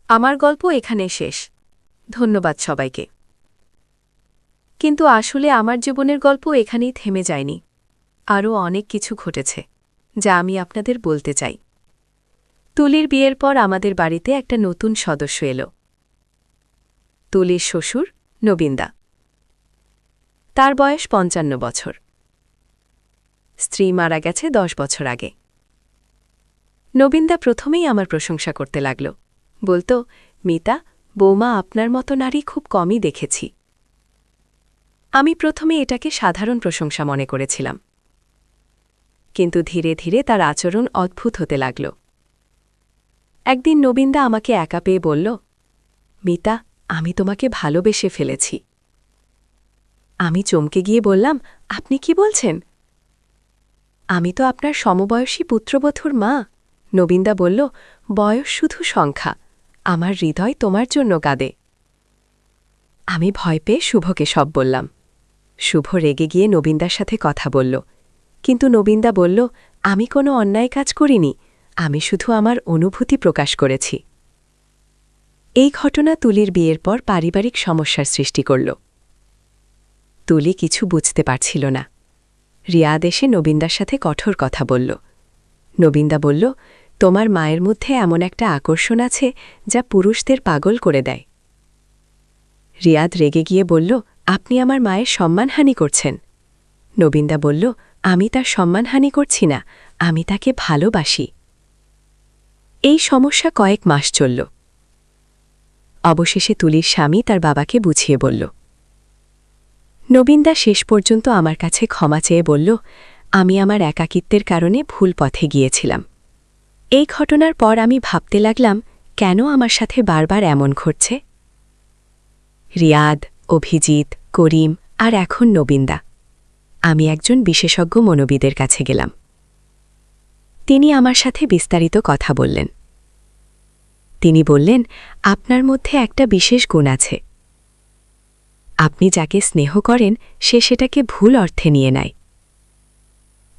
আমার গল্প এখানে শেষ। ধন্যবাদ সবাইকে। কিন্তু আসলে আমার জীবনের গল্প এখানেই থেমে যায়নি। আরও অনেক কিছু ঘটেছে যা আমি আপনাদের বলতে চাই। তুলির বিয়ের পর আমাদের বাড়িতে একটা নতুন সদস্য এলো। তুলির শ্বশুর নবীনদা। তার বয়স ৫৫ বছর। স্ত্রী মারা গেছে ১০ বছর আগে। নবীনদা প্রথমেই আমার প্রশংসা করতে লাগল। বলতো, মিতা, বৌমা, আপনার মতো নারী খুব কমই দেখেছি। আমি প্রথমে এটাকে সাধারণ প্রশংসা মনে করেছিলাম, কিন্তু ধীরে ধীরে তার আচরণ অদ্ভুত হতে লাগল। একদিন নবীনদা আমাকে একা পেয়ে বলল, মিতা, আমি তোমাকে ভালোবেসে ফেলেছি। আমি চমকে গিয়ে বললাম, আপনি কি বলছেন? আমি তো আপনার সমবয়সী পুত্রবধূর মা। নবীনদা বলল, বয়স শুধু সংখ্যা, আমার হৃদয় তোমার জন্য কাঁদে। আমি ভয় পেয়ে শুভকে সব বললাম। শুভ রেগে গিয়ে নবীনদার সাথে কথা বলল, কিন্তু নবীনদা বলল, আমি কোনো অন্যায় কাজ করিনি, আমি শুধু আমার অনুভূতি প্রকাশ করেছি। এই ঘটনা তুলির বিয়ের পর পারিবারিক সমস্যার সৃষ্টি করল। তুলি কিছু বুঝতে পারছিল না। রিয়াদ এসে নবীনদার সাথে কঠোর কথা বলল। নবীনদা বলল, তোমার মায়ের মধ্যে এমন একটা আকর্ষণ আছে যা পুরুষদের পাগল করে দেয়। রিয়াদ রেগে গিয়ে বলল, আপনি আমার মায়ের সম্মানহানি করছেন। নবীনদা বলল, আমি তার সম্মানহানি করছি না, আমি তাকে ভালোবাসি। এই সমস্যা কয়েক মাস চলল। অবশেষে তুলির স্বামী তার বাবাকে বুঝিয়ে বলল। নবীনদা শেষ পর্যন্ত আমার কাছে ক্ষমা চেয়ে বলল, আমি আমার একাকিত্বের কারণে ভুল পথে গিয়েছিলাম। এই ঘটনার পর আমি ভাবতে লাগলাম, কেন আমার সাথে বারবার এমন ঘটছে। রিয়াদ, অভিজিৎ, করিম আর এখন নবীনদা। আমি একজন বিশেষজ্ঞ মনোবিদের কাছে গেলাম। তিনি আমার সাথে বিস্তারিত কথা বললেন। তিনি বললেন, আপনার মধ্যে একটা বিশেষ গুণ আছে। আপনি যাকে স্নেহ করেন সে সেটাকে ভুল অর্থে নিয়ে নেয়।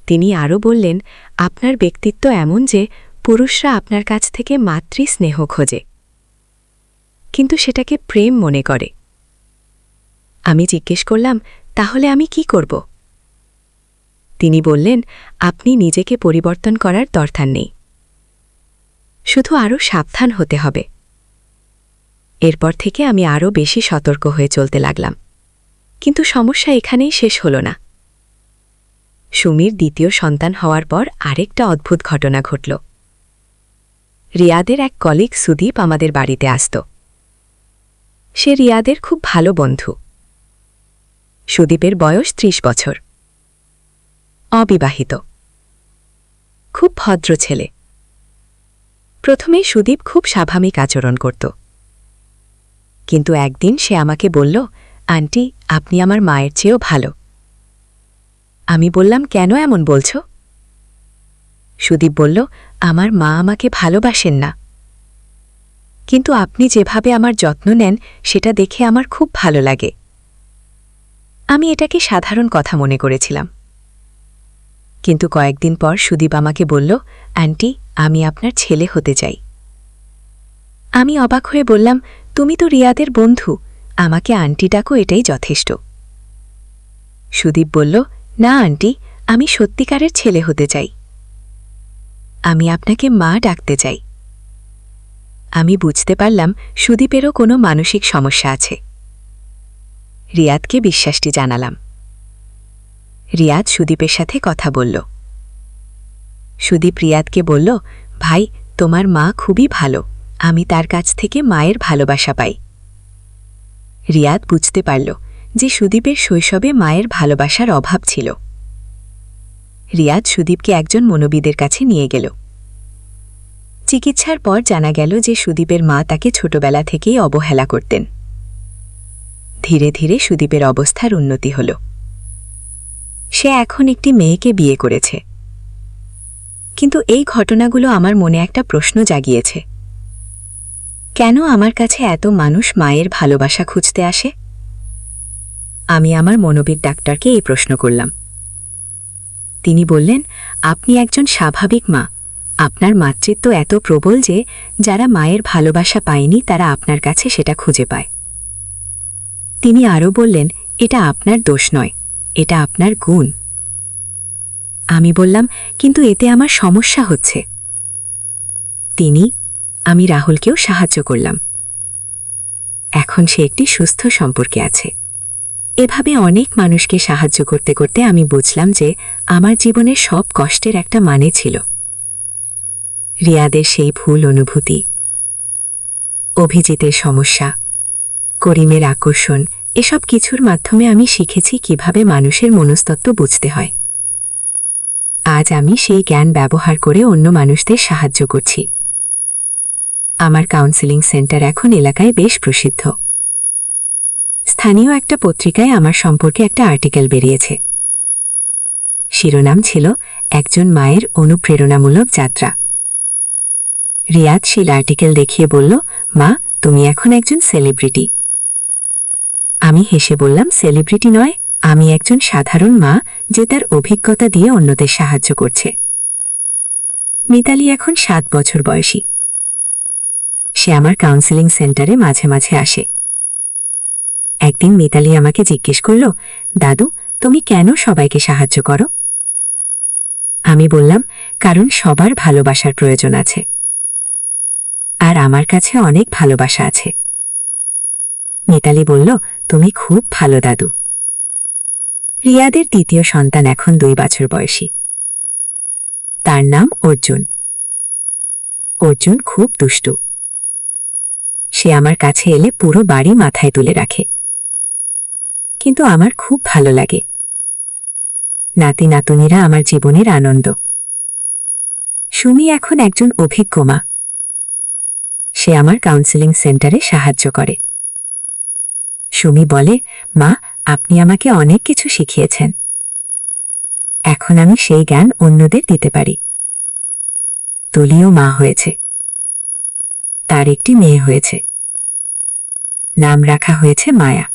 তিনি আরও বললেন, আপনার ব্যক্তিত্ব এমন যে পুরুষরা আপনার কাছ থেকে মাতৃ স্নেহ খোঁজে, কিন্তু সেটাকে প্রেম মনে করে। আমি জিজ্ঞেস করলাম, তাহলে আমি কি করব? তিনি বললেন, আপনি নিজেকে পরিবর্তন করার দরকার নেই, শুধু আরও সাবধান হতে হবে। এরপর থেকে আমি আরও বেশি সতর্ক হয়ে চলতে লাগলাম। কিন্তু সমস্যা এখানেই শেষ হল না। সুমির দ্বিতীয় সন্তান হওয়ার পর আরেকটা অদ্ভুত ঘটনা ঘটল। রিয়াদের এক কলিগ সুদীপ আমাদের বাড়িতে আসত। সে রিয়াদের খুব ভালো বন্ধু। সুদীপের বয়স ৩০ বছর, অবিবাহিত, খুব ভদ্র ছেলে। প্রথমে সুদীপ খুব স্বাভাবিক আচরণ করত, কিন্তু একদিন সে আমাকে বলল, আন্টি, আপনি আমার মায়ের চেয়েও ভালো। আমি বললাম, কেন এমন বলছ? সুদীপ বলল, আমার মা আমাকে ভালোবাসেন না, কিন্তু আপনি যেভাবে আমার যত্ন নেন সেটা দেখে আমার খুব ভালো লাগে। আমি এটাকে সাধারণ কথা মনে করেছিলাম, কিন্তু কয়েকদিন পর সুদীপ আমাকে বলল, আন্টি, আমি আপনার ছেলে হতে চাই। আমি অবাক হয়ে বললাম, তুমি তো রিয়াদের বন্ধু, আমাকে আন্টি ডাকো, এটাই যথেষ্ট। সুদীপ বলল, না আন্টি, আমি সত্যিকারের ছেলে হতে চাই, আমি আপনাকে মা ডাকতে চাই। আমি বুঝতে পারলাম সুদীপেরও কোনো মানসিক সমস্যা আছে। রিয়াদকে বিশ্বাসটি জানালাম। রিয়াদ সুদীপের সাথে কথা বলল। সুদীপ রিয়াদকে বলল, ভাই, তোমার মা খুবই ভালো, আমি তার কাছ থেকে মায়ের ভালোবাসা পাই। রিয়াদ বুঝতে পারল যে সুদীপের শৈশবে মায়ের ভালোবাসার অভাব ছিল। রিয়াদ সুদীপকে একজন মনোবিদের কাছে নিয়ে গেল। চিকিৎসার পর জানা গেল যে সুদীপের মা তাকে ছোটবেলা থেকেই অবহেলা করতেন। ধীরে ধীরে সুদীপের অবস্থার উন্নতি হল। সে এখন একটি মেয়েকে বিয়ে করেছে। কিন্তু এই ঘটনাগুলো আমার মনে একটা প্রশ্ন জাগিয়েছে, কেন আমার কাছে এত মানুষ মায়ের ভালোবাসা খুঁজতে আসে? আমি আমার মনোবিদ ডাক্তারকে এই প্রশ্ন করলাম। তিনি বললেন, আপনি একজন স্বাভাবিক মা, আপনার মাতৃত্ব এত প্রবল যে যারা মায়ের ভালোবাসা পায়নি তারা আপনার কাছে সেটা খুঁজে পায়। তিনি আরও বললেন, এটা আপনার দোষ নয়, এটা আপনার গুণ। আমি বললাম, কিন্তু এতে আমার সমস্যা হচ্ছে। আমি রাহুলকেও সাহায্য করলাম। এখন সে একটি সুস্থ সম্পর্কে আছে। এভাবে অনেক মানুষকে সাহায্য করতে করতে আমি বুঝলাম যে আমার জীবনের সব কষ্টের একটা মানে ছিল। রিয়াদের সেই ভুল অনুভূতি, অভিজিতের সমস্যা, করিমের আকর্ষণ, এসব কিছুর মাধ্যমে আমি শিখেছি কিভাবে মানুষের মনস্তত্ত্ব বুঝতে হয়। আজ আমি সেই জ্ঞান ব্যবহার করে অন্য মানুষদের সাহায্য করছি। আমার কাউন্সেলিং সেন্টার এখন এলাকায় বেশ প্রসিদ্ধ। স্থানীয় একটা পত্রিকায় আমার সম্পর্কে একটা আর্টিকেল বেরিয়েছে। শিরোনাম ছিল, একজন মায়ের অনুপ্রেরণামূলক যাত্রা। রিয়াদ সেই আর্টিকেল দেখিয়ে বলল, মা, তুমি এখন একজন সেলিব্রিটি। আমি হেসে বললাম, সেলিব্রিটি নয়, আমি একজন সাধারণ মা যে তার অভিজ্ঞতা দিয়ে অন্যদের সাহায্য করছে। মিতালি এখন 7 বছর বয়সী। সে আমার কাউন্সেলিং সেন্টারে মাঝে মাঝে আসে। একদিন মিতালি আমাকে জিজ্ঞেস করল, দাদু, তুমি কেন সবাইকে সাহায্য করো? আমি বললাম, কারণ সবার ভালোবাসার প্রয়োজন আছে, আর আমার কাছে অনেক ভালোবাসা আছে। মিতালি বলল, তুমি খুব ভালো দাদু। রিয়াদের দ্বিতীয় সন্তান এখন 2 বছর বয়সী। তার নাম অর্জুন। অর্জুন খুব দুষ্টু। সে আমার কাছে এলে পুরো বাড়ি মাথায় তুলে রাখে। কিন্তু আমার খুব ভালো লাগে। নাতি নাতুনিরা আমার জীবনের আনন্দ। সুমি এখন একজন অভিজ্ঞ মা। সে আমার কাউন্সেলিং সেন্টারে সাহায্য করে। সুমি বলে, মা, আপনি আমাকে অনেক কিছু শিখিয়েছেন। এখন আমি সেই জ্ঞান অন্যদের দিতে পারি। তুলিও মা হয়েছে। তার একটি মেয়ে হয়েছে। নাম রাখা হয়েছে মায়া।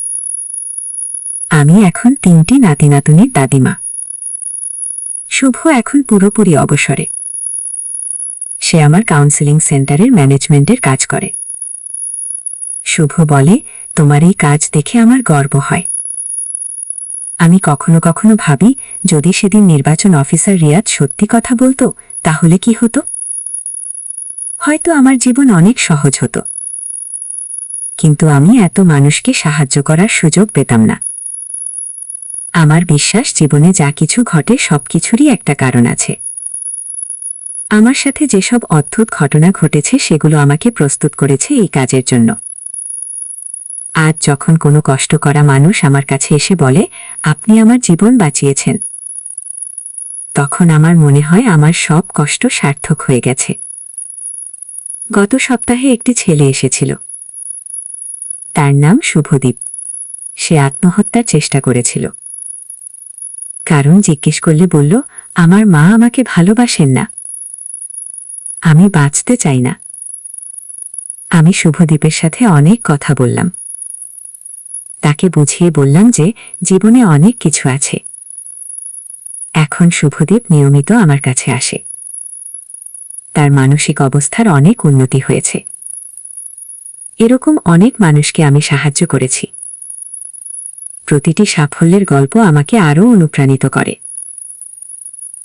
আমি এখন 3টি নাতি নাতুনির দাদিমা। শুভ এখন পুরোপুরি অবসরে। সে আমার কাউন্সেলিং সেন্টারের ম্যানেজমেন্টের কাজ করে। শুভ বলে, তোমার এই কাজ দেখে আমার গর্ব হয়। আমি কখনো কখনো ভাবি, যদি সেদিন নির্বাচন অফিসার রিয়াদ সত্যি কথা বলতো তাহলে কি হতো? হয়তো আমার জীবন অনেক সহজ হতো। কিন্তু আমি এত মানুষকে সাহায্য করার সুযোগ পেতাম না। আমার বিশ্বাস, জীবনে যা কিছু ঘটে সবকিছুরই একটা কারণ আছে। আমার সাথে যেসব অদ্ভুত ঘটনা ঘটেছে সেগুলো আমাকে প্রস্তুত করেছে এই কাজের জন্য। আজ যখন কোনো কষ্ট করা মানুষ আমার কাছে এসে বলে, আপনি আমার জীবন বাঁচিয়েছেন, তখন আমার মনে হয় আমার সব কষ্ট সার্থক হয়ে গেছে। গত সপ্তাহে একটি ছেলে এসেছিল। তার নাম শুভদীপ। সে আত্মহত্যার চেষ্টা করেছিল। কারণ জিজ্ঞেস করলে বলল, আমার মা আমাকে ভালোবাসেন না, আমি বাঁচতে চাই না। আমি শুভদীপের সাথে অনেক কথা বললাম। তাকে বুঝিয়ে বললাম যে জীবনে অনেক কিছু আছে। এখন শুভদীপ নিয়মিত আমার কাছে আসে। তার মানসিক অবস্থার অনেক উন্নতি হয়েছে। এরকম অনেক মানুষকে আমি সাহায্য করেছি। প্রতিটি সাফল্যের গল্প আমাকে আরও অনুপ্রাণিত করে।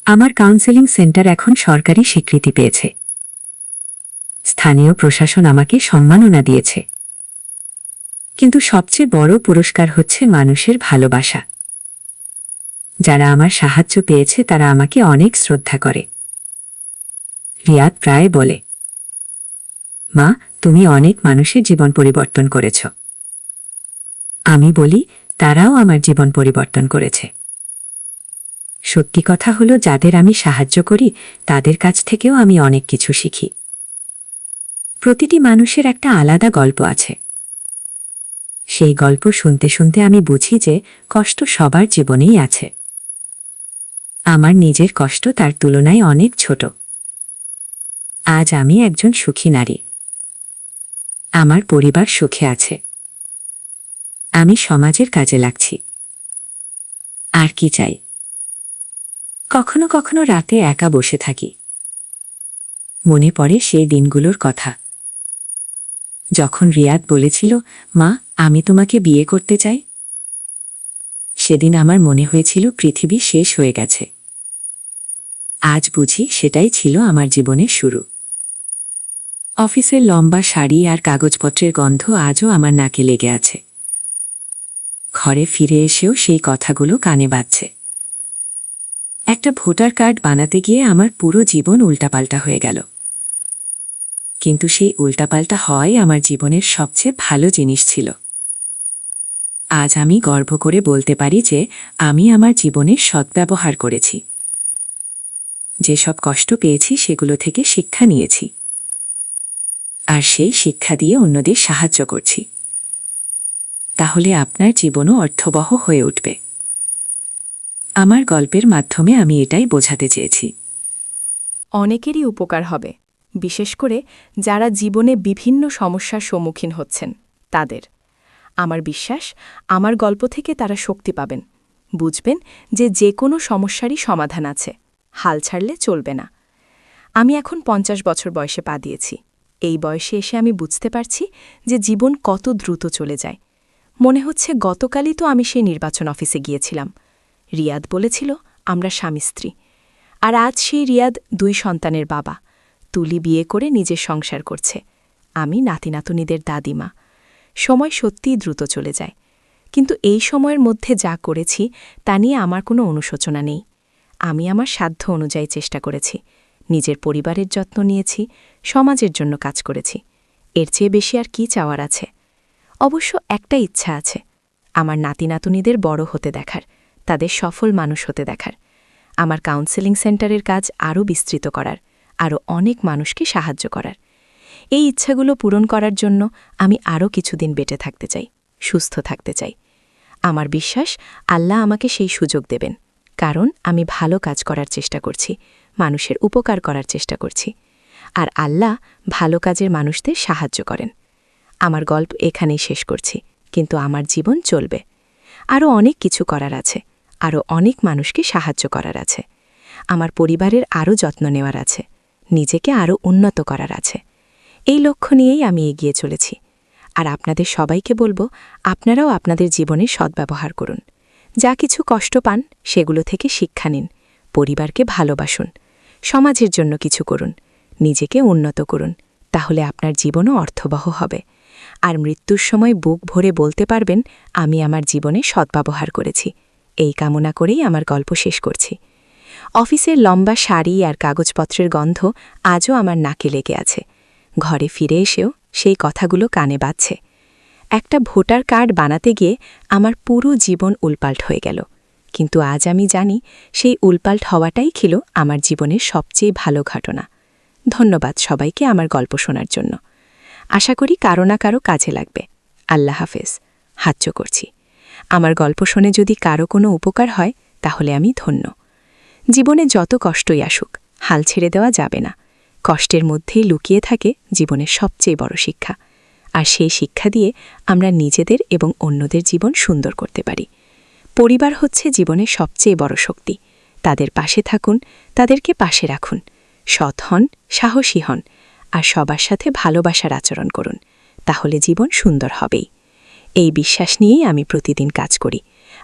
আমার কাউন্সেলিং সেন্টার এখন সরকারি স্বীকৃতি পেয়েছে। স্থানীয় প্রশাসন আমাকে সম্মাননা দিয়েছে। কিন্তু সবচেয়ে বড় পুরস্কার হচ্ছে মানুষের ভালোবাসা। যারা আমার সাহায্য পেয়েছে তারা আমাকে অনেক শ্রদ্ধা করে। রিয়াদ প্রায় বলে, মা, তুমি অনেক মানুষের জীবন পরিবর্তন করেছ। আমি বলি, তারাও আমার জীবন পরিবর্তন করেছে। সত্যি কথা হলো, যাদের আমি সাহায্য করি তাদের কাছ থেকেও আমি অনেক কিছু শিখি। প্রতিটি মানুষের একটা আলাদা গল্প আছে। সেই গল্প শুনতে শুনতে আমি বুঝি যে কষ্ট সবার জীবনেই আছে। আমার নিজের কষ্ট তার তুলনায় অনেক ছোট। আজ আমি একজন সুখী নারী। আমার পরিবার সুখে আছে। আমি সমাজের কাজে লাগছি। আর কি চাই? কখনো কখনো রাতে একা বসে থাকি। মনে পড়ে সেই দিনগুলোর কথা, যখন রিয়াদ বলেছিল, মা, আমি তোমাকে বিয়ে করতে চাই। সেদিন আমার মনে হয়েছিল পৃথিবী শেষ হয়ে গেছে। আজ বুঝি সেটাই ছিল আমার জীবনের শুরু। অফিসের লম্বা শাড়ি আর কাগজপত্রের গন্ধ আজও আমার নাকে লেগে আছে। ঘরে ফিরে এসেও সেই কথাগুলো কানে বাজছে। একটা ভোটার কার্ড বানাতে গিয়ে আমার পুরো জীবন উল্টাপাল্টা হয়ে গেল। কিন্তু সেই উল্টাপাল্টা হওয়াই আমার জীবনের সবচেয়ে ভালো জিনিস ছিল। আজ আমি গর্ব করে বলতে পারি যে আমি আমার জীবনের সদ্ব্যবহার করেছি। যেসব কষ্ট পেয়েছি সেগুলো থেকে শিক্ষা নিয়েছি, আর সেই শিক্ষা দিয়ে অন্যদের সাহায্য করছি। তাহলে আপনার জীবনও অর্থবহ হয়ে উঠবে। আমার গল্পের মাধ্যমে আমি এটাই বোঝাতে চেয়েছি। অনেকেরই উপকার হবে, বিশেষ করে যারা জীবনে বিভিন্ন সমস্যার সম্মুখীন হচ্ছেন তাদের। আমার বিশ্বাস, আমার গল্প থেকে তারা শক্তি পাবেন, বুঝবেন যে কোনো সমস্যারই সমাধান আছে, হাল ছাড়লে চলবে না। আমি এখন 50 বছর বয়সে পা দিয়েছি। এই বয়সে এসে আমি বুঝতে পারছি যে জীবন কত দ্রুত চলে যায়। মনে হচ্ছে গতকালই তো আমি সেই নির্বাচন অফিসে গিয়েছিলাম। রিয়াদ বলেছিল আমরা স্বামী স্ত্রী, আর আজ সেই রিয়াদ 2 সন্তানের বাবা। তুলি বিয়ে করে নিজের সংসার করছে, আমি নাতিনাতুনিদের দাদিমা। সময় সত্যিই দ্রুত চলে যায়, কিন্তু এই সময়ের মধ্যে যা করেছি তা নিয়ে আমার কোনো অনুশোচনা নেই। আমি আমার সাধ্য অনুযায়ী চেষ্টা করেছি, নিজের পরিবারের যত্ন নিয়েছি, সমাজের জন্য কাজ করেছি। এর চেয়ে বেশি আর কি চাওয়ার আছে? অবশ্য একটা ইচ্ছা আছে, আমার নাতিনাতুনিদের বড় হতে দেখার, তাদের সফল মানুষ হতে দেখার। আমার কাউন্সেলিং সেন্টারের কাজ আরও বিস্তৃত করার, আরও অনেক মানুষকে সাহায্য করার। এই ইচ্ছাগুলো পূরণ করার জন্য আমি আরও কিছুদিন বেঁচে থাকতে চাই, সুস্থ থাকতে চাই। আমার বিশ্বাস আল্লাহ আমাকে সেই সুযোগ দেবেন, কারণ আমি ভালো কাজ করার চেষ্টা করছি, মানুষের উপকার করার চেষ্টা করছি। আর আল্লাহ ভালো কাজের মানুষদের সাহায্য করেন। আমার গল্প এখানেই শেষ করছি, কিন্তু আমার জীবন চলবে। আরও অনেক কিছু করার আছে, আরও অনেক মানুষকে সাহায্য করার আছে, আমার পরিবারের আরও যত্ন নেওয়ার আছে, নিজেকে আরও উন্নত করার আছে। এই লক্ষ্য নিয়েই আমি এগিয়ে চলেছি। আর আপনাদের সবাইকে বলবো, আপনারাও আপনাদের জীবনে সদ্ব্যবহার করুন। যা কিছু কষ্ট পান সেগুলো থেকে শিক্ষা নিন, পরিবারকে ভালোবাসুন, সমাজের জন্য কিছু করুন, নিজেকে উন্নত করুন। তাহলে আপনার জীবনও অর্থবহ হবে। আর মৃত্যুর সময় বুক ভরে বলতে পারবেন, আমি আমার জীবনে সদ্ব্যবহার করেছি। এই কামনা করেই আমার গল্প শেষ করছি। অফিসের লম্বা শাড়ি আর কাগজপত্রের গন্ধ আজও আমার নাকে লেগে আছে। ঘরে ফিরে এসেও সেই কথাগুলো কানে বাজছে। একটা ভোটার কার্ড বানাতে গিয়ে আমার পুরো জীবন উলপাল্ট হয়ে গেল, কিন্তু আজ আমি জানি সেই উলপাল্ট হওয়াটাই ছিল আমার জীবনের সবচেয়ে ভালো ঘটনা। ধন্যবাদ সবাইকে আমার গল্প শোনার জন্য। আশা করি কারো না কারো কাজে লাগবে। আল্লাহ হাফেজ। হাতচো করছি। আমার গল্প শুনে যদি কারো কোনো উপকার হয় তাহলে আমি ধন্য। জীবনে যত কষ্টই আসুক, হাল ছেড়ে দেওয়া যাবে না। কষ্টের মধ্যেই লুকিয়ে থাকে জীবনের সবচেয়ে বড় শিক্ষা। আর সেই শিক্ষা দিয়ে আমরা নিজেদের এবং অন্যদের জীবন সুন্দর করতে পারি। পরিবার হচ্ছে জীবনের সবচেয়ে বড় শক্তি। তাদের পাশে থাকুন, তাদেরকে পাশে রাখুন, সৎ হন, সাহসী হন, আর সবার সাথে ভালোবাসার আচরণ করুন। তাহলে জীবন সুন্দর হবেই। এই বিশ্বাস নিয়েই আমি প্রতিদিন কাজ করি,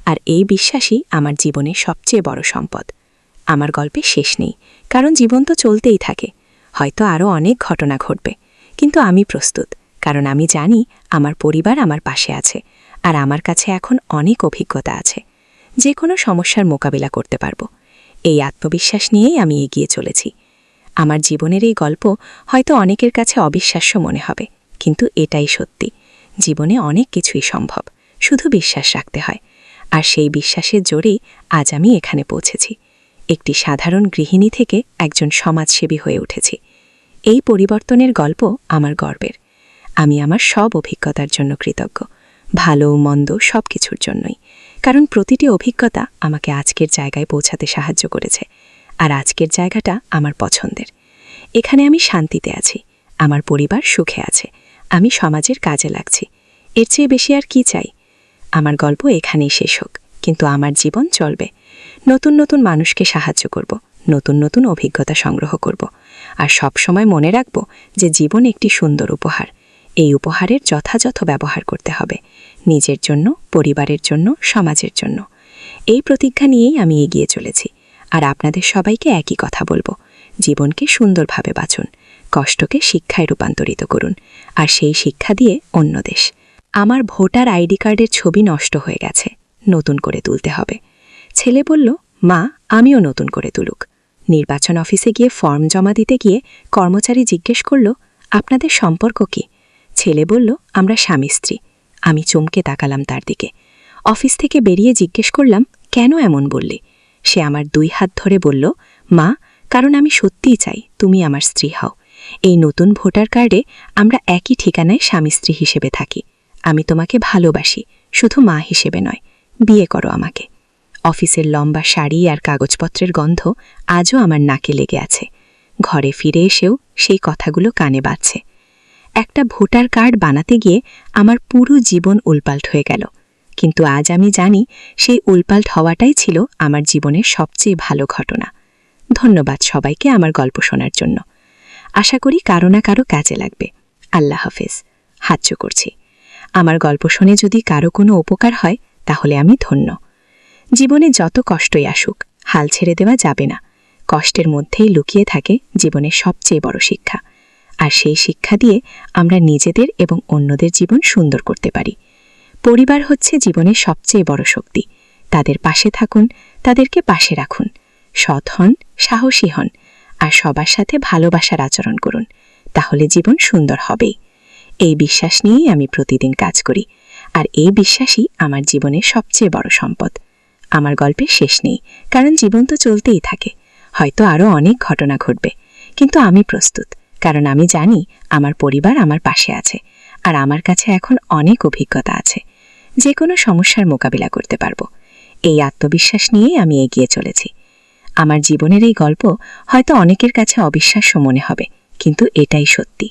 আর এই বিশ্বাসই আমার জীবনের সবচেয়ে বড় সম্পদ। আমার গল্পে শেষ নেই, কারণ জীবন তো চলতেই থাকে। হয়তো আরও অনেক ঘটনা ঘটবে, কিন্তু আমি প্রস্তুত, কারণ আমি জানি আমার পরিবার আমার পাশে আছে, আর আমার কাছে এখন অনেক অভিজ্ঞতা আছে। যে কোনো সমস্যার মোকাবিলা করতে পারব। এই আত্মবিশ্বাস নিয়েই আমি এগিয়ে চলেছি। আমার জীবনের এই গল্প হয়তো অনেকের কাছে অবিশ্বাস্য মনে হবে, কিন্তু এটাই সত্যি। জীবনে অনেক কিছুই সম্ভব, শুধু বিশ্বাস রাখতে হয়। আর সেই বিশ্বাসের জোরেই আজ আমি এখানে পৌঁছেছি। একটি সাধারণ গৃহিণী থেকে একজন সমাজসেবী হয়ে উঠেছি। এই পরিবর্তনের গল্প আমার গর্বের। আমি আমার সব অভিজ্ঞতার জন্য কৃতজ্ঞ, ভালো মন্দ সব কিছুর জন্যই। কারণ প্রতিটি অভিজ্ঞতা আমাকে আজকের জায়গায় পৌঁছাতে সাহায্য করেছে। আর আজকের জায়গাটা আমার পছন্দের। এখানে আমি শান্তিতে আছি, আমার পরিবার সুখে আছে, আমি সমাজের কাজে লাগছি। এর চেয়ে বেশি আর কি চাই? আমার গল্প এখানেই শেষ হোক, কিন্তু আমার জীবন চলবে। নতুন নতুন মানুষকে সাহায্য করব, নতুন নতুন অভিজ্ঞতা সংগ্রহ করব আর সব সময় মনে রাখব যে জীবন একটি সুন্দর উপহার। এই উপহারের যথাযথ ব্যবহার করতে হবে, নিজের জন্য, পরিবারের জন্য, সমাজের জন্য। এই প্রতিজ্ঞা নিয়েই আমি এগিয়ে চলেছি। আর আপনাদের সবাইকে একই কথা বলবো, জীবনকে সুন্দরভাবে বাঁচুন, কষ্টকে শিক্ষায় রূপান্তরিত করুন, আর সেই শিক্ষা দিয়ে অন্য দেশ। আমার ভোটার আইডি কার্ডের ছবি নষ্ট হয়ে গেছে, নতুন করে তুলতে হবে। ছেলে বলল, মা আমিও নতুন করে তুলুক। নির্বাচন অফিসে গিয়ে ফর্ম জমা দিতে গিয়ে কর্মচারী জিজ্ঞেস করল, আপনাদের সম্পর্ক কি? ছেলে বলল, আমরা স্বামী স্ত্রী। আমি চমকে তাকালাম তার দিকে। অফিস থেকে বেরিয়ে জিজ্ঞেস করলাম, কেন এমন বললি? সে আমার 2 হাত ধরে বলল, মা কারণ আমি সত্যিই চাই তুমি আমার স্ত্রী হও। এই নতুন ভোটার কার্ডে আমরা একই ঠিকানায় স্বামী স্ত্রী হিসেবে থাকি। আমি তোমাকে ভালোবাসি, শুধু মা হিসেবে নয়। বিয়ে করো আমাকে। অফিসের লম্বা শাড়ি আর কাগজপত্রের গন্ধ আজও আমার নাকে লেগে আছে। ঘরে ফিরে এসেও সেই কথাগুলো কানে বাজছে। একটা ভোটার কার্ড বানাতে গিয়ে আমার পুরো জীবন উলপাল্ট হয়ে গেল, কিন্তু আজ আমি জানি সেই উলপাল্ট হওয়াটাই ছিল আমার জীবনের সবচেয়ে ভালো ঘটনা। ধন্যবাদ সবাইকে আমার গল্প শোনার জন্য। আশা করি কারো না কারো কাজে লাগবে। আল্লাহ হাফেজ। হাতজো করছি। আমার গল্প শুনে যদি কারো কোনো উপকার হয় তাহলে আমি ধন্য। জীবনে যত কষ্টই আসুক, হাল ছেড়ে দেওয়া যাবে না। কষ্টের মধ্যেই লুকিয়ে থাকে জীবনের সবচেয়ে বড় শিক্ষা। আর সেই শিক্ষা দিয়ে আমরা নিজেদের এবং অন্যদের জীবন সুন্দর করতে পারি। পরিবার হচ্ছে জীবনের সবচেয়ে বড় শক্তি। তাদের পাশে থাকুন, তাদেরকে পাশে রাখুন। সৎ হন, সাহসী হন, আর সবার সাথে ভালোবাসার আচরণ করুন। তাহলে জীবন সুন্দর হবেই। এই বিশ্বাস নিয়েই আমি প্রতিদিন কাজ করি, আর এই বিশ্বাসই আমার জীবনের সবচেয়ে বড় সম্পদ। আমার গল্পের শেষ নেই, কারণ জীবন তো চলতেই থাকে। হয়তো আরও অনেক ঘটনা ঘটবে, কিন্তু আমি প্রস্তুত, কারণ আমি জানি আমার পরিবার আমার পাশে আছে, আর আমার কাছে এখন অনেক অভিজ্ঞতা আছে। যে কোনো সমস্যার মোকাবিলা করতে পারবো। এই আত্মবিশ্বাস নিয়েই আমি এগিয়ে চলেছি। আমার জীবনের এই গল্প হয়তো অনেকের কাছে অবিশ্বাস্য মনে হবে, কিন্তু এটাই সত্যি।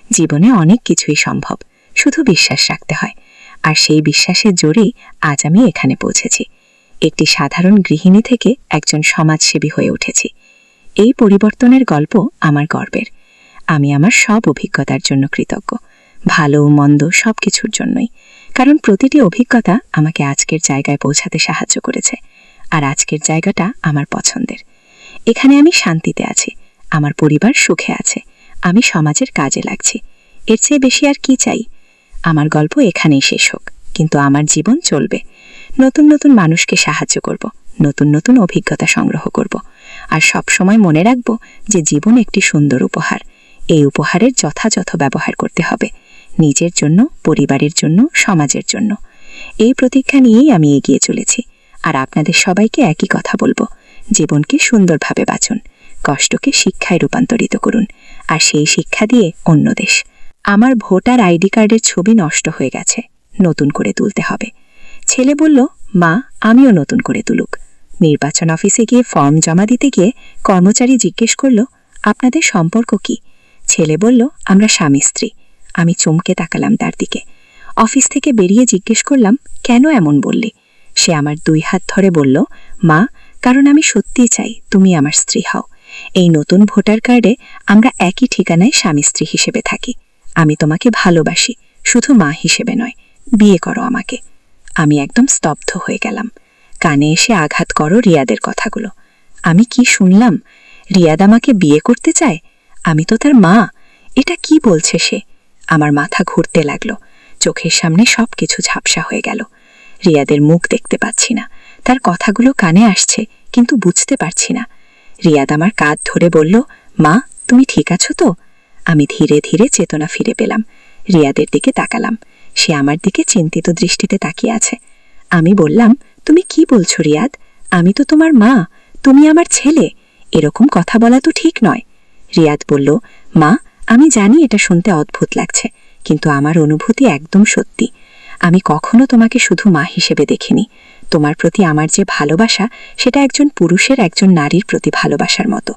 জীবনে অনেক কিছুই সম্ভব, শুধু বিশ্বাস রাখতে হয়। আর সেই বিশ্বাসের জোরেই আজ আমি এখানে পৌঁছেছি। একটি সাধারণ গৃহিণী থেকে একজন সমাজসেবী হয়ে উঠেছি। এই পরিবর্তনের গল্প আমার গর্বের। আমি আমার সব অভিজ্ঞতার জন্য কৃতজ্ঞ, ভালো মন্দ সব কিছুর জন্যই। কারণ প্রতিটি অভিজ্ঞতা আমাকে আজকের জায়গায় পৌঁছাতে সাহায্য করেছে। আর আজকের জায়গাটা আমার পছন্দের। এখানে আমি শান্তিতে আছি, আমার পরিবার সুখে আছে, আমি সমাজের কাজে লাগছি। এর চেয়ে বেশি আর কি চাই? আমার গল্প এখানেই শেষ হোক, কিন্তু আমার জীবন চলবে। নতুন নতুন মানুষকে সাহায্য করব, নতুন নতুন অভিজ্ঞতা সংগ্রহ করব, আর সব সময় মনে রাখব যে জীবন একটি সুন্দর উপহার। এই উপহারের যথাযথ ব্যবহার করতে হবে, নিজের জন্য, পরিবারের জন্য, সমাজের জন্য। এই প্রতিজ্ঞা নিয়েই আমি এগিয়ে চলেছি। আর আপনাদের সবাইকে একই কথা বলবো, জীবনকে সুন্দরভাবে বাঁচুন, কষ্টকে শিক্ষায় রূপান্তরিত করুন, আর সেই শিক্ষা দিয়ে অন্য দেশ। আমার ভোটার আইডি কার্ডের ছবি নষ্ট হয়ে গেছে, নতুন করে তুলতে হবে। ছেলে বলল, মা আমিও নতুন করে তুলুক। নির্বাচন অফিসে গিয়ে ফর্ম জমা দিতে গিয়ে কর্মচারী জিজ্ঞেস করল, আপনাদের সম্পর্ক কি? ছেলে বলল, আমরা স্বামী স্ত্রী। আমি চমকে তাকালাম তার দিকে। অফিস থেকে বেরিয়ে জিজ্ঞেস করলাম, কেন এমন বললি? সে আমার 2 হাত ধরে বলল, মা কারণ আমি সত্যিই চাই তুমি আমার স্ত্রী হও। এই নতুন ভোটার কার্ডে আমরা একই ঠিকানায় স্বামী স্ত্রী হিসেবে থাকি। আমি তোমাকে ভালোবাসি, শুধু মা হিসেবে নয়। বিয়ে করো আমাকে। আমি একদম স্তব্ধ হয়ে গেলাম। কানে এসে আঘাত করো রিয়াদের কথাগুলো। আমি কি শুনলাম? রিয়াদ আমাকে বিয়ে করতে চায়? আমি তো তার মা। এটা কি বলছে সে? আমার মাথা ঘুরতে লাগলো, চোখের সামনে সবকিছু ঝাপসা হয়ে গেল। রিয়াদের মুখ দেখতে পাচ্ছি না, তার কথাগুলো কানে আসছে কিন্তু বুঝতে পারছি না। রিয়াদ আমার কাঁধ ধরে বলল, মা তুমি ঠিক আছো তো? আমি ধীরে ধীরে চেতনা ফিরে পেলাম। রিয়াদের দিকে তাকালাম, সে আমার দিকে চিন্তিত দৃষ্টিতে তাকিয়ে আছে। আমি বললাম, তুমি কি বলছো রিয়াদ? আমি তো তোমার মা, তুমি আমার ছেলে। এরকম কথা বলা তো ঠিক নয়। রিয়াদ বলল, মা আমি জানি এটা শুনতে অদ্ভুত লাগছে, কিন্তু আমার অনুভূতি একদম সত্যি। আমি কখনো তোমাকে শুধু মা হিসেবে দেখিনি। তোমার প্রতি আমার যে ভালোবাসা, সেটা একজন পুরুষের একজন নারীর প্রতি ভালোবাসার মতো।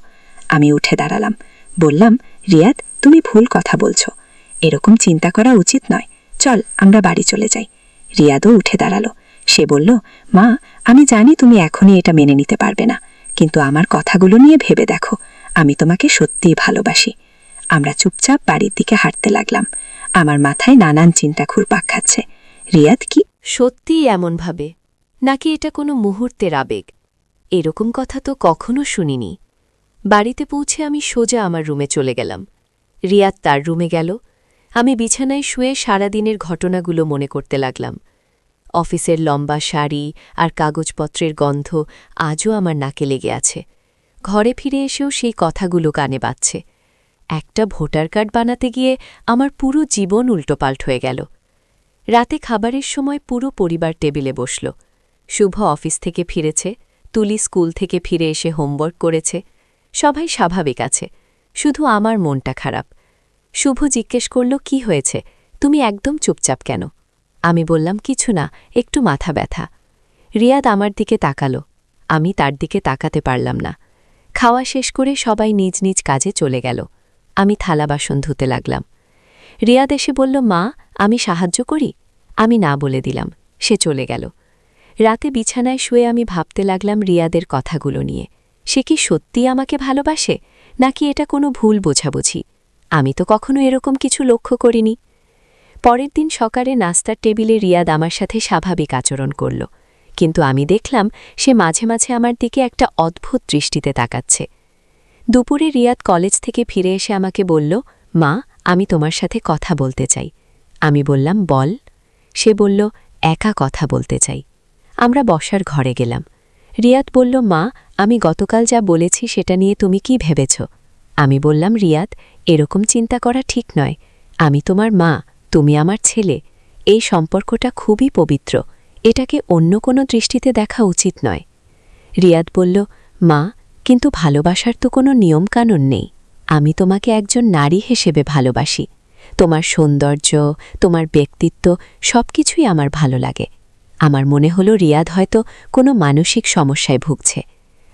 আমি উঠে দাঁড়ালাম, বললাম, রিয়াদ তুমি ভুল কথা বলছো, এরকম চিন্তা করা উচিত নয়, চল আমরা বাড়ি চলে যাই। রিয়াদও উঠে দাঁড়ালো। সে বলল, মা আমি জানি তুমি এখনই এটা মেনে নিতে পারবে না, কিন্তু আমার কথাগুলো নিয়ে ভেবে দেখো, আমি তোমাকে সত্যিই ভালোবাসি। আমরা চুপচাপ বাড়ির দিকে হাঁটতে লাগলাম। আমার মাথায় নানান চিন্তা ঘুরপাক খাচ্ছে। রিয়াদ কি সত্যিই এমন ভাবে, নাকি এটা কোনো মুহূর্তের আবেগ? এরকম কথা তো কখনো শুনিনি। বাড়িতে পৌঁছে আমি সোজা আমার রুমে চলে গেলাম। রিয়াদ তার রুমে গেল। আমি বিছানায় শুয়ে সারাদিনের ঘটনাগুলো মনে করতে লাগলাম। অফিসের লম্বা শাড়ি আর কাগজপত্রের গন্ধ আজও আমার নাকে লেগে আছে। ঘরে ফিরে এসেও সেই কথাগুলো কানে বাজছে। একটা ভোটার কার্ড বানাতে গিয়ে আমার পুরো জীবন উল্টোপাল্ট হয়ে গেল। রাতে খাবারের সময় পুরো পরিবার টেবিলে বসল। শুভ অফিস থেকে ফিরেছে, তুলি স্কুল থেকে ফিরে এসে হোমওয়ার্ক করেছে। সবাই স্বাভাবিক আছে, শুধু আমার মনটা খারাপ। শুভ জিজ্ঞেস করল, কি হয়েছে, তুমি একদম চুপচাপ কেন? আমি বললাম, কিছু না, একটু মাথা ব্যথা। রিয়াদ আমার দিকে তাকালো। আমি তার দিকে তাকাতে পারলাম না। খাওয়া শেষ করে সবাই নিজ নিজ কাজে চলে গেল। আমি থালা বাসন ধুতে লাগলাম। রিয়াদ এসে বলল, মা, আমি সাহায্য করি? আমি না বলে দিলাম। সে চলে গেল। রাতে বিছানায় শুয়ে আমি ভাবতে লাগলাম রিয়াদের কথাগুলো নিয়ে। সে কি সত্যিই আমাকে ভালোবাসে, নাকি এটা কোনো ভুল বোঝাবুঝি? আমি তো কখনো এরকম কিছু লক্ষ্য করিনি। পরের দিন সকালে নাস্তার টেবিলে রিয়াদ আমার সাথে স্বাভাবিক আচরণ করল, কিন্তু আমি দেখলাম সে মাঝে মাঝে আমার দিকে একটা অদ্ভুত দৃষ্টিতে তাকাচ্ছে। দুপুরে রিয়াদ কলেজ থেকে ফিরে এসে আমাকে বলল, মা, আমি তোমার সাথে কথা বলতে চাই। আমি বললাম, বল। সে বলল, একা কথা বলতে চাই। আমরা বসার ঘরে গেলাম। রিয়াদ বলল, মা, আমি গতকাল যা বলেছি সেটা নিয়ে তুমি কি ভেবেছ? আমি বললাম, রিয়াদ, এরকম চিন্তা করা ঠিক নয়। আমি তোমার মা, তুমি আমার ছেলে। এই সম্পর্কটা খুবই পবিত্র, এটাকে অন্য কোনো দৃষ্টিতে দেখা উচিত নয়। রিয়াদ বলল, মা, কিন্তু ভালোবাসার তো কোনো নিয়মকানুন নেই। আমি তোমাকে একজন নারী হিসেবে ভালোবাসি। তোমার সৌন্দর্য, তোমার ব্যক্তিত্ব সবকিছুই আমার ভালো লাগে। আমার মনে হলো রিয়াদ হয়তো কোনো মানসিক সমস্যায় ভুগছে।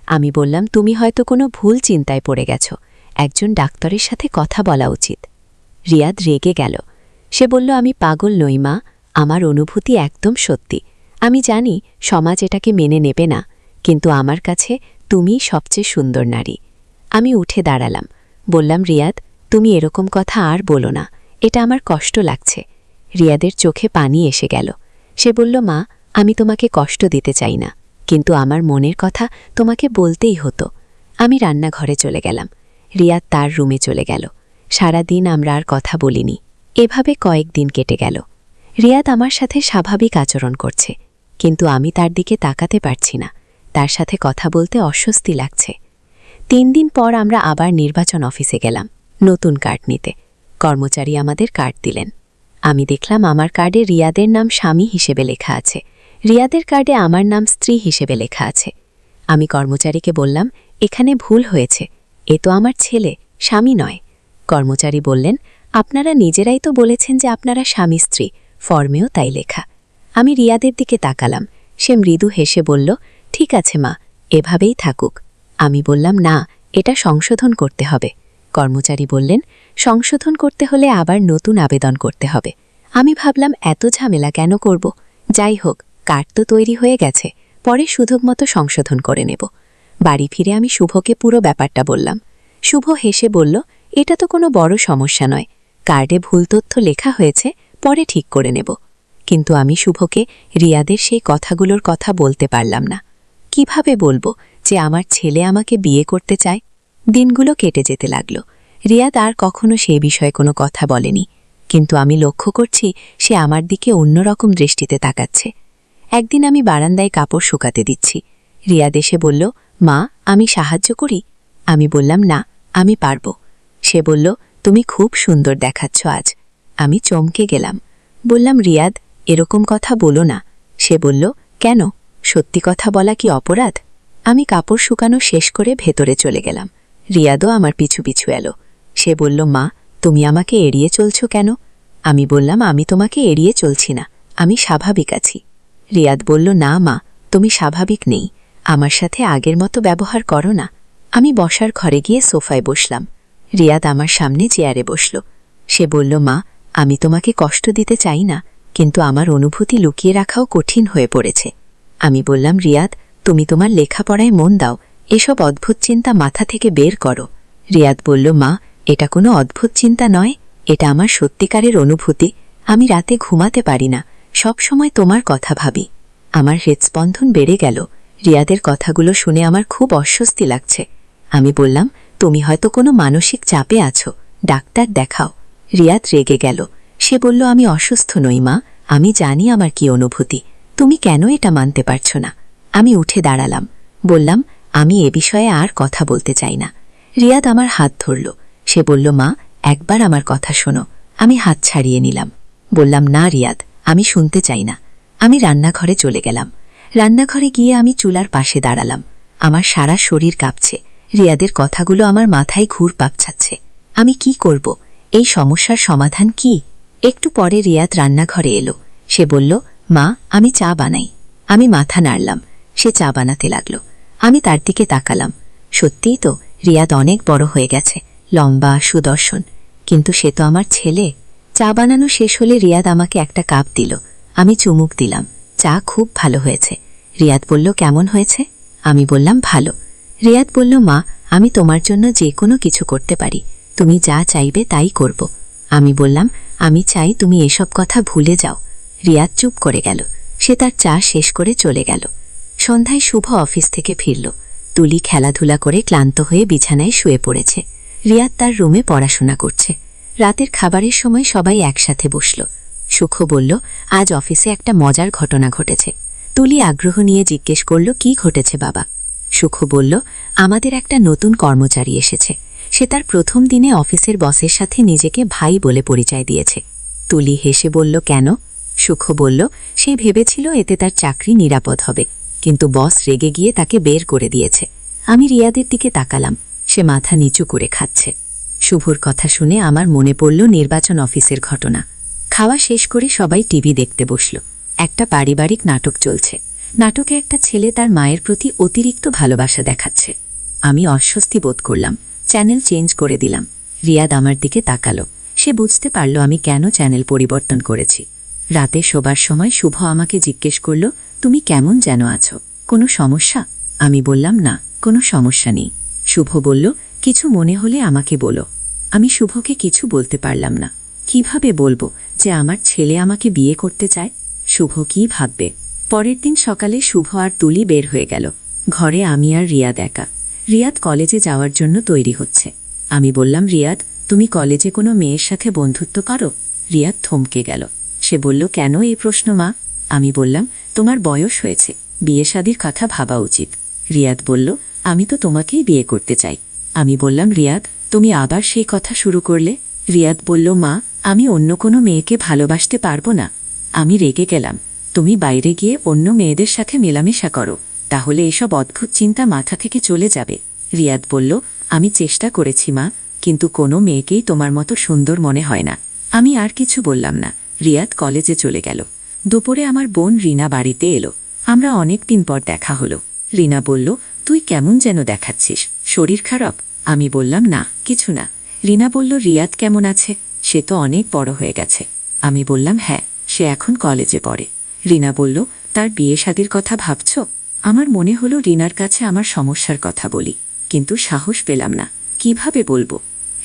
আমি বললাম, তুমি হয়তো কোনো ভুল চিন্তায় পড়ে গেছ, একজন ডাক্তারের সাথে কথা বলা উচিত। রিয়াদ রেগে গেল। সে বলল, আমি পাগল নই মা, আমার অনুভূতি একদম সত্যি। আমি জানি সমাজ এটাকে মেনে নেবে না, কিন্তু আমার কাছে তুমিই সবচেয়ে সুন্দর নারী। আমি উঠে দাঁড়ালাম, বললাম, রিয়াদ, তুমি এরকম কথা আর বলো না, এটা আমার কষ্ট লাগছে। রিয়াদের চোখে পানি এসে গেল। সে বলল, মা, আমি তোমাকে কষ্ট দিতে চাই না, কিন্তু আমার মনের কথা তোমাকে বলতেই হতো। আমি রান্নাঘরে চলে গেলাম। রিয়াদ তার রুমে চলে গেল। সারা দিন আমরা আর কথা বলিনি। এভাবে কয়েকদিন কেটে গেল। রিয়াদ আমার সাথে স্বাভাবিক আচরণ করছে, কিন্তু আমি তার দিকে তাকাতে পারছি না। তার সাথে কথা বলতে অস্বস্তি লাগছে। 3 দিন পর আমরা আবার নির্বাচন অফিসে গেলাম নতুন কার্ড নিতে। কর্মচারী আমাদের কার্ড দিলেন। আমি দেখলাম আমার কার্ডে রিয়াদের নাম স্বামী হিসেবে লেখা আছে, রিয়াদের কার্ডে আমার নাম স্ত্রী হিসেবে লেখা আছে। আমি কর্মচারীকে বললাম, এখানে ভুল হয়েছে, এ তো আমার ছেলে, স্বামী নয়। কর্মচারী বললেন, আপনারা নিজেরাই তো বলেছেন যে আপনারা স্বামী স্ত্রী, ফর্মেও তাই লেখা। আমি রিয়াদের দিকে তাকালাম। সে মৃদু হেসে বলল, ঠিক আছে মা, এভাবেই থাকুক। আমি বললাম, না, এটা সংশোধন করতে হবে। কর্মচারী বললেন, সংশোধন করতে হলে আবার নতুন আবেদন করতে হবে। আমি ভাবলাম, এত ঝামেলা কেন করব? যাই হোক, কার্ড তো তৈরি হয়ে গেছে, পরে সুযোগমতো সংশোধন করে নেব। বাড়ি ফিরে আমি শুভকে পুরো ব্যাপারটা বললাম। শুভ হেসে বলল, এটা তো কোনো বড় সমস্যা নয়, কার্ডে ভুল তথ্য লেখা হয়েছে, পরে ঠিক করে নেব। কিন্তু আমি শুভকে রিয়াদের সেই কথাগুলোর কথা বলতে পারলাম না। কিভাবে বলবো যে আমার ছেলে আমাকে বিয়ে করতে চায়? দিনগুলো কেটে যেতে লাগল। রিয়াদ আর কখনো সেই বিষয়ে কোনো কথা বলেনি, কিন্তু আমি লক্ষ্য করছি সে আমার দিকে অন্যরকম দৃষ্টিতে তাকাচ্ছে। একদিন আমি বারান্দায় কাপড় শুকাতে দিচ্ছি। রিয়াদ এসে বলল, মা, আমি সাহায্য করি? আমি বললাম, না, আমি পারব। সে বলল, তুমি খুব সুন্দর দেখাচ্ছ আজ। আমি চমকে গেলাম। বললাম, রিয়াদ, এরকম কথা বলো না। সে বলল, কেন, সত্যি কথা বলা কি অপরাধ? আমি কাপড় শুকানো শেষ করে ভেতরে চলে গেলাম। রিয়াদও আমার পিছু পিছু এলো। সে বলল, মা, তুমি আমাকে এড়িয়ে চলছ কেন? আমি বললাম, আমি তোমাকে এড়িয়ে চলছি না, আমি স্বাভাবিক আছি। রিয়াদ বলল, না মা, তুমি স্বাভাবিক নেই, আমার সাথে আগের মতো ব্যবহার করো না। আমি বসার ঘরে গিয়ে সোফায় বসলাম। রিয়াদ আমার সামনে চেয়ারে বসল। সে বলল, মা, আমি তোমাকে কষ্ট দিতে চাই না, কিন্তু আমার অনুভূতি লুকিয়ে রাখাও কঠিন হয়ে পড়েছে। আমি বললাম, রিয়াদ, তুমি তোমার লেখাপড়ায় মন দাও, এসব অদ্ভুত চিন্তা মাথা থেকে বের করো। রিয়াদ বলল, মা, এটা কোনো অদ্ভুত চিন্তা নয়, এটা আমার সত্যিকারের অনুভূতি। আমি রাতে ঘুমাতে পারি না, সব সময় তোমার কথা ভাবি। আমার হৃদস্পন্দন বেড়ে গেল। রিয়াদের কথাগুলো শুনে আমার খুব অস্বস্তি লাগছে। আমি বললাম, তুমি হয়তো কোনো মানসিক চাপে আছো, ডাক্তার দেখাও। রিয়াদ রেগে গেল। সে বলল, আমি অসুস্থ নই মা, আমি জানি আমার কি অনুভূতি, তুমি কেন এটা মানতে পারছ না? আমি উঠে দাঁড়ালাম, বললাম, আমি এ বিষয়ে আর কথা বলতে চাই না। রিয়াদ আমার হাত ধরল। সে বলল, মা, একবার আমার কথা শোনো। আমি হাত ছাড়িয়ে নিলাম, বললাম, না রিয়াদ, আমি শুনতে চাই না। আমি রান্নাঘরে চলে গেলাম। রান্নাঘরে গিয়ে আমি চুলার পাশে দাঁড়ালাম। আমার সারা শরীর কাঁপছে। রিয়াদের কথাগুলো আমার মাথায় ঘুরপাক খাচ্ছে। আমি কি করব? এই সমস্যার সমাধান কি? একটু পরে রিয়াদ রান্নাঘরে এলো। সে বলল, মা, আমি চা বানাই। আমি মাথা নাড়লাম। সে চা বানাতে লাগল। আমি তার দিকে তাকালাম। সত্যিই তো, রিয়াদ অনেক বড় হয়ে গেছে, লম্বা, সুদর্শন। কিন্তু সে তো আমার ছেলে। চা বানানো শেষ হলে রিয়াদ আমাকে একটা কাপ দিল। আমি চুমুক দিলাম। চা খুব ভালো হয়েছে। রিয়াদ বলল, কেমন হয়েছে? আমি বললাম, ভালো। রিয়াদ বলল, মা, আমি তোমার জন্য যে কোনো কিছু করতে পারি, তুমি যা চাইবে তাই করব। আমি বললাম, আমি চাই তুমি এসব কথা ভুলে যাও। রিয়াদ চুপ করে গেল। সে তার চা শেষ করে চলে গেল। সন্ধ্যায় শুভ অফিস থেকে ফিরল। তুলি খেলাধুলা করে ক্লান্ত হয়ে বিছানায় শুয়ে পড়েছে। রিয়াদ তার রুমে পড়াশোনা করছে। রাতের খাবারের সময় সবাই একসাথে বসল। সুখ বলল, আজ অফিসে একটা মজার ঘটনা ঘটেছে। তুলি আগ্রহ নিয়ে জিজ্ঞেস করল, কি ঘটেছে বাবা? সুখ বলল, আমাদের একটা নতুন কর্মচারী এসেছে। সে তার প্রথম দিনে অফিসের বসের সাথে নিজেকে ভাই বলে পরিচয় দিয়েছে। তুলি হেসে বলল, কেন? সুখ বলল, সে ভেবেছিল এতে তার চাকরি নিরাপদ হবে, কিন্তু বস রেগে গিয়ে তাকে বের করে দিয়েছে। আমি রিয়াদের দিকে তাকালাম। সে মাথা নিচু করে খাচ্ছে। শুভর কথা শুনে আমার মনে পড়ল নির্বাচন অফিসের ঘটনা। খাওয়া শেষ করে সবাই টিভি দেখতে বসল। একটা পারিবারিক নাটক চলছে। নাটকে একটা ছেলে তার মায়ের প্রতি অতিরিক্ত ভালোবাসা দেখাচ্ছে। আমি অস্বস্তি বোধ করলাম। চ্যানেল চেঞ্জ করে দিলাম। রিয়াদ আমার দিকে তাকালো। সে বুঝতে পারল আমি কেন চ্যানেল পরিবর্তন করেছি। রাতে শোবার সময় শুভ আমাকে জিজ্ঞেস করল, তুমি কেমন যেন আছো, কোনো সমস্যা? আমি বললাম, না, কোনো সমস্যা নেই। শুভ বলল, কিছু মনে হলে আমাকে বলো। আমি শুভকে কিছু বলতে পারলাম না। কিভাবে বলবো যে আমার ছেলে আমাকে বিয়ে করতে চায়? শুভ কি ভাববে? পরের দিন সকালে শুভ আর তুলি বের হয়ে গেল। ঘরে আমি আর রিয়াদ একা। রিয়াদ কলেজে যাওয়ার জন্য তৈরি হচ্ছে। আমি বললাম, রিয়াদ, তুমি কলেজে কোনো মেয়ের সাথে বন্ধুত্ব করো? রিয়াদ থমকে গেল। সে বলল, কেন এই প্রশ্ন মা? আমি বললাম, তোমার বয়স হয়েছে, বিয়ে শাদির কথা ভাবা উচিত। রিয়াদ বলল, আমি তো তোমাকেই বিয়ে করতে চাই। আমি বললাম, রিয়াদ, তুমি আবার সেই কথা শুরু করলে? রিয়াদ বলল, মা, আমি অন্য কোনো মেয়েকে ভালোবাসতে পারবো না। আমি রেগে গেলাম। তুমি বাইরে গিয়ে অন্য মেয়েদের সাথে মেলামেশা করো, তাহলে এসব অদ্ভুত চিন্তা মাথা থেকে চলে যাবে। রিয়াদ বলল, আমি চেষ্টা করেছি মা, কিন্তু কোনো মেয়েকেই তোমার মতো সুন্দর মনে হয় না। আমি আর কিছু বললাম না। রিয়াদ কলেজে চলে গেল। দুপুরে আমার বোন রিনা বাড়িতে এলো। আমরা অনেক দিন পর দেখা হলো। রিনা বলল, তুই কেমন যেন দেখাচ্ছিস, শরীর খারাপ? আমি বললাম, না, কিছু না। রিনা বলল, রিয়াদ কেমন আছে? সে তো অনেক বড় হয়ে গেছে। আমি বললাম, হ্যাঁ, সে এখন কলেজে পড়ে। রিনা বলল, তার বিয়ে শাদির কথা ভাবছ? আমার মনে হলো রিনার কাছে আমার সমস্যার কথা বলি, কিন্তু সাহস পেলাম না। কিভাবে বলবো?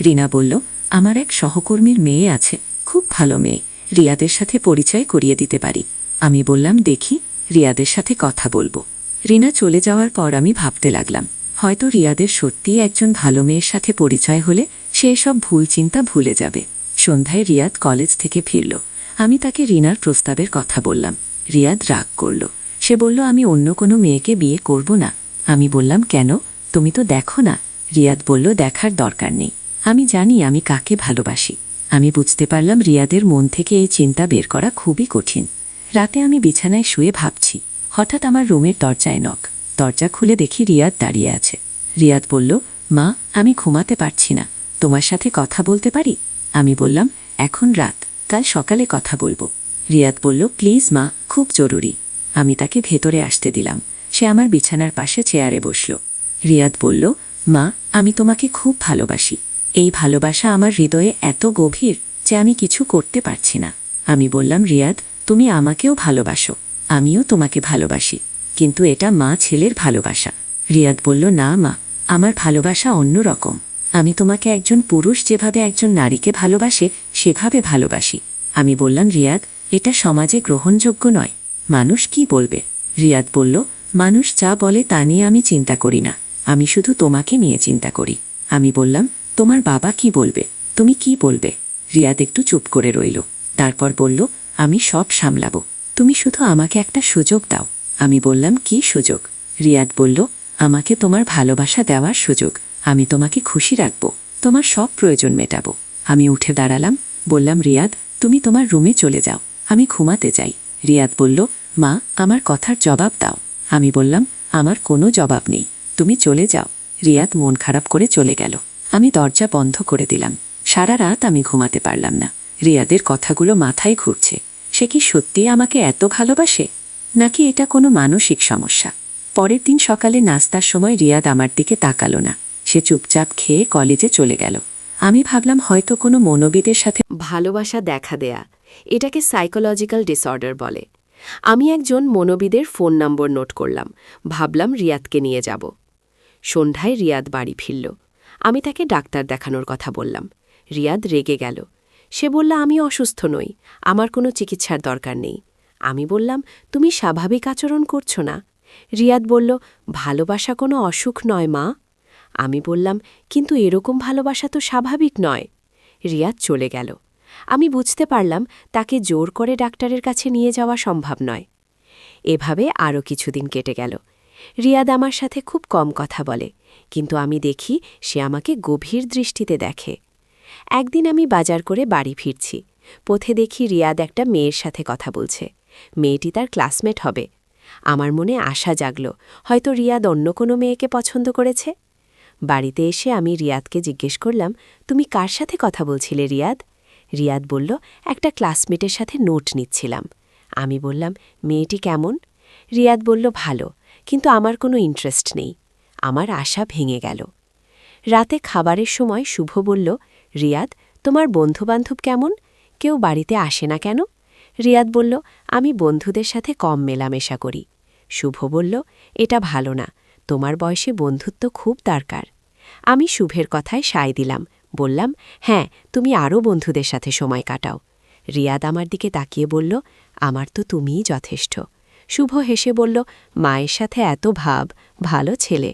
রিনা বলল, আমার এক সহকর্মীর মেয়ে আছে, খুব ভালো মেয়ে, রিয়াদের সাথে পরিচয় করিয়ে দিতে পারি। আমি বললাম, দেখি, রিয়াদের সাথে কথা বলবো। রিনা চলে যাওয়ার পর আমি ভাবতে লাগলাম, হয়তো রিয়াদের সত্যিই একজন ভালো মেয়ের সাথে পরিচয় হলে সে সব ভুল চিন্তা ভুলে যাবে। সন্ধ্যায় রিয়াদ কলেজ থেকে ফিরল। আমি তাকে রিনার প্রস্তাবের কথা বললাম। রিয়াদ রাগ করল। সে বলল, আমি অন্য কোনো মেয়েকে বিয়ে করব না। আমি বললাম, কেন? তুমি তো দেখো না। রিয়াদ বলল, দেখার দরকার নেই, আমি জানি আমি কাকে ভালোবাসি। আমি বুঝতে পারলাম রিয়াদের মন থেকে এই চিন্তা বের করা খুবই কঠিন। রাতে আমি বিছানায় শুয়ে ভাবছি, হঠাৎ আমার রুমের দরজায় নক। দরজা খুলে দেখি রিয়াদ দাঁড়িয়ে আছে। রিয়াদ বলল, মা, আমি ঘুমাতে পারছি না, তোমার সাথে কথা বলতে পারি? আমি বললাম, এখন রাত, কাল সকালে কথা বলবো। রিয়াদ বলল, প্লিজ মা, খুব জরুরি। আমি তাকে ভেতরে আসতে দিলাম। সে আমার বিছানার পাশে চেয়ারে বসল। রিয়াদ বলল, মা, আমি তোমাকে খুব ভালোবাসি। এই ভালোবাসা আমার হৃদয়ে এত গভীর যে আমি কিছু করতে পারছি না। আমি বললাম, রিয়াদ, তুমি আমাকেও ভালোবাসো, আমিও তোমাকে ভালোবাসি, কিন্তু এটা মা ছেলের ভালোবাসা। রিয়াদ বলল, না মা, আমার ভালোবাসা অন্য রকম। আমি তোমাকে একজন পুরুষ যেভাবে একজন নারীকে ভালোবাসে সেভাবে ভালোবাসি। আমি বললাম, রিয়াদ, এটা সমাজে গ্রহণযোগ্য নয়। মানুষ কি বলবে? রিয়াদ বলল, মানুষ যা বলে তা নিয়ে আমি চিন্তা করি না, আমি শুধু তোমাকে নিয়ে চিন্তা করি। আমি বললাম, তোমার বাবা কি বলবে? তুমি কি বলবে? রিয়াদ একটু চুপ করে রইল, তারপর বলল, আমি সব সামলাবো, তুমি শুধু আমাকে একটা সুযোগ দাও। আমি বললাম, কি সুযোগ? রিয়াদ বলল, আমাকে তোমার ভালোবাসা দেওয়ার সুযোগ। আমি তোমাকে খুশি রাখব, তোমার সব প্রয়োজন মেটাবো। আমি উঠে দাঁড়ালাম, বললাম, রিয়াদ, তুমি তোমার রুমে চলে যাও, আমি ঘুমাতে যাই। রিয়াদ বলল, মা, আমার কথার জবাব দাও। আমি বললাম, আমার কোনো জবাব নেই, তুমি চলে যাও। রিয়াদ মন খারাপ করে চলে গেল। আমি দরজা বন্ধ করে দিলাম। সারা রাত আমি ঘুমাতে পারলাম না। রিয়াদের কথাগুলো মাথায় ঘুরছে। সে কি সত্যিই আমাকে এত ভালোবাসে, নাকি এটা কোনো মানসিক সমস্যা? পরের দিন সকালে নাস্তার সময় রিয়াদ আমার দিকে তাকালো না। সে চুপচাপ খেয়ে কলেজে চলে গেল। আমি ভাবলাম হয়তো কোনো মনোবিদের সাথে ভালোবাসা দেখা দেয়া, এটাকে সাইকোলজিক্যাল ডিসঅর্ডার বলে। আমি একজন মনোবিদের ফোন নম্বর নোট করলাম, ভাবলাম রিয়াদকে নিয়ে যাব। সন্ধ্যায় রিয়াদ বাড়ি ফিরল। আমি তাকে ডাক্তার দেখানোর কথা বললাম। রিয়াদ রেগে গেল। সে বলল, আমি অসুস্থ নই, আমার কোনো চিকিৎসার দরকার নেই। আমি বললাম, তুমি স্বাভাবিক আচরণ করছো না। রিয়াদ বলল, ভালোবাসা কোনো অসুখ নয় মা। আমি বললাম, কিন্তু এরকম ভালোবাসা তো স্বাভাবিক নয়। রিয়াদ চলে গেল। আমি বুঝতে পারলাম তাকে জোর করে ডাক্তারের কাছে নিয়ে যাওয়া সম্ভব নয়। এভাবে আরও কিছুদিন কেটে গেল। রিয়াদ আমার সাথে খুব কম কথা বলে, কিন্তু আমি দেখি সে আমাকে গভীর দৃষ্টিতে দেখে। একদিন আমি বাজার করে বাড়ি ফিরছি। পথে দেখি রিয়াদ একটা মেয়ের সাথে কথা বলছে। মেয়েটি তার ক্লাসমেট হবে। আমার মনে আশা জাগল, হয়তো রিয়াদ অন্য কোনো মেয়েকে পছন্দ করেছে। বাড়িতে এসে আমি রিয়াদকে জিজ্ঞেস করলাম, তুমি কার সাথে কথা বলছিলে রিয়াদ? রিয়াদ বলল, একটা ক্লাসমেটের সাথে নোট নিচ্ছিলাম। আমি বললাম, মেয়েটি কেমন? রিয়াদ বলল, ভালো, কিন্তু আমার কোনো ইন্টারেস্ট নেই। আমার আশা ভেঙে গেল। রাতে খাবারের সময় শুভ বলল, রিয়াদ, তোমার বন্ধুবান্ধব কেমন? কেউ বাড়িতে আসে না কেন? রিয়াদ বলল, আমি বন্ধুদের সাথে কম মেলামেশা করি। শুভ বলল, এটা ভালো না, তোমার বয়সে বন্ধুত্ব খুব দরকার। আমি শুভের কথায় সায় দিলাম, বললাম, হ্যাঁ, তুমি আরও বন্ধুদের সাথে সময় কাটাও। রিয়াদ আমার দিকে তাকিয়ে বলল, আমার তো তুমিই যথেষ্ট। শুভ হেসে বলল, মায়ের সাথে এত ভাব, ভালো ছেলে।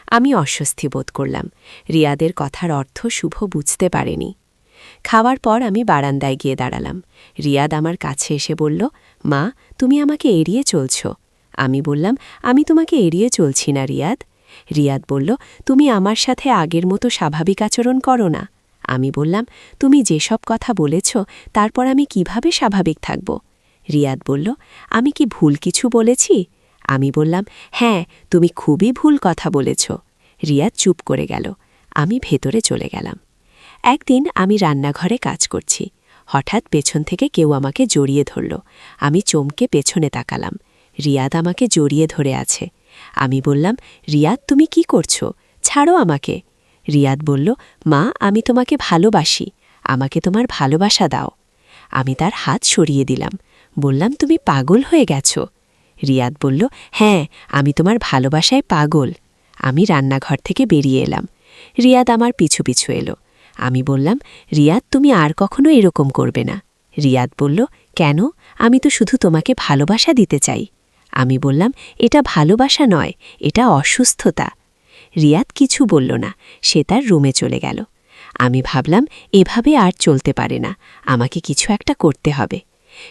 আমি অস্বস্তি বোধ করলাম। রিয়াদের কথার অর্থ শুভ বুঝতে পারেনি। খাওয়ার পর আমি বারান্দায় গিয়ে দাঁড়ালাম। রিয়াদ আমার কাছে এসে বলল, মা, তুমি আমাকে এড়িয়ে চলছ। আমি বললাম, আমি তোমাকে এড়িয়ে চলছি না রিয়াদ। রিয়াদ বলল, তুমি আমার সাথে আগের মতো স্বাভাবিক আচরণ করো না। আমি বললাম, তুমি যেসব কথা বলেছ তারপর আমি কিভাবে স্বাভাবিক থাকব? রিয়াদ বলল, আমি কি ভুল কিছু বলেছি? আমি বললাম, হ্যাঁ, তুমি খুবই ভুল কথা বলেছ। রিয়াদ চুপ করে গেল। আমি ভেতরে চলে গেলাম। একদিন আমি রান্নাঘরে কাজ করছি। হঠাৎ পেছন থেকে কেউ আমাকে জড়িয়ে ধরল। আমি চমকে পেছনে তাকালাম। রিয়াদ আমাকে জড়িয়ে ধরে আছে। আমি বললাম, রিয়াদ, তুমি কি করছো? ছাড়ো আমাকে। রিয়াদ বলল, মা, আমি তোমাকে ভালোবাসি, আমাকে তোমার ভালোবাসা দাও। আমি তার হাত সরিয়ে দিলাম। বললাম, তুমি পাগল হয়ে গেছ। রিয়াদ বলল, হ্যাঁ, আমি তোমার ভালোবাসায় পাগল। আমি রান্নাঘর থেকে বেরিয়ে এলাম। রিয়াদ আমার পিছু পিছু এলো। আমি বললাম, রিয়াদ, তুমি আর কখনো এরকম করবে না। রিয়াদ বলল, কেন? আমি তো শুধু তোমাকে ভালোবাসা দিতে চাই। আমি বললাম, এটা ভালোবাসা নয়, এটা অসুস্থতা। রিয়াদ কিছু বলল না, সে তার রুমে চলে গেল। আমি ভাবলাম, এভাবে আর চলতে পারে না, আমাকে কিছু একটা করতে হবে।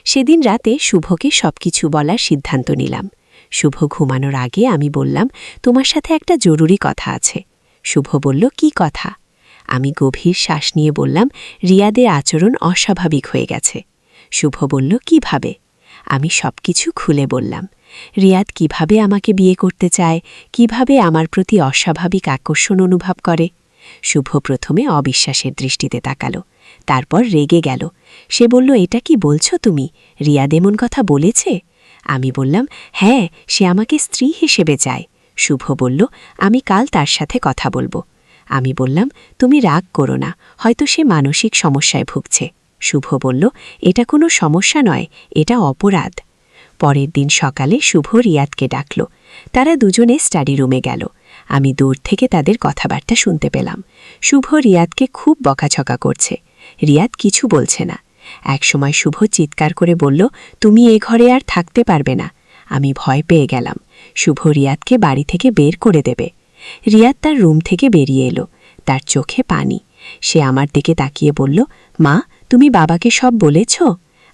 সেদিন রাতে শুভকে সবকিছু বলার সিদ্ধান্ত নিলাম। শুভ ঘুমানোর আগে আমি বললাম, তোমার সাথে একটা জরুরি কথা আছে। শুভ বলল, কি কথা? আমি গভীর শ্বাস নিয়ে বললাম, রিয়াদের আচরণ অস্বাভাবিক হয়ে গেছে। শুভ বলল, কিভাবে? আমি সবকিছু খুলে বললাম। রিয়াদ কিভাবে আমাকে বিয়ে করতে চায়, কিভাবে আমার প্রতি অস্বাভাবিক আকর্ষণ অনুভব করে। শুভ প্রথমে অবিশ্বাসের দৃষ্টিতে তাকাল, তারপর রেগে গেল। সে বলল, এটা কি বলছো তুমি? রিয়াদ এমন কথা বলেছে? আমি বললাম, হ্যাঁ, সে আমাকে স্ত্রী হিসেবে চায়। শুভ বলল, আমি কাল তার সাথে কথা বলবো। আমি বললাম, তুমি রাগ করো না, হয়তো সে মানসিক সমস্যায় ভুগছে। শুভ বলল, এটা কোনো সমস্যা নয়, এটা অপরাধ। পরের দিন সকালে শুভ রিয়াদকে ডাকল। তারা দুজনে স্টাডি রুমে গেল। আমি দূর থেকে তাদের কথাবার্তা শুনতে পেলাম। শুভ রিয়াদকে খুব বকাঝকা করছে। রিয়াদ কিছু বলছে না। একসময় শুভ চিৎকার করে বলল, তুমি এ ঘরে আর থাকতে পারবে না। আমি ভয় পেয়ে গেলাম। শুভ রিয়াদকে বাড়ি থেকে বের করে দেবে। রিয়াদ তার রুম থেকে বেরিয়ে এলো। তার চোখে পানি। সে আমার দিকে তাকিয়ে বলল, মা, তুমি বাবাকে সব বলেছ?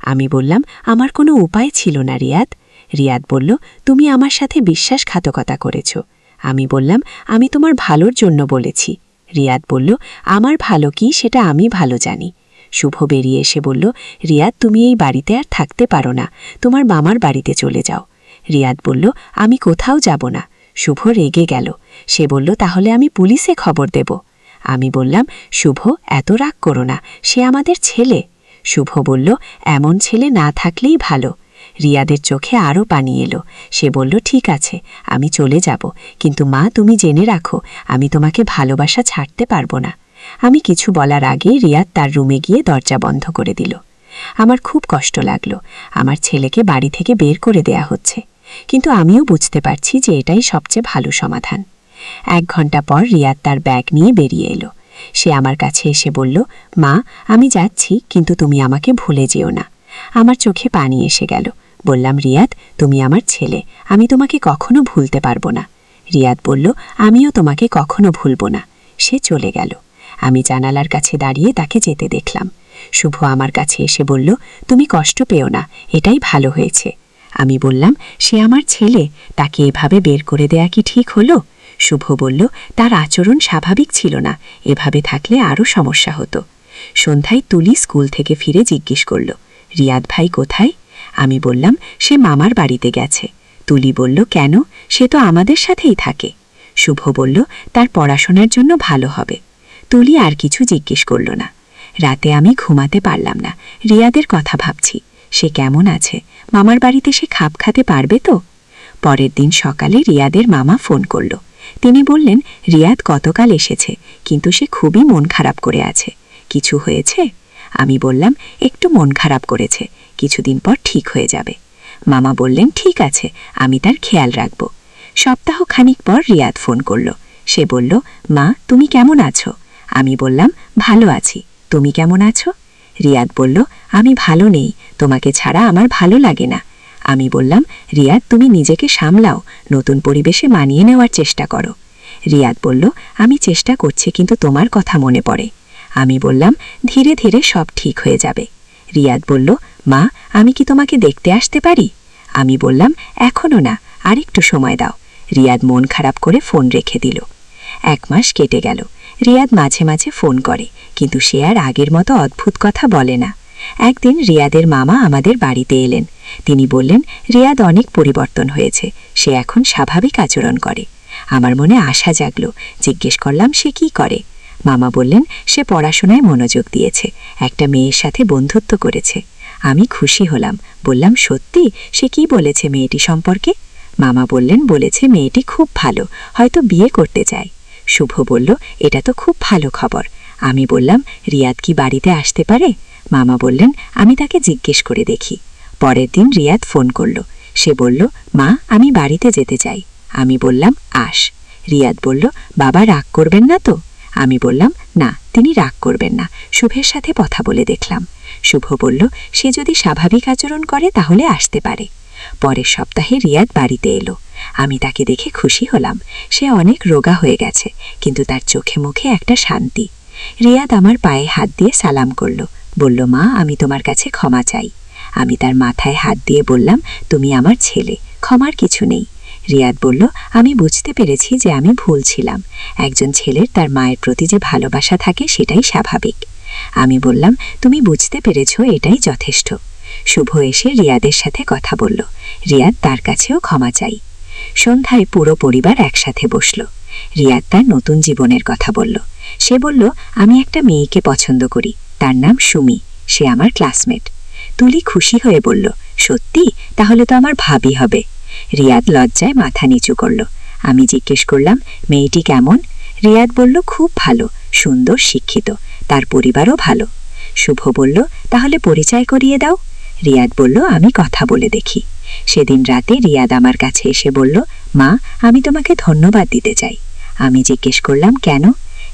আমি বললাম, আমার কোনো উপায় ছিল না রিয়াদ। রিয়াদ বলল, তুমি আমার সাথে বিশ্বাসঘাতকতা করেছ। আমি বললাম, আমি তোমার ভালোর জন্য বলেছি। রিয়াদ বলল, আমার ভালো কি সেটা আমি ভালো জানি। শুভ বেরিয়ে এসে বলল, রিয়াদ, তুমি এই বাড়িতে আর থাকতে পারো না, তোমার মামার বাড়িতে চলে যাও। রিয়াদ বলল, আমি কোথাও যাব না। শুভ রেগে গেল। সে বলল, তাহলে আমি পুলিশে খবর দেব। আমি বললাম, শুভ, এত রাগ করো না, সে আমাদের ছেলে। শুভ বলল, এমন ছেলে না থাকলেই ভালো। রিয়াদের চোখে আরও পানি এলো। সে বলল, ঠিক আছে, আমি চলে যাব, কিন্তু মা, তুমি জেনে রাখো, আমি তোমাকে ভালোবাসা ছাড়তে পারবো না। আমি কিছু বলার আগে রিয়াদ তার রুমে গিয়ে দরজা বন্ধ করে দিল। আমার খুব কষ্ট লাগল। আমার ছেলেকে বাড়ি থেকে বের করে দেয়া হচ্ছে, কিন্তু আমিও বুঝতে পারছি যে এটাই সবচেয়ে ভালো সমাধান। 1 ঘন্টা পর রিয়াদ তার ব্যাগ নিয়ে বেরিয়ে এলো। সে আমার কাছে এসে বলল, মা, আমি যাচ্ছি, কিন্তু তুমি আমাকে ভুলে যেও না। আমার চোখে পানি এসে গেল। বললাম, রিয়াদ, তুমি আমার ছেলে, আমি তোমাকে কখনো ভুলতে পারবো না। রিয়াদ বলল, আমিও তোমাকে কখনো ভুলব না। সে চলে গেল। আমি জানালার কাছে দাঁড়িয়ে তাকে যেতে দেখলাম। শুভ আমার কাছে এসে বলল, তুমি কষ্ট পেও না, এটাই ভালো হয়েছে। আমি বললাম, সে আমার ছেলে, তাকে এভাবে বের করে দেয়া কি ঠিক হলো? শুভ বলল, তার আচরণ স্বাভাবিক ছিল না, এভাবে থাকলে আরও সমস্যা হতো। সন্ধ্যায় তুলি স্কুল থেকে ফিরে জিজ্ঞেস করল, রিয়াদ ভাই কোথায়? আমি বললাম, সে মামার বাড়িতে গেছে। তুলি বলল, কেন? সে তো আমাদের সাথেই থাকে। শুভ বলল, তার পড়াশোনার জন্য ভালো হবে। তুলি আর কিছু জিজ্ঞেস করল না। রাতে আমি ঘুমাতে পারলাম না। রিয়াদের কথা ভাবছি। সে কেমন আছে? মামার বাড়িতে সে খাপ খাতে পারবে তো? পরের দিন সকালে রিয়াদের মামা ফোন করল। তিনি বললেন, রিয়াদ গতকাল এসেছে, কিন্তু সে খুবই মন খারাপ করে আছে। কিছু হয়েছে? আমি বললাম, একটু মন খারাপ করেছে, কিছুদিন পর ঠিক হয়ে যাবে। মামা বললেন, ঠিক আছে, আমি তার খেয়াল রাখব। সপ্তাহখানিক পর রিয়াদ ফোন করল। সে বলল, মা, তুমি কেমন আছো? আমি বললাম, ভালো আছি, তুমি কেমন আছো? রিয়াদ বলল, আমি ভালো নেই, তোমাকে ছাড়া আমার ভালো লাগে না। আমি বললাম, রিয়াদ, তুমি নিজেকে সামলাও, নতুন পরিবেশে মানিয়ে নেওয়ার চেষ্টা করো। রিয়াদ বলল, আমি চেষ্টা করছি, কিন্তু তোমার কথা মনে পড়ে। আমি বললাম, ধীরে ধীরে সব ঠিক হয়ে যাবে। রিয়াদ বলল, মা, আমি কি তোমাকে দেখতে আসতে পারি? আমি বললাম, এখনো না, আরেকটু সময় দাও। রিয়াদ মন খারাপ করে ফোন রেখে দিল। 1 মাস কেটে গেল। রিয়াদ মাঝে মাঝে ফোন করে, কিন্তু সে আর আগের মতো অদ্ভুত কথা বলে না। একদিন রিয়াদের মামা আমাদের বাড়িতে এলেন। তিনি বললেন, রিয়াদ অনেক পরিবর্তন হয়েছে, সে এখন স্বাভাবিক আচরণ করে। আমার মনে আশা জাগল। জিজ্ঞেস করলাম, সে কি করে? মামা বললেন, সে পড়াশোনায় মনোযোগ দিয়েছে, একটা মেয়ের সাথে বন্ধুত্ব করেছে। আমি খুশি হলাম। বললাম, সত্যি? সে কি বলেছে মেয়েটি সম্পর্কে? মামা বললেন, বলেছে মেয়েটি খুব ভালো, হয়তো বিয়ে করতে চায়। শুভ বলল, এটা তো খুব ভালো খবর। আমি বললাম, রিয়াদ কি বাড়িতে আসতে পারে? মামা বললেন, আমি তাকে জিজ্ঞেস করে দেখি। পরের দিন রিয়াদ ফোন করল। সে বলল, মা, আমি বাড়িতে যেতে চাই। আমি বললাম, আস। রিয়াদ বলল, বাবা রাগ করবেন না তো? আমি বললাম, না, তিনি রাগ করবেন না, শুভের সাথে কথা বলে দেখলাম। শুভ বলল, সে যদি স্বাভাবিক আচরণ করে তাহলে আসতে পারে। পরের সপ্তাহে রিয়াদ বাড়িতে এলো। আমি তাকে দেখে খুশি হলাম। সে অনেক রোগা হয়ে গেছে, কিন্তু তার চোখে মুখে একটা শান্তি। রিয়াদ আমার পায়ে হাত দিয়ে সালাম করল। বলল, মা, আমি তোমার কাছে ক্ষমা চাই। আমি তার মাথায় হাত দিয়ে বললাম, তুমি আমার ছেলে, ক্ষমার কিছু নেই। রিয়াদ বলল, আমি বুঝতে পেরেছি যে আমি ভুল ছিলাম। একজন ছেলের তার মায়ের প্রতি যে ভালোবাসা থাকে সেটাই স্বাভাবিক। আমি বললাম, তুমি বুঝতে পেরেছ, এটাই যথেষ্ট। শুভ এসে রিয়াদের সাথে কথা বলল। রিয়াদ তার কাছেও ক্ষমা চাই। সন্ধ্যায় পুরো পরিবার একসাথে বসল। রিয়াদ তার নতুন জীবনের কথা বলল। সে বলল, আমি একটা মেয়েকে পছন্দ করি, তার নাম সুমি, সে আমার ক্লাসমেট। তুলি খুশি হয়ে বলল, সত্যি? তাহলে তো আমার ভাবি হবে। রিয়াদ লজ্জায় মাথা নিচু করল। আমি জিজ্ঞেস করলাম, মেয়েটি কেমন? রিয়াদ বলল, খুব ভালো, সুন্দর, শিক্ষিত, তার পরিবারও ভালো। শুভ বলল, তাহলে পরিচয় করিয়ে দাও। রিয়াদ বলল, আমি কথা বলে দেখি। সেদিন রাতে রিয়াদ আমার কাছে এসে বলল, মা, আমি তোমাকে ধন্যবাদ দিতে চাই। আমি জিজ্ঞেস করলাম, কেন?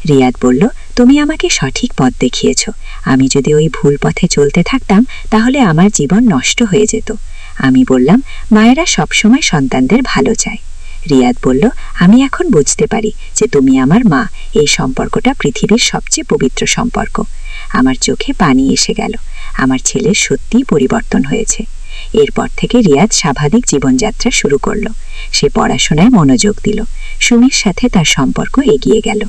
রিয়াদ বলল, তুমি আমাকে সঠিক পথ দেখিয়েছ। আমি যদি ওই ভুল পথে চলতে থাকতাম তাহলে আমার জীবন নষ্ট হয়ে যেত। আমি বললাম, মায়েরা সবসময় সন্তানদের ভালো চায়। রিয়াদ বলল, আমি এখন বুঝতে পারি যে তুমি আমার মা। এই সম্পর্কটা পৃথিবীর সবচেয়ে পবিত্র সম্পর্ক। আমার চোখে পানি এসে গেল। আমার ছেলের সত্যিই পরিবর্তন হয়েছে। এরপর থেকে রিয়াদ স্বাভাবিক জীবনযাত্রা শুরু করল। সে পড়াশোনায় মনোযোগ দিল। সুমির সাথে তার সম্পর্ক এগিয়ে গেল।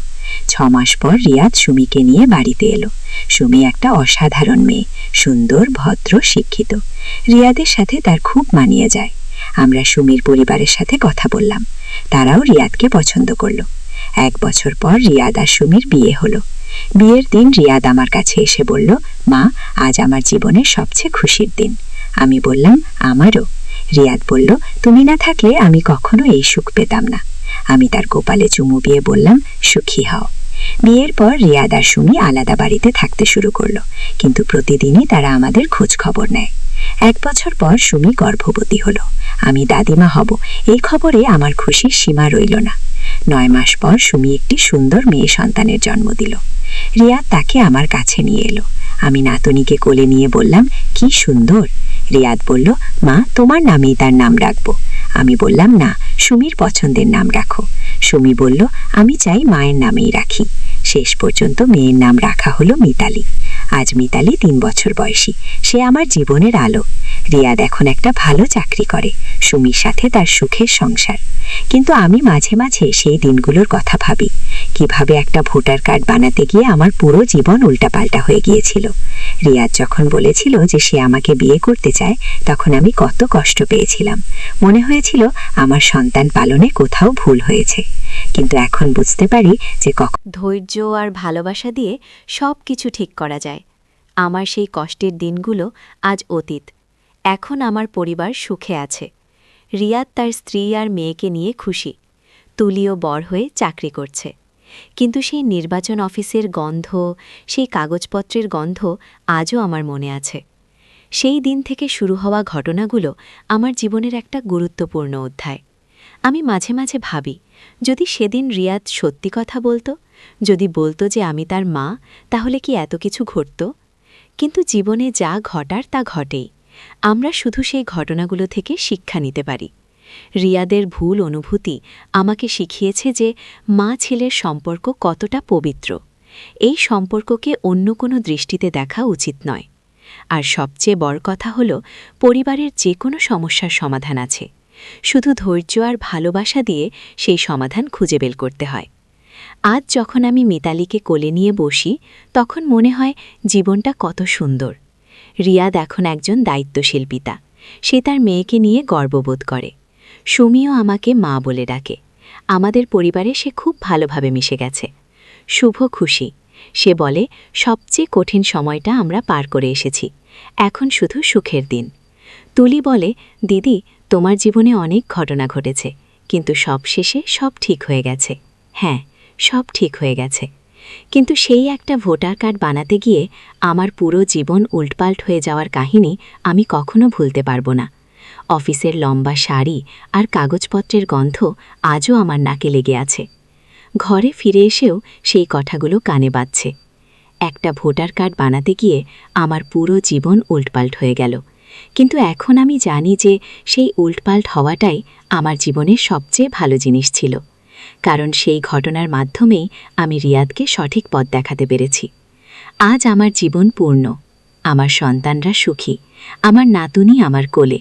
6 মাস পর রিয়াদ সুমিকে নিয়ে বাড়িতে এলো। সুমি একটা অসাধারণ মেয়ে, সুন্দর, ভদ্র, শিক্ষিত। রিয়াদের সাথে তার খুব মানিয়ে যায়। আমরা সুমির পরিবারের সাথে কথা বললাম। তারাও রিয়াদকে পছন্দ করল। 1 বছর পর রিয়াদ আর সুমির বিয়ে হলো। বিয়ের দিন রিয়াদ আমার কাছে এসে বলল, মা, আজ আমার জীবনের সবচেয়ে খুশির দিন। আমি বললাম, আমারও। রিয়াদ বলল, তুমি না থাকলে আমি কখনো এই সুখ পেতাম না। আমি তার কপালে চুমু দিয়ে বললাম, সুখী হও। বিয়ের পর রিয়াদ আর সুমি আলাদা বাড়িতে থাকতে শুরু করলো, কিন্তু প্রতিদিনই তারা আমাদের খোঁজ খবর নেয়। 1 বছর পর সুমি গর্ভবতী হলো। আমি দাদিমা হব, এই খবরে আমার খুশির সীমা রইল না। 9 মাস পর সুমি একটি সুন্দর মেয়ে সন্তানের জন্ম দিল। রিয়াদ তাকে আমার কাছে নিয়ে এলো। আমি নাতনিকে কোলে নিয়ে বললাম, কি সুন্দর। রিয়াদ বলল, মা, তোমার নামেই তার নাম রাখবো। আমি বললাম, না, সুমির পছন্দের নাম রাখো। সুমি বলল, আমি চাই মায়ের নামেই রাখি। শেষ পর্যন্ত মেয়ের নাম রাখা হলো মিতালি। আজ মিতালি 3 বছর বয়সী। সে আমার জীবনের আলো। রিয়াদ এখন একটা ভালো চাকরি করে। সুমির সাথে তার সুখের সংসার। কিন্তু আমি মাঝে মাঝে সেই দিনগুলোর কথা ভাবি, কিভাবে একটা ভোটার কার্ড বানাতে গিয়ে আমার পুরো জীবন উল্টাপাল্টা হয়ে গিয়েছিল। রিয়াদ যখন বলেছিল যে সে আমাকে বিয়ে করতে চায়, তখন আমি কত কষ্ট পেয়েছিলাম। মনে হয়েছিল আমার সন্তান পালনে কোথাও ভুল হয়েছে। কিন্তু এখন বুঝতে পারি যে ধৈর্য আর ভালোবাসা দিয়ে সব কিছু ঠিক করা যায়। আমার সেই কষ্টের দিনগুলো আজ অতীত। এখন আমার পরিবার সুখে আছে। রিয়াদ তার স্ত্রী আর মেয়েকে নিয়ে খুশি। তুলিও বড় হয়ে চাকরি করছে। কিন্তু সেই নির্বাচন অফিসের গন্ধ, সেই কাগজপত্রের গন্ধ আজও আমার মনে আছে। সেই দিন থেকে শুরু হওয়া ঘটনাগুলো আমার জীবনের একটা গুরুত্বপূর্ণ অধ্যায়। আমি মাঝে মাঝে ভাবি, যদি সেদিন রিয়াদ সত্যি কথা বলতো, যদি বলতো যে আমি তার মা, তাহলে কি এত কিছু ঘটত? কিন্তু জীবনে যা ঘটার তা ঘটেই। আমরা শুধু সেই ঘটনাগুলো থেকে শিক্ষা নিতে পারি। রিয়াদের ভুল অনুভূতি আমাকে শিখিয়েছে যে মা ছেলের সম্পর্ক কতটা পবিত্র। এই সম্পর্ককে অন্য কোনো দৃষ্টিতে দেখা উচিত নয়। আর সবচেয়ে বড় কথা হল, পরিবারের যে কোনো সমস্যার সমাধান আছে। শুধু ধৈর্য আর ভালোবাসা দিয়ে সেই সমাধান খুঁজে বের করতে হয়। আজ যখন আমি মিতালিকে কোলে নিয়ে বসি, তখন মনে হয় জীবনটা কত সুন্দর। রিয়াদ এখন একজন দায়িত্বশীল পিতা। সে তার মেয়েকে নিয়ে গর্ববোধ করে। সুমিও আমাকে মা বলে ডাকে। আমাদের পরিবারে সে খুব ভালোভাবে মিশে গেছে। শুভ খুশি। সে বলে, সবচেয়ে কঠিন সময়টা আমরা পার করে এসেছি, এখন শুধু সুখের দিন। তুলি বলে, দিদি, তোমার জীবনে অনেক ঘটনা ঘটেছে, কিন্তু সবশেষে সব ঠিক হয়ে গেছে। হ্যাঁ, সব ঠিক হয়ে গেছে। কিন্তু সেই একটা ভোটার কার্ড বানাতে গিয়ে আমার পুরো জীবন উল্টপাল্ট হয়ে যাওয়ার কাহিনী আমি কখনো ভুলতে পারব না। অফিসের লম্বা শাড়ি আর কাগজপত্রের গন্ধ আজও আমার নাকে লেগে আছে। ঘরে ফিরে এসেও সেই কথাগুলো কানে বাজছে। একটা ভোটার কার্ড বানাতে গিয়ে আমার পুরো জীবন উল্টপাল্ট হয়ে গেল। কিন্তু এখন আমি জানি যে সেই উল্টপাল্ট হওয়াটাই আমার জীবনের সবচেয়ে ভালো জিনিস ছিল। কারণ সেই ঘটনার মাধ্যমেই আমি রিয়াদকে সঠিক পথ দেখাতে পেরেছি। আজ আমার জীবন পূর্ণ। আমার সন্তানরা সুখী। আমার নাতুনি আমার কোলে।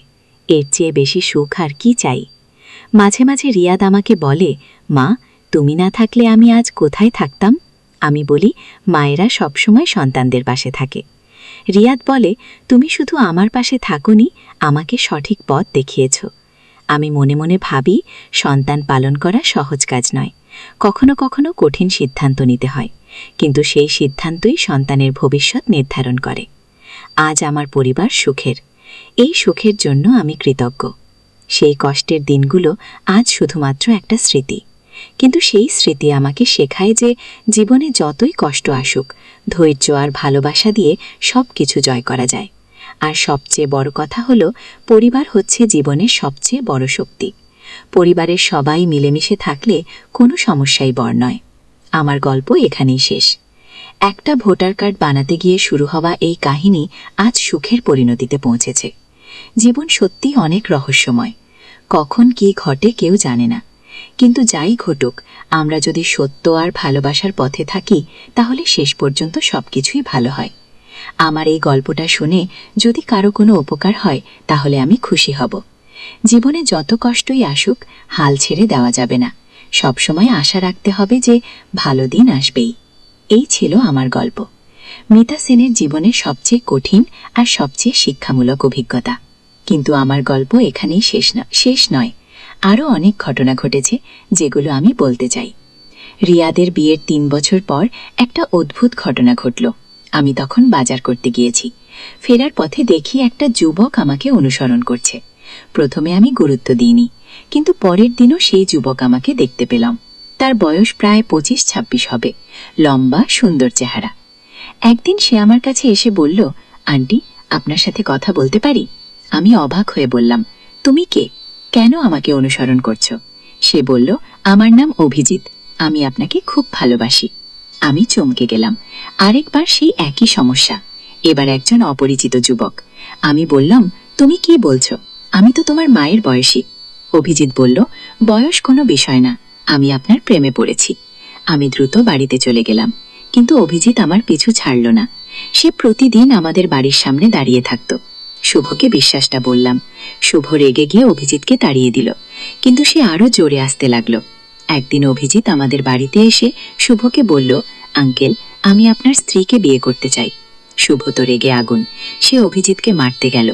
এর চেয়ে বেশি সুখ আর কি চাই? মাঝে মাঝে রিয়াদ আমাকে বলে, মা, তুমি না থাকলে আমি আজ কোথায় থাকতাম? আমি বলি, মায়েরা সবসময় সন্তানদের পাশে থাকে। রিয়াদ বলে, তুমি শুধু আমার পাশে থাকোনি, আমাকে সঠিক পথ দেখিয়েছ। আমি মনে মনে ভাবি, সন্তান পালন করা সহজ কাজ নয়। কখনো কখনো কঠিন সিদ্ধান্ত নিতে হয়, কিন্তু সেই সিদ্ধান্তই সন্তানের ভবিষ্যৎ নির্ধারণ করে। আজ আমার পরিবার সুখের। এই সুখের জন্য আমি কৃতজ্ঞ। সেই কষ্টের দিনগুলো আজ শুধুমাত্র একটা স্মৃতি, কিন্তু সেই স্মৃতি আমাকে শেখায় যে জীবনে যতই কষ্ট আসুক, ধৈর্য আর ভালোবাসা দিয়ে সব কিছু জয় করা যায়। আর সবচেয়ে বড় কথা হলো, পরিবার হচ্ছে জীবনের সবচেয়ে বড় শক্তি। পরিবারের সবাই মিলেমিশে থাকলে কোনো সমস্যাই বড় নয়। আমার গল্প এখানেই শেষ। একটা ভোটার কার্ড বানাতে গিয়ে শুরু হওয়া এই কাহিনী আজ সুখের পরিণতিতে পৌঁছেছে। জীবন সত্যিই অনেক রহস্যময়। কখন কি ঘটে কেউ জানে না, কিন্তু যাই ঘটুক, আমরা যদি সত্য আর ভালোবাসার পথে থাকি তাহলে শেষ পর্যন্ত সবকিছুই ভালো হয়। আমার এই গল্পটা শুনে যদি কারো কোনো উপকার হয় তাহলে আমি খুশি হব। জীবনে যত কষ্টই আসুক, হাল ছেড়ে দেওয়া যাবে না। সবসময় আশা রাখতে হবে যে ভালো দিন আসবেই। এই ছিল আমার গল্প, মিতা সেনের জীবনের সবচেয়ে কঠিন আর সবচেয়ে শিক্ষামূলক অভিজ্ঞতা। কিন্তু আমার গল্প এখানেই শেষ নয়। আরও অনেক ঘটনা ঘটেছে যেগুলো আমি বলতে চাই। রিয়াদের বিয়ের 3 বছর পর একটা অদ্ভুত ঘটনা ঘটল। আমি তখন বাজার করতে গিয়েছি। ফেরার পথে দেখি একটা যুবক আমাকে অনুসরণ করছে। প্রথমে আমি গুরুত্ব দিইনি, কিন্তু পরের দিনও সেই যুবক আমাকে দেখতে পেলাম। তার বয়স প্রায় 25-26 হবে, লম্বা সুন্দর চেহারা। একদিন সে আমার কাছে এসে বলল, আন্টি, আপনার সাথে কথা বলতে পারি? আমি অবাক হয়ে বললাম, তুমি কে? কেন আমাকে অনুসরণ করছো? সে বলল, আমার নাম অভিজিৎ, আমি আপনাকে খুব ভালোবাসি। আমি চমকে গেলাম। আরেকবার সেই একই সমস্যা, এবার একজন অপরিচিত যুবক। আমি বললাম, তুমি কি বলছো? আমি তো তোমার মায়ের বয়সী। অভিজিৎ বলল, বয়স কোনো বিষয় না, আমি আপনার প্রেমে পড়েছি। আমি দ্রুত বাড়িতে চলে গেলাম, কিন্তু অভিজিৎ আমার পিছু ছাড়ল না। সে প্রতিদিন আমাদের বাড়ির সামনে দাঁড়িয়ে থাকত। শুভকে বিশ্বাসটা বললাম। শুভ রেগে গিয়ে অভিজিৎকে তাড়িয়ে দিল, কিন্তু সে আরো জোরে আসতে লাগলো। একদিন অভিজিৎ আমাদের বাড়িতে এসে শুভকে বলল, আঙ্কেল, আমি আপনার স্ত্রীকে বিয়ে করতে চাই। শুভ তো রেগে আগুন, সে অভিজিৎকে মারতে গেল,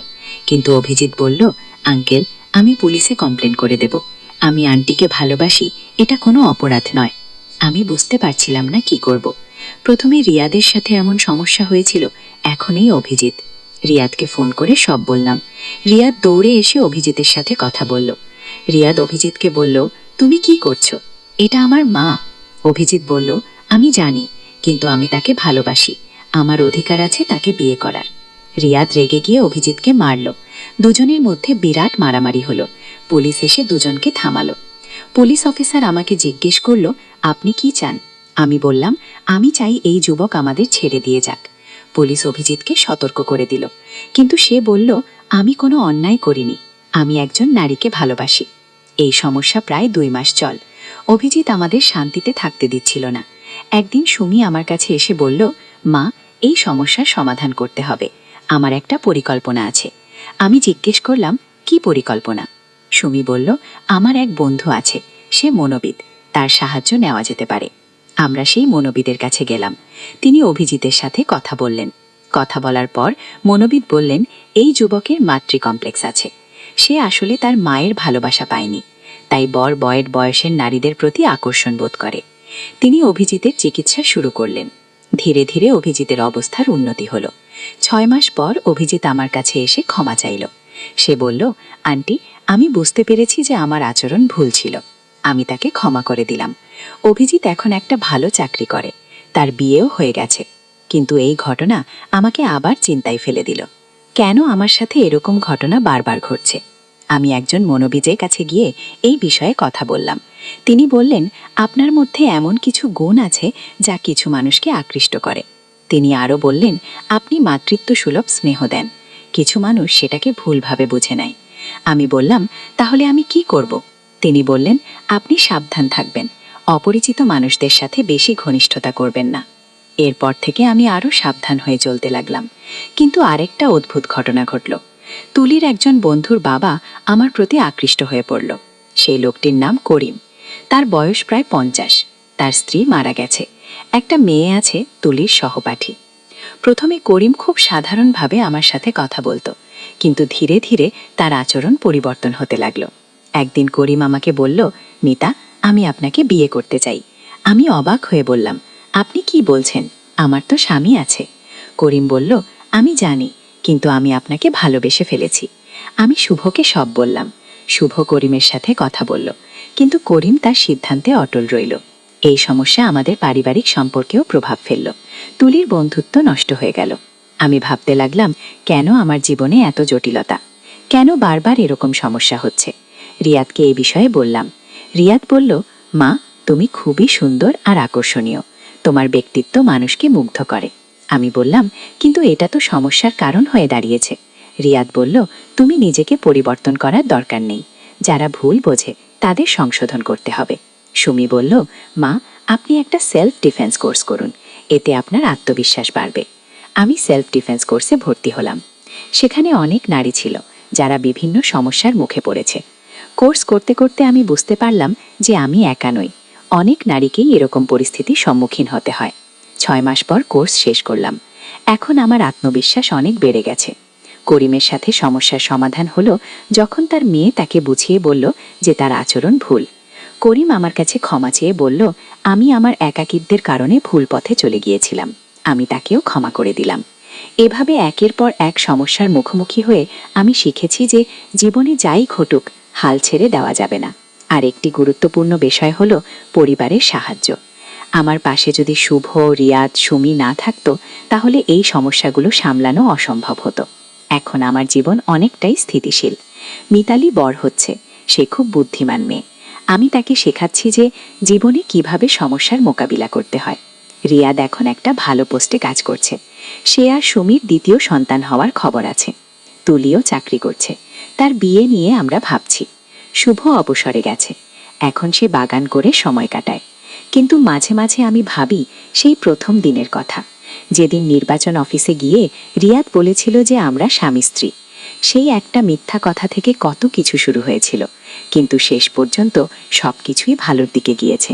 কিন্তু অভিজিৎ বলল, আঙ্কেল, আমি পুলিশে কমপ্লেন করে দেব। আমি আন্টিকে ভালোবাসি, এটা কোনো অপরাধ নয়। আমি বুঝতে পারছিলাম না কি করব। প্রথমে রিয়াদের সাথে এমন সমস্যা হয়েছিল, এখন এই অভিজিৎ। রিয়াদকে ফোন করে সব বললাম। রিয়াদ দৌড়ে এসে অভিজিতের সাথে কথা বলল। রিয়াদ অভিজিৎকে বলল, তুমি কি করছো? এটা আমার মা। অভিজিৎ বলল, আমি জানি, কিন্তু আমি তাকে ভালোবাসি, আমার অধিকার আছে তাকে বিয়ে করার। রিয়াদ রেগে গিয়ে অভিজিৎকে মারল। দুজনের মধ্যে বিরাট মারামারি হলো। পুলিশ এসে দুজনকে থামালো। পুলিশ অফিসার আমাকে জিজ্ঞেস করল, আপনি কি চান? আমি বললাম, আমি চাই এই যুবক আমাদের ছেড়ে দিয়ে যাক। পুলিশ অভিজিৎকে সতর্ক করে দিল, কিন্তু সে বলল, আমি কোনো অন্যায় করিনি, আমি একজন নারীকে ভালোবাসি। এই সমস্যা প্রায় 2 মাস চল। অভিজিৎ আমাদের শান্তিতে থাকতে দিচ্ছিল না। একদিন সুমি আমার কাছে এসে বলল, মা, এই সমস্যার সমাধান করতে হবে, আমার একটা পরিকল্পনা আছে। আমি জিজ্ঞেস করলাম, কি পরিকল্পনা? সুমি বলল, আমার এক বন্ধু আছে, সে মনোবিদ, তার সাহায্য নেওয়া যেতে পারে। আমরা সেই মনোবিদের কাছে গেলাম। তিনি অভিজিতের সাথে কথা বললেন। কথা বলার পর মনোবিদ বললেন, এই যুবকের মাতৃ কমপ্লেক্স আছে। সে আসলে তার মায়ের ভালোবাসা পায়নি, তাই বয়সের নারীদের প্রতি আকর্ষণ বোধ করে। তিনি অভিজিতের চিকিৎসা শুরু করলেন। ধীরে ধীরে অভিজিতের অবস্থার উন্নতি হলো। 6 মাস পর অভিজিৎ আমার কাছে এসে ক্ষমা চাইল। সে বলল, আন্টি, আমি বুঝতে পেরেছি যে আমার আচরণ ভুল ছিল। আমি তাকে ক্ষমা করে দিলাম। অভিজিৎ এখন একটা ভালো চাকরি করে, তার বিয়েও হয়ে গেছে। কিন্তু এই ঘটনা আমাকে আবার চিন্তায় ফেলে দিল। কেন আমার সাথে এরকম ঘটনা বারবার ঘটছে? আমি একজন মনোবিদের কাছে গিয়ে এই বিষয়ে কথা বললাম। তিনি বললেন, আপনার মধ্যে এমন কিছু গুণ আছে যা কিছু মানুষকে আকৃষ্ট করে। তিনি আরও বললেন, আপনি মাতৃত্ব সুলভ স্নেহ দেন, কিছু মানুষ সেটাকে ভুলভাবে বুঝে নেয়। আমি বললাম, তাহলে আমি কি করব? তিনি বললেন, আপনি সাবধান থাকবেন, অপরিচিত মানুষদের সাথে বেশি ঘনিষ্ঠতা করবেন না। এরপর থেকে আমি আরও সাবধান হয়ে চলতে লাগলাম। কিন্তু আরেকটা অদ্ভুত ঘটনা ঘটল। তুলির একজন বন্ধুর বাবা আমার প্রতি আকৃষ্ট হয়ে পড়ল। সেই লোকটির নাম করিম। তার বয়স প্রায় 50। তার স্ত্রী মারা গেছে, একটা মেয়ে আছে, তুলির সহপাঠী। প্রথমে করিম খুব সাধারণভাবে আমার সাথে কথা বলতো, কিন্তু ধীরে ধীরে তার আচরণ পরিবর্তন হতে লাগলো। একদিন করিম আমাকে বলল, মিতা, আমি আপনাকে বিয়ে করতে চাই। আমি অবাক হয়ে বললাম, আপনি কি বলছেন? আমার তো স্বামী আছে। করিম বলল, আমি জানি, কিন্তু আমি আপনাকে ভালোবেসে ফেলেছি। আমি শুভকে সব বললাম। শুভ করিমের সাথে কথা বলল, কিন্তু করিম তার সিদ্ধান্তে অটল রইল। এই সমস্যা আমাদের পারিবারিক সম্পর্কেও প্রভাব ফেলল। তুলির বন্ধুত্ব নষ্ট হয়ে গেল। আমি ভাবতে লাগলাম, কেন আমার জীবনে এত জটিলতা, কেন বারবার এরকম সমস্যা হচ্ছে। রিয়াদকে এই বিষয়ে বললাম। রিয়াদ বলল, মা, তুমি খুবই সুন্দর আর আকর্ষণীয়, তোমার ব্যক্তিত্ব মানুষকে মুগ্ধ করে। আমি বললাম, কিন্তু এটা তো সমস্যার কারণ হয়ে দাঁড়িয়েছে। রিয়াদ বলল, তুমি নিজেকে পরিবর্তন করার দরকার নেই, যারা ভুল বোঝে তাদের সংশোধন করতে হবে। সুমি বলল, মা, আপনি একটা সেলফ ডিফেন্স কোর্স করুন, এতে আপনার আত্মবিশ্বাস বাড়বে। আমি সেলফ ডিফেন্স কোর্সে ভর্তি হলাম। সেখানে অনেক নারী ছিল যারা বিভিন্ন সমস্যার মুখে পড়েছে। কোর্স করতে করতে আমি বুঝতে পারলাম যে আমি একা নই, অনেক নারীকেই এরকম পরিস্থিতির সম্মুখীন হতে হয়। 6 মাস পর কোর্স শেষ করলাম। এখন আমার আত্মবিশ্বাস অনেক বেড়ে গেছে। করিমের সাথে সমস্যার সমাধান হলো যখন তার মেয়ে তাকে বুঝিয়ে বলল যে তার আচরণ ভুল। করিম আমার কাছে ক্ষমা চেয়ে বলল, আমি আমার একাকিত্বের কারণে ভুল পথে চলে গিয়েছিলাম, আমি তাকেও ক্ষমা করে দিলাম। এভাবে একের পর এক সমস্যার মুখোমুখি হয়ে আমি শিখেছি যে জীবনে যাই ঘটুক, হাল ছেড়ে দেওয়া যাবে না। আর একটি গুরুত্বপূর্ণ বিষয় হলো পরিবারের সাহায্য। আমার পাশে যদি শুভ, রিয়াদ, সুমি না থাকতো, তাহলে এই সমস্যাগুলো সামলানো অসম্ভব হতো। এখন আমার জীবন অনেকটাই স্থিতিশীল। মিতালি বড় হচ্ছে, সে খুব বুদ্ধিমান মেয়ে। আমি তাকে শেখাচ্ছি যে জীবনে কিভাবে সমস্যার মোকাবিলা করতে হয়। রিয়াদ এখন একটা ভালো পোস্টে কাজ করছে। সে আর সুমির দ্বিতীয় সন্তান হওয়ার খবর আছে। তুলিও চাকরি করছে, তার বিয়ে নিয়ে আমরা ভাবছি। শুভ অবসরে গেছে, এখন সে বাগান করে সময় কাটায়। কিন্তু মাঝে মাঝে আমি ভাবি সেই প্রথম দিনের কথা, যেদিন নির্বাচন অফিসে গিয়ে রিয়াদ বলেছিল যে আমরা স্বামী স্ত্রী। সেই একটা মিথ্যা কথা থেকে কত কিছু শুরু হয়েছিল, কিন্তু শেষ পর্যন্ত সবকিছুই ভালোর দিকে গিয়েছে।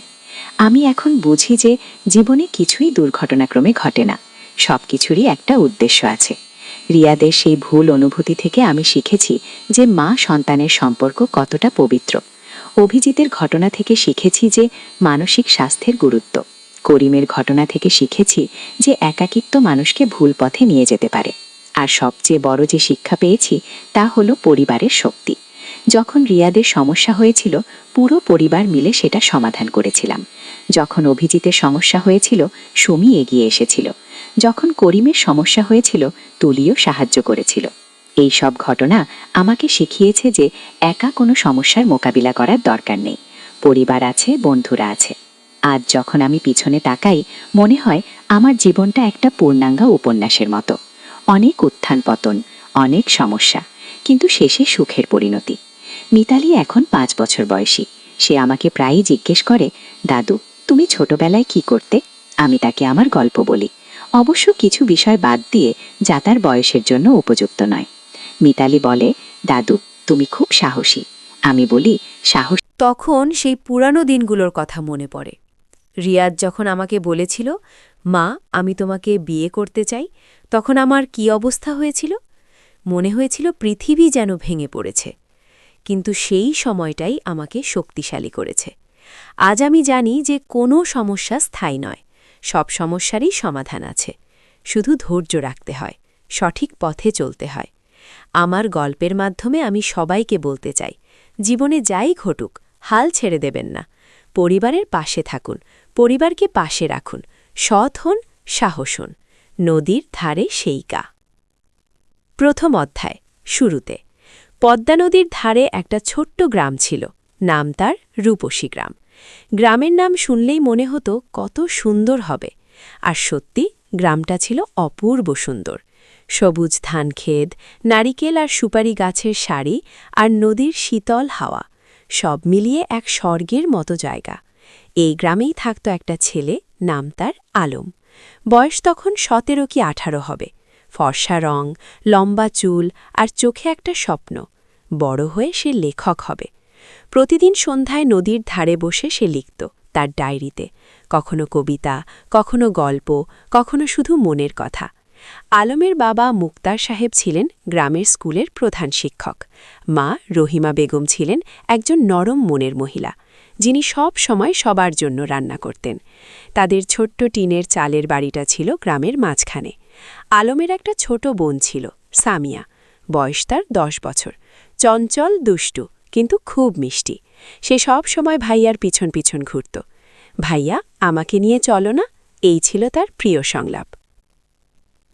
আমি এখন বুঝি যে জীবনে কিছুই দুর্ঘটনাক্রমে ঘটে না, সবকিছুরই একটা উদ্দেশ্য আছে। রিয়াদের সেই ভুল অনুভূতি থেকে আমি শিখেছি যে মা সন্তানের সম্পর্ক কতটা পবিত্র। অভিজিতের ঘটনা থেকে শিখেছি যে মানসিক স্বাস্থ্যের গুরুত্ব। করিমের ঘটনা থেকে শিখেছি যে একাকিত্ব মানুষকে ভুল পথে নিয়ে যেতে পারে। আর সবচেয়ে বড় যে শিক্ষা পেয়েছি তা হলো পরিবারের শক্তি। যখন রিয়াদের সমস্যা হয়েছিল, পুরো পরিবার মিলে সেটা সমাধান করেছিলাম। যখন অভিজিতের সমস্যা হয়েছিল, সুমি এগিয়ে এসেছিল। যখন করিমের সমস্যা হয়েছিল, তুলিও সাহায্য করেছিল। এই সব ঘটনা আমাকে শিখিয়েছে যে একা কোনো সমস্যার মোকাবিলা করার দরকার নেই। পরিবার আছে, বন্ধুরা আছে। আজ যখন আমি পিছনে তাকাই, মনে হয় আমার জীবনটা একটা পূর্ণাঙ্গ উপন্যাসের মতো। অনেক উত্থান পতন, অনেক সমস্যা, কিন্তু শেষে সুখের পরিণতি। মিতালি এখন 5 বছর বয়সী। সে আমাকে প্রায়ই জিজ্ঞেস করে, দাদু, তুমি ছোটবেলায় কি করতে? আমি তাকে আমার গল্প বলি, অবশ্য কিছু বিষয় বাদ দিয়ে যা তার বয়সের জন্য উপযুক্ত নয়। মিতালি বলে, দাদু, তুমি খুব সাহসী। আমি বলি, সাহস। তখন সেই পুরানো দিনগুলোর কথা মনে পড়ে। রিয়াদ যখন আমাকে বলেছিল, মা, আমি তোমাকে বিয়ে করতে চাই, তখন আমার কি অবস্থা হয়েছিল? মনে হয়েছিল পৃথিবী যেন ভেঙে পড়েছে। কিন্তু সেই সময়টাই আমাকে শক্তিশালী করেছে। আজ আমি জানি যে কোনো সমস্যা স্থায়ী নয়, সব সমস্যারই সমাধান আছে। শুধু ধৈর্য রাখতে হয়, সঠিক পথে চলতে হয়। আমার গল্পের মাধ্যমে আমি সবাইকে বলতে চাই, জীবনে যাই ঘটুক, হাল ছেড়ে দেবেন না। পরিবারের পাশে থাকুন, পরিবারকে পাশে রাখুন, সৎ হন, সাহস হন। নদীর ধারে সেই কা। প্রথম অধ্যায় শুরুতে। পদ্মা নদীর ধারে একটা ছোট্ট গ্রাম ছিল, নাম তার রূপসী গ্রাম। গ্রামের নাম শুনলেই মনে হতো কত সুন্দর হবে। আর সত্যি, গ্রামটা ছিল অপূর্ব সুন্দর। সবুজ ধানক্ষেত, নারিকেল আর সুপারি গাছের সারি, আর নদীর শীতল হাওয়া, সব মিলিয়ে এক স্বর্গের মতো জায়গা। এই গ্রামেই থাকত একটা ছেলে, নাম তার আলম। বয়স তখন 17 কি 18 হবে। ফর্সা রং, লম্বা চুল আর চোখে একটা স্বপ্ন, বড় হয়ে সে লেখক হবে। প্রতিদিন সন্ধ্যায় নদীর ধারে বসে সে লিখত তার ডায়েরিতে, কখনো কবিতা, কখনো গল্প, কখনো শুধু মনের কথা। আলমের বাবা মুক্তার সাহেব ছিলেন গ্রামের স্কুলের প্রধান শিক্ষক। মা রহিমা বেগম ছিলেন একজন নরম মনের মহিলা, যিনি সব সময় সবার জন্য রান্না করতেন। তাদের ছোট্ট টিনের চালের বাড়িটা ছিল গ্রামের মাঝখানে। আলমের একটা ছোট বোন ছিল, সামিয়া। বয়স তার 10 বছর। চঞ্চল, দুষ্টু, কিন্তু খুব মিষ্টি। সে সব সময় ভাইয়ার পিছন পিছন ঘুরত। ভাইয়া, আমাকে নিয়ে চলো না, এই ছিল তার প্রিয় সংলাপ।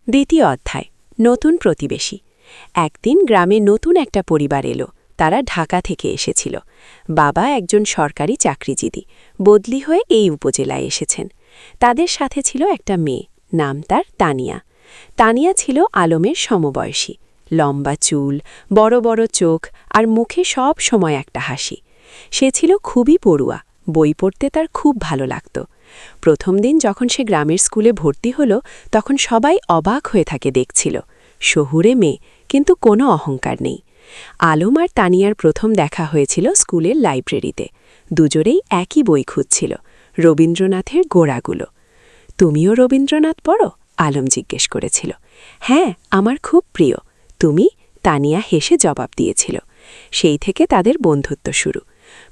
দ্বিতীয় অধ্যায় নতুন প্রতিবেশী। একদিন গ্রামে নতুন একটা পরিবার এলো। তারা ঢাকা থেকে এসেছিল। বাবা একজন সরকারি চাকরিজীবী, বদলি হয়ে এই উপজেলায় এসেছেন। তাদের সাথে ছিল একটা মেয়ে, নাম তার তানিয়া। তানিয়া ছিল আলমের সমবয়সী, লম্বা চুল, বড় বড় চোখ আর মুখে সব সময় একটা হাসি। সে ছিল খুবই পড়ুয়া, বই পড়তে তার খুব ভালো লাগত। প্রথম দিন যখন সে গ্রামের স্কুলে ভর্তি হল, তখন সবাই অবাক হয়ে থাকে দেখছিল। শহুরে মেয়ে, কিন্তু কোনো অহংকার নেই। আলম আর তানিয়ার প্রথম দেখা হয়েছিল স্কুলের লাইব্রেরিতে। দুজনেই একই বই খুঁজছিল, রবীন্দ্রনাথের গোড়াগুলো। তুমিও রবীন্দ্রনাথ পড়ো? আলম জিজ্ঞেস করেছিল। হ্যাঁ, আমার খুব প্রিয়। তুমি? তানিয়া হেসে জবাব দিয়েছিল। সেই থেকে তাদের বন্ধুত্ব শুরু।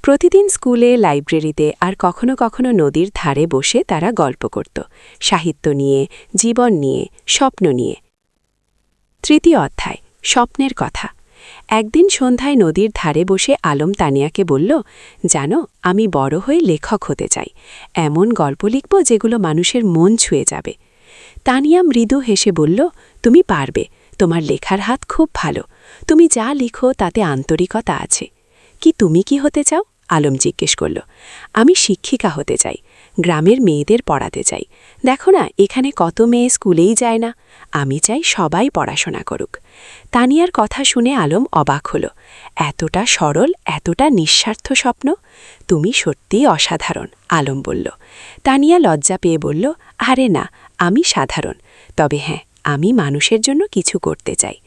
প্রতিদিন স্কুলে, লাইব্রেরিতে আর কখনো কখনো নদীর ধারে বসে তারা গল্প করত, সাহিত্য নিয়ে, জীবন নিয়ে, স্বপ্ন নিয়ে। তৃতীয় অধ্যায় স্বপ্নের কথা। একদিন সন্ধ্যায় নদীর ধারে বসে আলম তানিয়াকে বলল, জানো, আমি বড় হয়ে লেখক হতে চাই। এমন গল্প লিখব যেগুলো মানুষের মন ছুঁয়ে যাবে। তানিয়া মৃদু হেসে বলল, তুমি পারবে। তোমার লেখার হাত খুব ভালো। তুমি যা লিখো তাতে আন্তরিকতা আছে। তুমি কি হতে চাও? আলম জিজ্ঞেস করল। আমি শিক্ষিকা হতে চাই। গ্রামের মেয়েদের পড়াতে চাই। দেখো না, এখানে কত মেয়ে স্কুলেই যায় না। আমি চাই সবাই পড়াশোনা করুক। তানিয়ার কথা শুনে আলম অবাক হল। এতটা সরল, এতটা নিঃস্বার্থ স্বপ্ন। তুমি সত্যিই অসাধারণ, আলম বলল। তানিয়া লজ্জা পেয়ে বলল, আরে না, আমি সাধারণ। তবে হ্যাঁ, আমি মানুষের জন্য কিছু করতে চাই।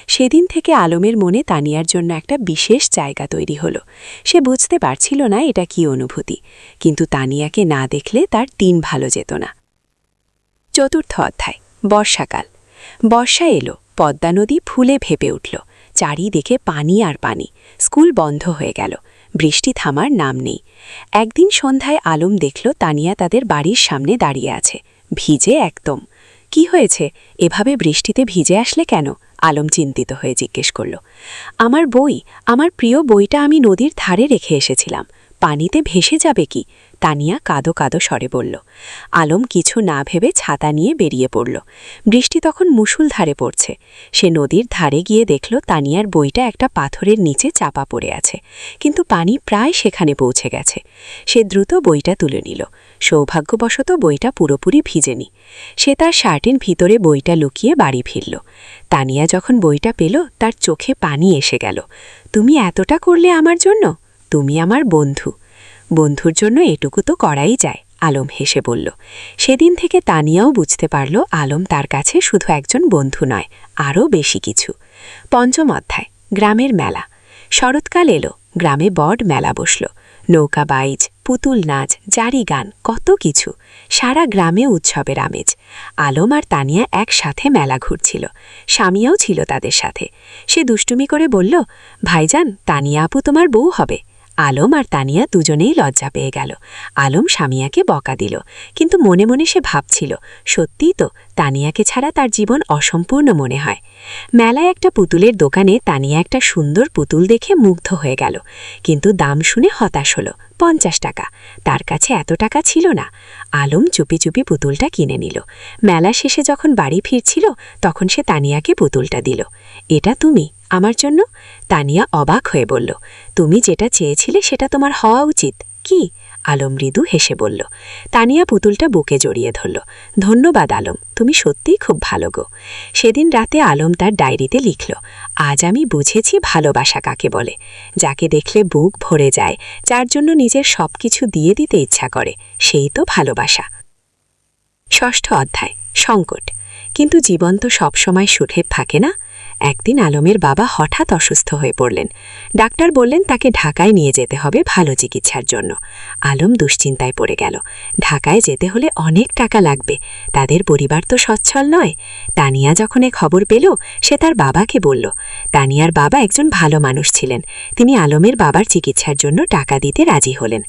সেদিন থেকে আলমের মনে তানিয়ার জন্য একটা বিশেষ জায়গা তৈরি হলো। সে বুঝতে পারছিল না এটা কি অনুভূতি, কিন্তু তানিয়াকে না দেখলে তার দিন ভালো যেত না। চতুর্থ অধ্যায় বর্ষাকাল। বর্ষা এলো, পদ্মা নদী ফুলে ভেপে উঠল। চারিদিকে পানি আর পানি। স্কুল বন্ধ হয়ে গেল। বৃষ্টি থামার নাম নেই। একদিন সন্ধ্যায় আলম দেখল তানিয়া তাদের বাড়ির সামনে দাঁড়িয়ে আছে, ভিজে একদম। কি হয়েছে? এভাবে বৃষ্টিতে ভিজে আসলে কেন? আলম চিন্তিত হয়ে জিজ্ঞেস করল। আমার বই, আমার প্রিয় বইটা আমি নদীর ধারে রেখে এসেছিলাম। পানিতে ভেসে যাবে কি? তানিয়া কাঁদো কাঁদো স্বরে বলল। আলম কিছু না ভেবে ছাতা নিয়ে বেরিয়ে পড়ল। বৃষ্টি তখন মুষলধারে পড়ছে। সে নদীর ধারে গিয়ে দেখল তানিয়ার বইটা একটা পাথরের নিচে চাপা পড়ে আছে, কিন্তু পানি প্রায় সেখানে পৌঁছে গেছে। সে দ্রুত বইটা তুলে নিল। সৌভাগ্যবশত বইটা পুরোপুরি ভিজেনি। সে তার শার্টের ভিতরে বইটা লুকিয়ে বাড়ি ফিরল। তানিয়া যখন বইটা পেল, তার চোখে পানি এসে গেল। তুমি এতটা করলে আমার জন্য? তুমি আমার বন্ধু। বন্ধুর জন্য এটুকু তো করাই যায়, আলম হেসে বলল। সেদিন থেকে তানিয়াও বুঝতে পারল আলম তার কাছে শুধু একজন বন্ধু নয়, আরও বেশি কিছু। পঞ্চম অধ্যায় গ্রামের মেলা। শরৎকাল এলো, গ্রামে বড় মেলা বসল। নৌকা বাইচ, পুতুল নাচ, জারি গান, কত কিছু। সারা গ্রামে উৎসবের আমেজ। আলম আর তানিয়া একসাথে মেলা ঘুরছিল। স্বামীও ছিল তাদের সাথে। সে দুষ্টুমি করে বলল, ভাইজান, তানিয়া আপু তোমার বউ হবে। আলম আর তানিয়া দুজনেই লজ্জা পেয়ে গেল। আলম স্বামীয়াকে বকা দিল, কিন্তু মনে মনে সে ভাবছিল, সত্যিই তো, তানিয়াকে ছাড়া তার জীবন অসম্পূর্ণ মনে হয়। মেলায় একটা পুতুলের দোকানে তানিয়া একটা সুন্দর পুতুল দেখে মুগ্ধ হয়ে গেল, কিন্তু দাম শুনে হতাশ হল। 50 টাকা। তার কাছে এত টাকা ছিল না। আলম চুপি চুপি পুতুলটা কিনে নিল। মেলা শেষে যখন বাড়ি ফিরছিল, তখন সে তানিয়াকে পুতুলটা দিল। এটা তুমি আমার জন্য? তানিয়া অবাক হয়ে বলল, তুমি যেটা চেয়েছিলে সেটা তোমার হওয়া উচিত। কি? আলম মৃদু হেসে বলল। তানিয়া পুতুলটা বুকে জড়িয়ে ধরল। ধন্যবাদ আলম, তুমি সত্যিই খুব ভালো গো। সেদিন রাতে আলম তার ডায়েরিতে লিখল, আজ আমি বুঝেছি ভালোবাসা কাকে বলে। যাকে দেখলে বুক ভরে যায়, যার জন্য নিজের সব কিছু দিয়ে দিতে ইচ্ছা করে, সেই তো ভালোবাসা। ষষ্ঠ অধ্যায় সংকট। কিন্তু জীবন তো সবসময় সুখে থাকে না। একদিন আলমের বাবা হঠাৎ অসুস্থ হয়ে পড়লেন। ডাক্তার বললেন তাকে ঢাকায় নিয়ে যেতে হবে ভালো চিকিৎসার জন্য। আলম দুশ্চিন্তায় পড়ে গেল। ঢাকায় যেতে হলে অনেক টাকা লাগবে। তাদের পরিবার তো সচ্ছল নয়। তানিয়া যখন এ খবর পেল, সে তার বাবাকে বলল। তানিয়ার বাবা একজন ভালো মানুষ ছিলেন। তিনি আলমের বাবার চিকিৎসার জন্য টাকা দিতে রাজি হলেন।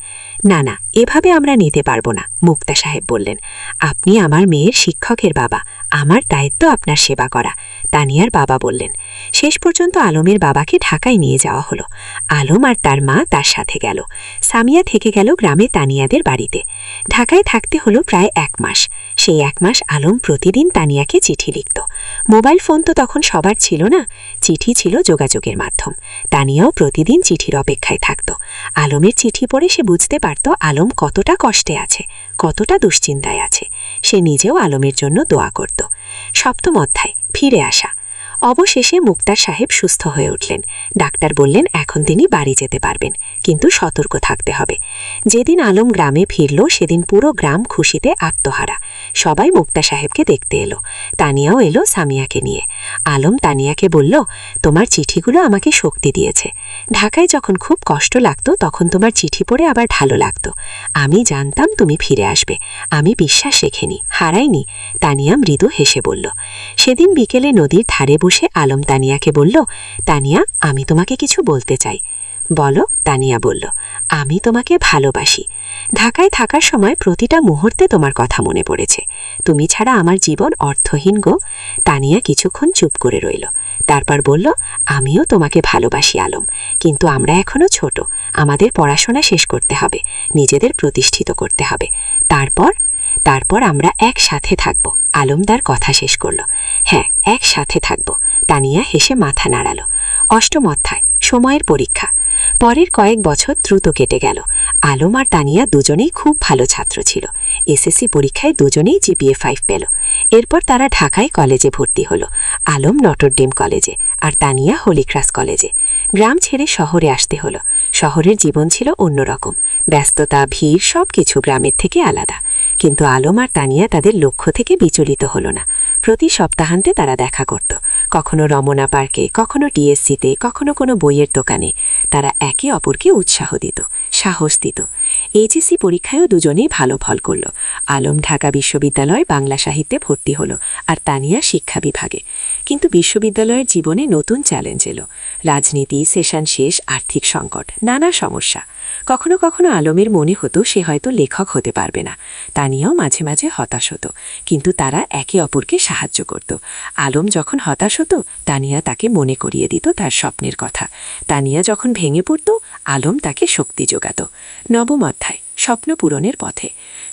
না না, এভাবে আমরা নিতে পারবো না, মুক্তা সাহেব বললেন। আপনি আমার মেয়ের শিক্ষকের বাবা, আমার দায়িত্ব আপনার সেবা করা। তানিয়ার বাবা বললেন। শেষ পর্যন্ত আলমের বাবাকে ঢাকায় নিয়ে যাওয়া হলো। আলম আর তার মা তার সাথে গেল। সামিয়া থেকে গেল গ্রামে তানিয়াদের বাড়িতে। ঢাকায় থাকতে হলো প্রায় 1 মাস। সেই 1 মাস আলম প্রতিদিন তানিয়াকে চিঠি লিখত। মোবাইল ফোন তো তখন সবার ছিল না, চিঠি ছিল যোগাযোগের মাধ্যম। তানিয়াও প্রতিদিন চিঠির অপেক্ষায় থাকত। আলমের চিঠি পড়ে সে বুঝতে পারত আলম কতটা কষ্টে আছে, কতটা দুশ্চিন্তায় আছে। সে নিজেও আলমের জন্য দোয়া করত। 7ম অধ্যায়, ফিরে আসা। অবশেষে মুক্তার সাহেব সুস্থ হয়ে উঠলেন। ডাক্তার বললেন এখন তিনি বাড়ি যেতে পারবেন, কিন্তু সতর্ক থাকতে হবে। যেদিন আলম গ্রামে ফিরল সেদিন পুরো গ্রাম খুশিতে আত্মহারা। সবাই মুক্তা সাহেবকে দেখতে এলো। তানিয়াও এলো সামিয়াকে নিয়ে। আলম তানিয়াকে বলল, তোমার চিঠিগুলো আমাকে শক্তি দিয়েছে। ঢাকায় যখন খুব কষ্ট লাগতো তখন তোমার চিঠি পড়ে আবার ভালো লাগতো। আমি জানতাম তুমি ফিরে আসবে। আমি বিশ্বাস রেখেনি, হারাইনি। তানিয়া মৃদু হেসে বলল। সেদিন বিকেলে নদীর ধারে বসে আলম তানিয়াকে বলল, তানিয়া, আমি তোমাকে কিছু বলতে চাই। বলো, তানিয়া বলল। আমি তোমাকে ভালোবাসি। ঢাকায় থাকার সময় প্রতিটা মুহূর্তে তোমার কথা মনে পড়েছে। তুমি ছাড়া আমার জীবন অর্থহীন গো। তানিয়া কিছুক্ষণ চুপ করে রইল। তারপর বলল, আমিও তোমাকে ভালোবাসি আলম, কিন্তু আমরা এখনো ছোট। আমাদের পড়াশোনা শেষ করতে হবে, নিজেদের প্রতিষ্ঠিত করতে হবে। তারপর আমরা একসাথে থাকব। আলম তার কথা শেষ করল। হ্যাঁ, একসাথে থাকব। তানিয়া হেসে মাথা নাড়াল। 8ম অধ্যায়, সময়ের পরীক্ষা। পরের কয়েক বছর দ্রুত কেটে গেল। আলম আর তানিয়া দুজনেই খুব ভালো ছাত্র ছিল। এসএসসি পরীক্ষায় দুজনেই জিপিএ 5 পেল। এরপর তারা ঢাকায় কলেজে ভর্তি হলো। আলম নটরডেম কলেজে আর তানিয়া হলিক্রাস কলেজে। গ্রাম ছেড়ে শহরে আসতে হলো। শহরের জীবন ছিল অন্যরকম, ব্যস্ততা, ভিড়, সবকিছু গ্রামের থেকে আলাদা। কিন্তু আলম আর তানিয়া তাদের লক্ষ্য থেকে বিচলিত হলো না। প্রতি সপ্তাহান্তে তারা দেখা করত, কখনো রমনা পার্কে, কখনো টিএসসিতে, কখনো কোনো বইয়ের দোকানে। তারা একে অপরকে উৎসাহ দিত, সাহস দিত। এইচএসসি পরীক্ষায়ও দুজনেই ভালো ফল করল। আলম ঢাকা বিশ্ববিদ্যালয় বাংলা সাহিত্যে ভর্তি হলো আর তানিয়া শিক্ষা বিভাগে। কিন্তু বিশ্ববিদ্যালয়ের জীবনে নতুন চ্যালেঞ্জ এলো। রাজনীতি, সেশন শেষ, আর্থিক সংকট, নানা সমস্যা। কখনো কখনো আলমের মনে হতো সে হয়তো লেখক হতে পারবে না। তানিয়াও মাঝে মাঝে হতাশ হতো, কিন্তু তারা একে অপরকে সাহায্য করত। আলম যখন হতাশ হতো, তানিয়া তাকে মনে করিয়ে দিত তার স্বপ্নের কথা। তানিয়া যখন ভেঙে পড়ত, আলম তাকে শক্তি যোগাত। 9ম অধ্যায়, স্বপ্ন পূরণের পথে।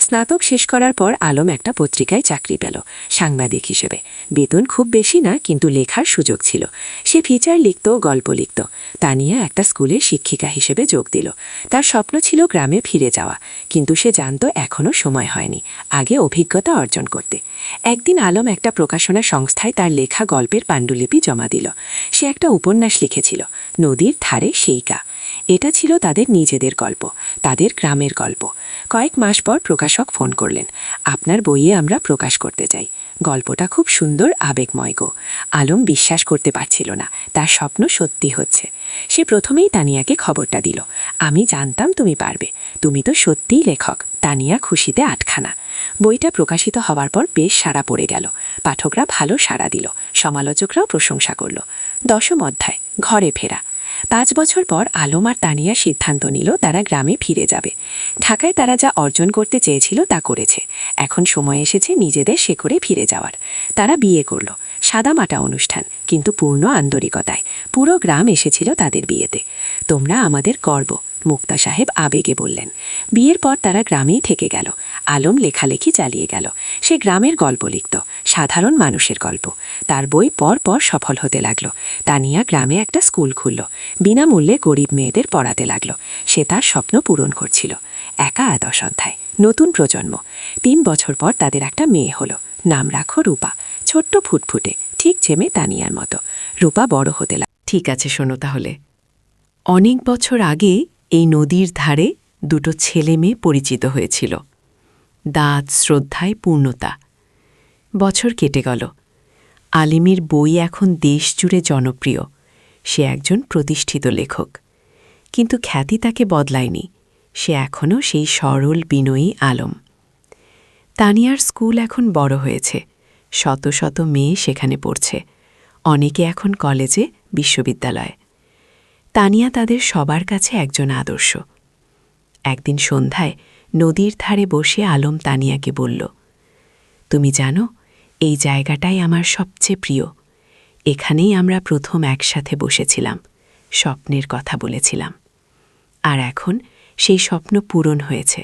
স্নাতক শেষ করার পর আলম একটা পত্রিকায় চাকরি পেল, সাংবাদিক হিসেবে। বেতন খুব বেশি না, কিন্তু লেখার সুযোগ ছিল। সে ফিচার লিখত, গল্প লিখত। তানিয়া একটা স্কুলের শিক্ষিকা হিসেবে যোগ দিল। তার স্বপ্ন ছিল গ্রামে ফিরে যাওয়া, কিন্তু সে জানত এখনও সময় হয়নি, আগে অভিজ্ঞতা অর্জন করতে। একদিন আলম একটা প্রকাশনা সংস্থায় তার লেখা গল্পের পাণ্ডুলিপি জমা দিল। সে একটা উপন্যাস লিখেছিল, নদীর ধারে সেই গা। এটা ছিল তাদের নিজেদের গল্প, তাদের গ্রামের গল্প। কয়েক মাস পর প্রকাশক ফোন করলেন, আপনার বইয়ে আমরা প্রকাশ করতে চাই। গল্পটা খুব সুন্দর, আবেগময় গো। আলম বিশ্বাস করতে পারছিল না, তার স্বপ্ন সত্যি হচ্ছে। সে প্রথমেই তানিয়াকে খবরটা দিল, আমি জানতাম তুমি পারবে, তুমি তো সত্যিই লেখক। তানিয়া খুশিতে আটখানা। বইটা প্রকাশিত হওয়ার পর বেশ সাড়া পড়ে গেল। পাঠকরা ভালো সাড়া দিল, সমালোচকরাও প্রশংসা করল। 10ম অধ্যায়, ঘরে ফেরা। 5 বছর পর আলম আর তানিয়া সিদ্ধান্ত নিল তারা গ্রামে ফিরে যাবে। ঢাকায় তারা যা অর্জন করতে চেয়েছিল তা করেছে, এখন সময় এসেছে নিজেদের শেকড়ে ফিরে যাওয়ার। তারা বিয়ে করল, সাদামাটা অনুষ্ঠান, কিন্তু পূর্ণ আন্তরিকতায়। পুরো গ্রাম এসেছিল তাদের বিয়েতে। তোমরা আমাদের গর্ব, মুক্তা সাহেব আবেগে বললেন। বিয়ের পর তারা গ্রামেই থেকে গেল। আলম লেখালেখি চালিয়ে গেল। সে গ্রামের গল্প লিখত, সাধারণ মানুষের গল্প। তার বই পর পর সফল হতে লাগলো। তানিয়া গ্রামে একটা স্কুল খুলল, বিনামূল্যে গরিব মেয়েদের পড়াতে লাগলো। সে তার স্বপ্ন পূরণ করছিল। একা 10 অধ্যায়, নতুন প্রজন্ম। 3 বছর পর তাদের একটা মেয়ে হলো, নাম রাখো রূপা। ছোট্ট ফুটফুটে, ঠিক জেমে তানিয়ার মতো। রূপা বড় হতে লাগল। ঠিক আছে, শোনো তাহলে। অনেক বছর আগে এই নদীর ধারে দুটো ছেলে মেয়ে পরিচিত হয়েছিল। দাঁত, শ্রদ্ধায় পূর্ণতা। বছর কেটে গেল। আলিমের বই এখন দেশ জুড়ে জনপ্রিয়। সে একজন প্রতিষ্ঠিত লেখক, কিন্তু খ্যাতি তাকে বদলায়নি। সে এখনও সেই সরল বিনয়ী আলম। তানিয়ার স্কুল এখন বড় হয়েছে, শত শত মেয়ে সেখানে পড়ছে। অনেকে এখন কলেজে, বিশ্ববিদ্যালয়ে। তানিয়া তাদের সবার কাছে একজন আদর্শ। একদিন সন্ধ্যায় নদীর ধারে বসে আলম তানিয়াকে বলল, তুমি জানো, এই জায়গাটাই আমার সবচেয়ে প্রিয়। এখানেই আমরা প্রথম একসাথে বসেছিলাম, স্বপ্নের কথা বলেছিলাম। আর এখন সেই স্বপ্ন পূরণ হয়েছে।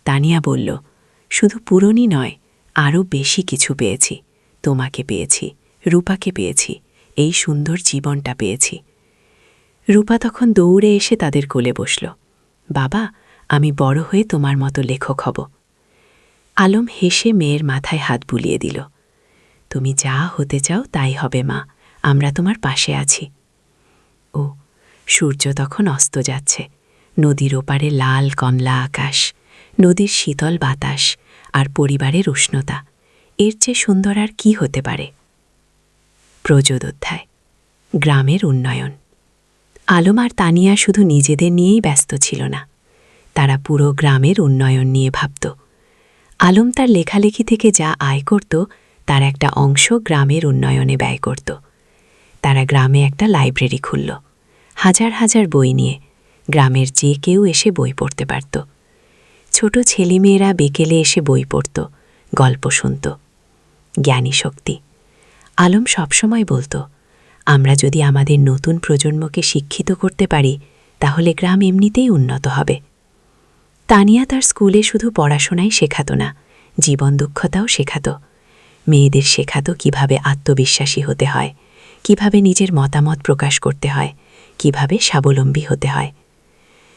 তানিয়া বলল, শুধু পূরণই নয়, আরও বেশি কিছু পেয়েছি। তোমাকে পেয়েছি, রূপাকে পেয়েছি, এই সুন্দর জীবনটা পেয়েছি। রূপা তখন দৌড়ে এসে তাদের কোলে বসল। বাবা, আমি বড় হয়ে তোমার মতো লেখক হব। আলম হেসে মেয়ের মাথায় হাত বুলিয়ে দিল। তুমি যা হতে চাও তাই হবে মা, আমরা তোমার পাশে আছি। ও সূর্য তখন অস্ত যাচ্ছে। নদীর ওপারে লাল কমলা আকাশ, নদীর শীতল বাতাস আর পরিবারের উষ্ণতা, এর চেয়ে সুন্দর আর কি হতে পারে। প্রযোদ অধ্যায়, গ্রামের উন্নয়ন। আলম আর তানিয়া শুধু নিজেদের নিয়েই ব্যস্ত ছিল না, তারা পুরো গ্রামের উন্নয়ন নিয়ে ভাবত। আলম তার লেখালেখি থেকে যা আয় করত তার একটা অংশ গ্রামের উন্নয়নে ব্যয় করত। তারা গ্রামে একটা লাইব্রেরি খুলল, হাজার হাজার বই নিয়ে। গ্রামের যে কেউ এসে বই পড়তে পারত। ছোট ছেলেমেয়েরা বিকেলে এসে বই পড়ত, গল্প শুনত। জ্ঞানী শক্তি। আলম সবসময় বলত, আমরা যদি আমাদের নতুন প্রজন্মকে শিক্ষিত করতে পারি তাহলে গ্রাম এমনিতেই উন্নত হবে। তানিয়া তার স্কুলে শুধু পড়াশোনাই শেখাত না, জীবন দক্ষতাও শেখাত। মেয়েদের শেখাত কিভাবে আত্মবিশ্বাসী হতে হয়, কিভাবে নিজের মতামত প্রকাশ করতে হয়, কিভাবে স্বাবলম্বী হতে হয়।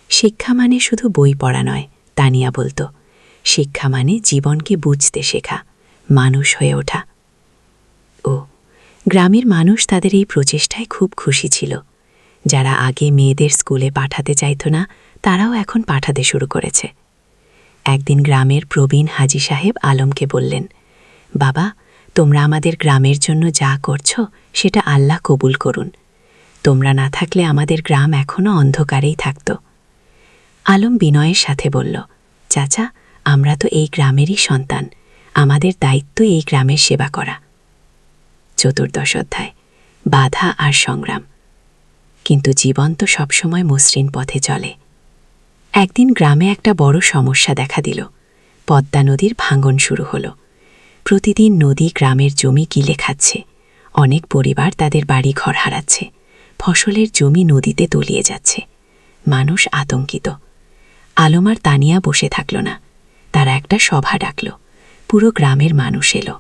শিক্ষা মানে শুধু বই পড়া নয়, তানিয়া বলত। শিক্ষা মানে জীবনকে বুঝতে শেখা, মানুষ হয়ে ওঠা। ও গ্রামের মানুষ তাদের এই প্রচেষ্টায় খুব খুশি ছিল। যারা আগে মেয়েদের স্কুলে পাঠাতে চাইত না, তারাও এখন পাঠাতে শুরু করেছে। একদিন গ্রামের প্রবীণ হাজী সাহেব আলমকে বললেন, বাবা, তোমরা আমাদের গ্রামের জন্য যা করছ সেটা আল্লাহ কবুল করুন। তোমরা না থাকলে আমাদের গ্রাম এখনও অন্ধকারেই থাকত। আলম বিনয়ের সাথে বলল, চাচা, আমরা তো এই গ্রামেরই সন্তান, আমাদের দায়িত্ব এই গ্রামের সেবা করা। চতুর্দশ অধ্যায়, বাধা আর সংগ্রাম। কিন্তু জীবন তো সবসময় মসৃণ পথে চলে। একদিন গ্রামে একটা বড় সমস্যা দেখা দিল। পদ্মা নদীর ভাঙন শুরু হলো। প্রতিদিন নদী গ্রামের জমি গিলে খাচ্ছে। অনেক পরিবার তাদের বাড়ি ঘর হারাচ্ছে। ফসলের জমি নদীতে তলিয়ে যাচ্ছে। মানুষ আতঙ্কিত। আলম আর তানিয়া বসে থাকল না, তারা একটা সভা ডাকল। পুরো গ্রামের মানুষ এলো।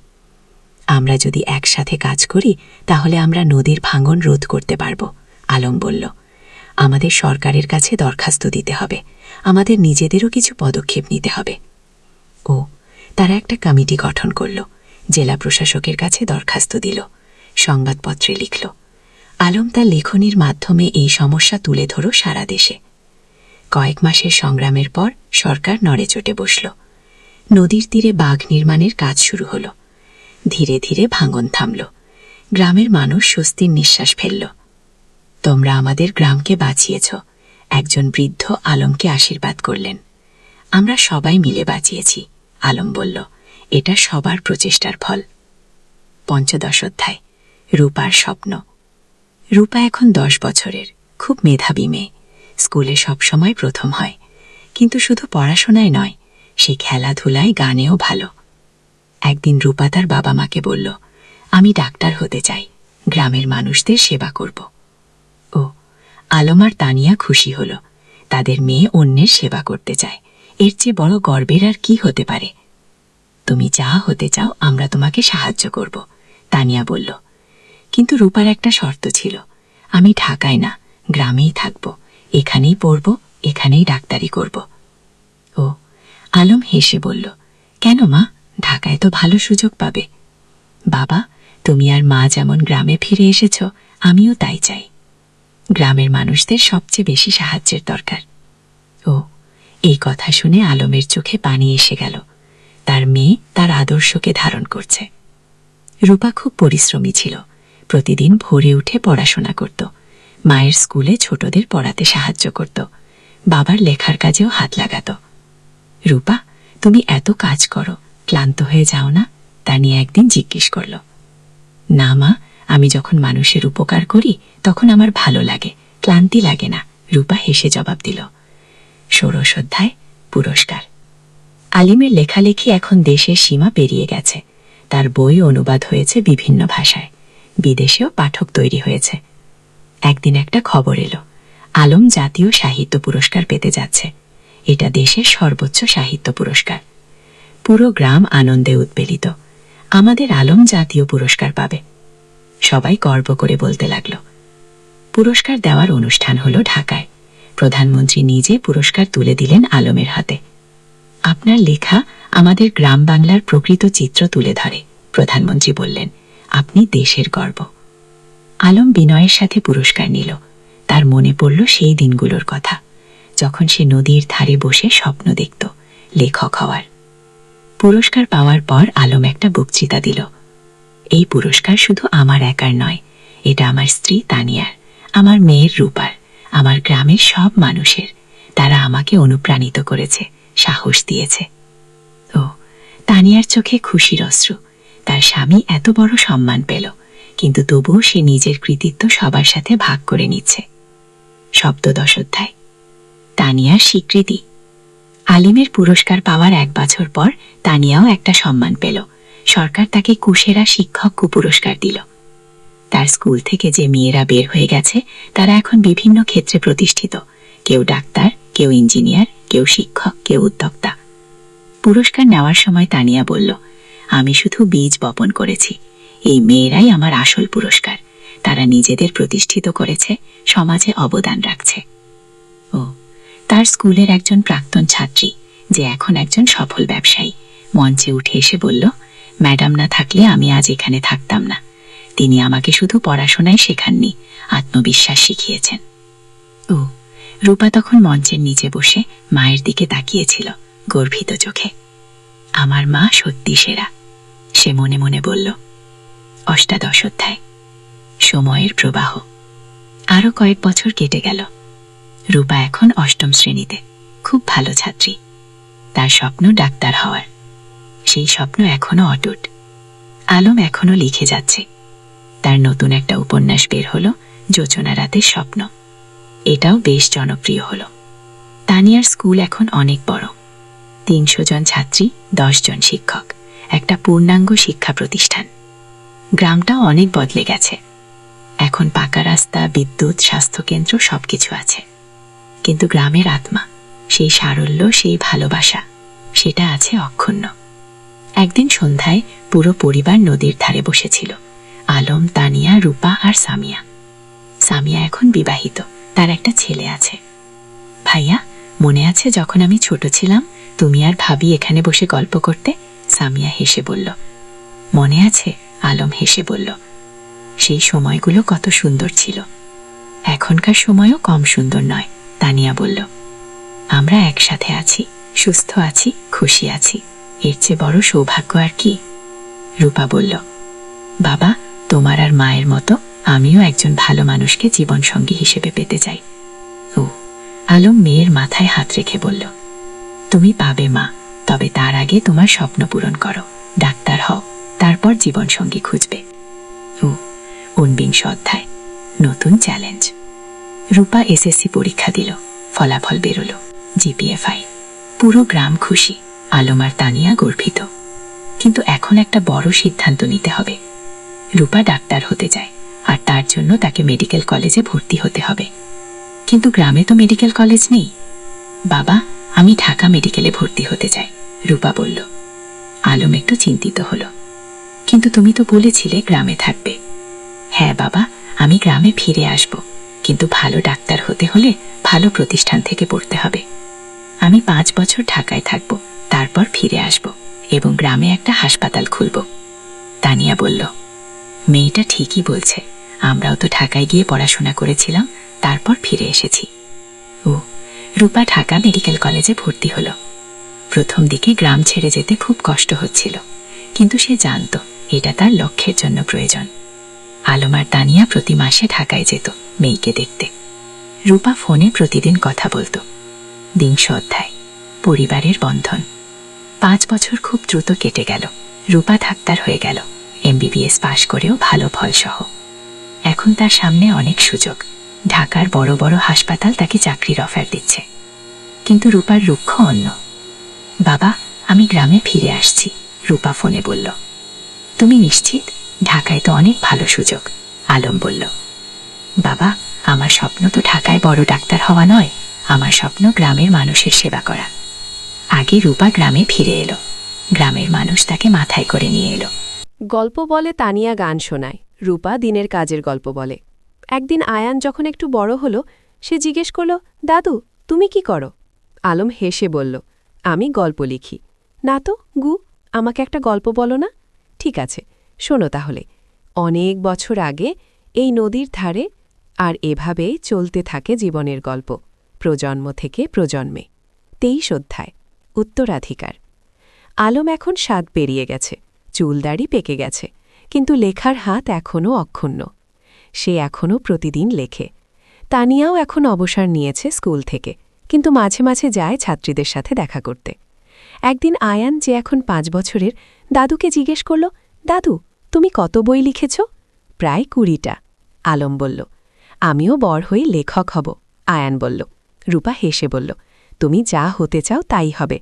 আমরা যদি একসাথে কাজ করি তাহলে আমরা নদীর ভাঙন রোধ করতে পারব, আলম বলল। আমাদের সরকারের কাছে দরখাস্ত দিতে হবে, আমাদের নিজেদেরও কিছু পদক্ষেপ নিতে হবে। ও তারা একটা কমিটি গঠন করল, জেলা প্রশাসকের কাছে দরখাস্ত দিল, সংবাদপত্রে লিখল। আলম তার লেখনীর মাধ্যমে এই সমস্যা তুলে ধরো সারা দেশে। কয়েক মাসের সংগ্রামের পর সরকার নড়েচড়ে বসল। নদীর তীরে বাঁধ নির্মাণের কাজ শুরু হলো। ধীরে ধীরে ভাঙন থামল। গ্রামের মানুষ স্বস্তির নিঃশ্বাস ফেলল। তোমরা আমাদের গ্রামকে বাঁচিয়েছ, একজন বৃদ্ধ আলমকে আশীর্বাদ করলেন। আমরা সবাই মিলে বাঁচিয়েছি, আলম বলল। এটা সবার প্রচেষ্টার ফল। পঞ্চদশ অধ্যায়, রূপার স্বপ্ন। রূপা এখন 10 বছরের, খুব মেধাবী মেয়ে। স্কুলে সবসময় প্রথম হয়, কিন্তু শুধু পড়াশোনায় নয়, সে খেলাধুলায় গানেও ভালো। একদিন রূপা তার বাবা মাকে বলল, আমি ডাক্তার হতে চাই, গ্রামের মানুষদের সেবা করব। ও আলম আর তানিয়া খুশি হল। তাদের মেয়ে অন্যের সেবা করতে চায়, এর চেয়ে বড় গর্বের আর কি হতে পারে। তুমি যা হতে চাও আমরা তোমাকে সাহায্য করব, তানিয়া বলল। কিন্তু রূপার একটা শর্ত ছিল, আমি ঢাকায় না, গ্রামেই থাকব, এখানেই পড়ব, এখানেই ডাক্তারি করব। ও আলম হেসে বলল, কেন মা, ঢাকায় তো ভালো সুযোগ পাবে। বাবা, তুমি আর মা যেমন গ্রামে ফিরে এসেছ, আমিও তাই চাই। গ্রামের মানুষদের সবচেয়ে বেশি সাহায্যের দরকার। ও এই কথা শুনে আলমের চোখে পানি এসে গেল। তার মেয়ে তার আদর্শকে ধারণ করছে। রূপা খুব পরিশ্রমী ছিল, প্রতিদিন ভোরে উঠে পড়াশোনা করত, মায়ের স্কুলে ছোটদের পড়াতে সাহায্য করত, বাবার লেখার কাজেও হাত লাগাত। রূপা, তুমি এত কাজ করো, ক্লান্ত হয়ে যাও না? তা নিয়ে একদিন জিজ্ঞেস করল। না মা, আমি যখন মানুষের উপকার করি তখন আমার ভালো লাগে, ক্লান্তি লাগে না, রূপা হেসে জবাব দিল। ষোড়শ অধ্যায়, পুরস্কার। আলিমের লেখালেখি এখন দেশের সীমা পেরিয়ে গেছে। তার বই অনুবাদ হয়েছে বিভিন্ন ভাষায়। বিদেশেও পাঠক তৈরি হয়েছে। একদিন একটা খবর এলো, আলম জাতীয় সাহিত্য পুরস্কার পেতে যাচ্ছে। এটা দেশের সর্বোচ্চ সাহিত্য পুরস্কার। পুরো গ্রাম আনন্দে উদ্বেলিত। আমাদের আলম জাতীয় পুরস্কার পাবে। সবাই গর্ব করে বলতে লাগলো। পুরস্কার দেওয়ার অনুষ্ঠান হলো ঢাকায়। প্রধানমন্ত্রী নিজে পুরস্কার তুলে দিলেন আলমের হাতে। আপনার লেখা আমাদের গ্রাম বাংলার প্রকৃত চিত্র তুলে ধরে, প্রধানমন্ত্রী বললেন। আপনি দেশের গর্ব। আলম বিনয়ের সাথে পুরস্কার নিল। তার মনে পড়ল সেই দিনগুলোর কথা, যখন সে নদীর ধারে বসে স্বপ্ন দেখত লেখক হওয়ার। পুরস্কার পাওয়ার পর আলম একটা বক্তৃতা দিল। এই পুরস্কার শুধু আমার একার নয়, এটা আমার স্ত্রী তানিয়ার, আমার মেয়ের রূপার, আমার গ্রামের সব মানুষের। তারা আমাকে অনুপ্রাণিত করেছে, সাহস দিয়েছে। ও, তানিয়ার চোখে খুশির অশ্রু। তার স্বামী এত বড় সম্মান পেল, কিন্তু তবুও সে নিজের কৃতিত্ব সবার সাথে ভাগ করে নিচ্ছে। সপ্তদশ অধ্যায়। তানিয়ার স্বীকৃতি। আলিমের পুরস্কার পাওয়ার 1 বছর পর তানিয়াও একটা সম্মান পেল। সরকার তাকে কুশেরা শিক্ষক পুরস্কার দিল। তার স্কুল থেকে যে মেয়েরা বের হয়ে গেছে তারা এখন বিভিন্ন ক্ষেত্রে প্রতিষ্ঠিত। কেউ ডাক্তার, কেউ ইঞ্জিনিয়ার, কেউ শিক্ষক, কেউ উদ্যোক্তা। পুরস্কার নেওয়ার সময় তানিয়া বলল, আমি শুধু বীজ বপন করেছি। এই মেয়েরাই আমার আসল পুরস্কার। তারা নিজেদের প্রতিষ্ঠিত করেছে, সমাজে অবদান রাখছে। ও, তার স্কুলের একজন প্রাক্তন ছাত্রী, যে এখন একজন সফল ব্যবসায়ী, মঞ্চে উঠে এসে বলল, ম্যাডাম না থাকলে আমি আজ এখানে থাকতাম না। তিনি আমাকে শুধু পড়াশোনায় শেখাননি, আত্মবিশ্বাস শিখিয়েছেন। ও, রূপা তখন মঞ্চের নিচে বসে মায়ের দিকে তাকিয়েছিল গর্বিত চোখে। আমার মা সত্যি সেরা, সে মনে মনে বলল। অষ্টাদশ অধ্যায়। সময়ের প্রবাহ। আরো কয়েক বছর কেটে গেল। রূপা এখন 8ম শ্রেণীতে, খুব ভালো ছাত্রী। তার স্বপ্ন ডাক্তার হওয়ার। সেই স্বপ্ন এখনো অটুট। আলম এখনো লিখে যাচ্ছে। তার নতুন একটা উপন্যাস বের হলো, যোচনা রাতের স্বপ্ন। এটাও বেশ জনপ্রিয় হলো। তানিয়ার স্কুল এখন অনেক বড়। 300 জন ছাত্রী, 10 জন শিক্ষক, একটা পূর্ণাঙ্গ শিক্ষা প্রতিষ্ঠান। গ্রামটাও অনেক বদলে গেছে। এখন পাকা রাস্তা, বিদ্যুৎ, স্বাস্থ্যকেন্দ্র সবকিছু আছে। কিন্তু গ্রামের আত্মা, সেই সারল্য, সেই ভালোবাসা, সেটা আছে অক্ষুণ্ণ। একদিন সন্ধ্যায় পুরো পরিবার নদীর ধারে বসেছিল। আলম, তানিয়া, রূপা আর সামিয়া। সামিয়া এখন বিবাহিত, তার একটা ছেলে আছে। ভাইয়া, মনে আছে যখন আমি ছোট ছিলাম তুমি আর ভাবি এখানে বসে গল্প করতে? সামিয়া হেসে বলল। মনে আছে? আলম হেসে বলল। সেই সময়গুলো কত সুন্দর ছিল। এখনকার সময়ও কম সুন্দর নয়, তানিয়া বলল। আমরা একসাথে আছি, সুস্থ আছি, খুশি আছি। এর চেয়ে বড় সৌভাগ্য আর কি? রূপা বলল। বাবা, তোমার আর মায়ের মতো আমিও একজন ভালো মানুষকে জীবনসঙ্গী হিসেবে পেতে চাই। ও, আলম মেয়ের মাথায় হাত রেখে বলল। তুমি পাবে মা, তবে তার আগে তোমার স্বপ্ন পূরণ করো, ডাক্তার হও, তারপর জীবনসঙ্গী খুঁজবে। ও, 49 অধ্যায়। নতুন চ্যালেঞ্জ। রূপা এসএসসি পরীক্ষা দিল, ফলাফল বেরোলো, জিপিএ 5। পুরো গ্রাম খুশি, আলম আর তানিয়া গর্বিত। কিন্তু এখন একটা বড় সিদ্ধান্ত নিতে হবে। রূপা ডাক্তার হতে চায়, আর তার জন্য তাকে মেডিকেল কলেজে ভর্তি হতে হবে। কিন্তু গ্রামে তো মেডিকেল কলেজ নেই। বাবা, আমি ঢাকা মেডিকেলে ভর্তি হতে চাই, রূপা বলল। আলম একটু চিন্তিত হলো। কিন্তু তুমি তো বলেছিলে গ্রামে থাকবে। হ্যাঁ বাবা, আমি গ্রামে ফিরে আসব, কিন্তু ভালো ডাক্তার হতে হলে ভালো প্রতিষ্ঠান থেকে পড়তে হবে। আমি 5 বছর ঢাকায় থাকব, তারপর ফিরে আসব এবং গ্রামে একটা হাসপাতাল খুলব। তানিয়া বলল। মেয়েটা ঠিকই বলছে, আমরাও তো ঢাকায় গিয়ে পড়াশোনা করেছিলাম, তারপর ফিরে এসেছি। ও, রূপা ঢাকা মেডিকেল কলেজে ভর্তি হলো। প্রথম দিকে গ্রাম ছেড়ে যেতে খুব কষ্ট হচ্ছিল, কিন্তু সে জানত এটা তার লক্ষ্যের জন্য প্রয়োজন। আলম আর তানিয়া প্রতি মাসে ঢাকায় যেত মেয়েকে দেখতে। রূপা ফোনে প্রতিদিন কথা বলতো। 3 অধ্যায়। পরিবারের বন্ধন। 5 বছর খুব দ্রুত কেটে গেল। রূপা ডাক্তার হয়ে গেল, MBBS পাশ করেও ভালো ফলসহ। এখন তার সামনে অনেক সুযোগ। ঢাকার বড় বড় হাসপাতাল তাকে চাকরির অফার দিচ্ছে। কিন্তু রূপার লক্ষ্য অন্য। বাবা, আমি গ্রামে ফিরে আসছি, রূপা ফোনে বলল। তুমি নিশ্চিত? ঢাকায় তো অনেক ভালো সুযোগ, আলম বলল। বাবা, আমার স্বপ্ন তো ঢাকায় বড় ডাক্তার হওয়া নয়, আমার স্বপ্ন গ্রামের মানুষের সেবা করা। আগে রূপা গ্রামে ফিরে এলো। গ্রামের মানুষ তাকে মাথায় করে নিয়ে এলো। গল্প বলে তানিয়া গান শোনায়, রূপা দিনের কাজের গল্প বলে। একদিন আয়ান যখন একটু বড় হলো, সে জিজ্ঞেস করল, দাদু তুমি কি করো? আলম হেসে বলল, আমি গল্প লিখি। না তো গু, আমাকে একটা গল্প বলো না। ঠিক আছে, শোনো তাহলে। অনেক বছর আগে এই নদীর ধারে, আর এভাবেই চলতে থাকে জীবনের গল্প, প্রজন্ম থেকে প্রজন্মে। 23 অধ্যায়, উত্তরাধিকার। আলম এখন 7 পেরিয়ে গেছে, চুলদাড়ি পেকে গেছে, কিন্তু লেখার হাত এখনও অক্ষুণ্ণ। সে এখনও প্রতিদিন লেখে। তানিয়াও এখন অবসর নিয়েছে স্কুল থেকে, কিন্তু মাঝে মাঝে যায় ছাত্রীদের সাথে দেখা করতে। একদিন আয়ান, যে এখন 5 বছরের, দাদুকে জিজ্ঞেস করল, দাদু তুমি কত বই লিখেছ? প্রায় 20টা, আলম বলল। আমিও বড় হই লেখক হব, আয়ান বলল। রূপা হেসে বলল, তুমি যা হতে চাও তাই হবে।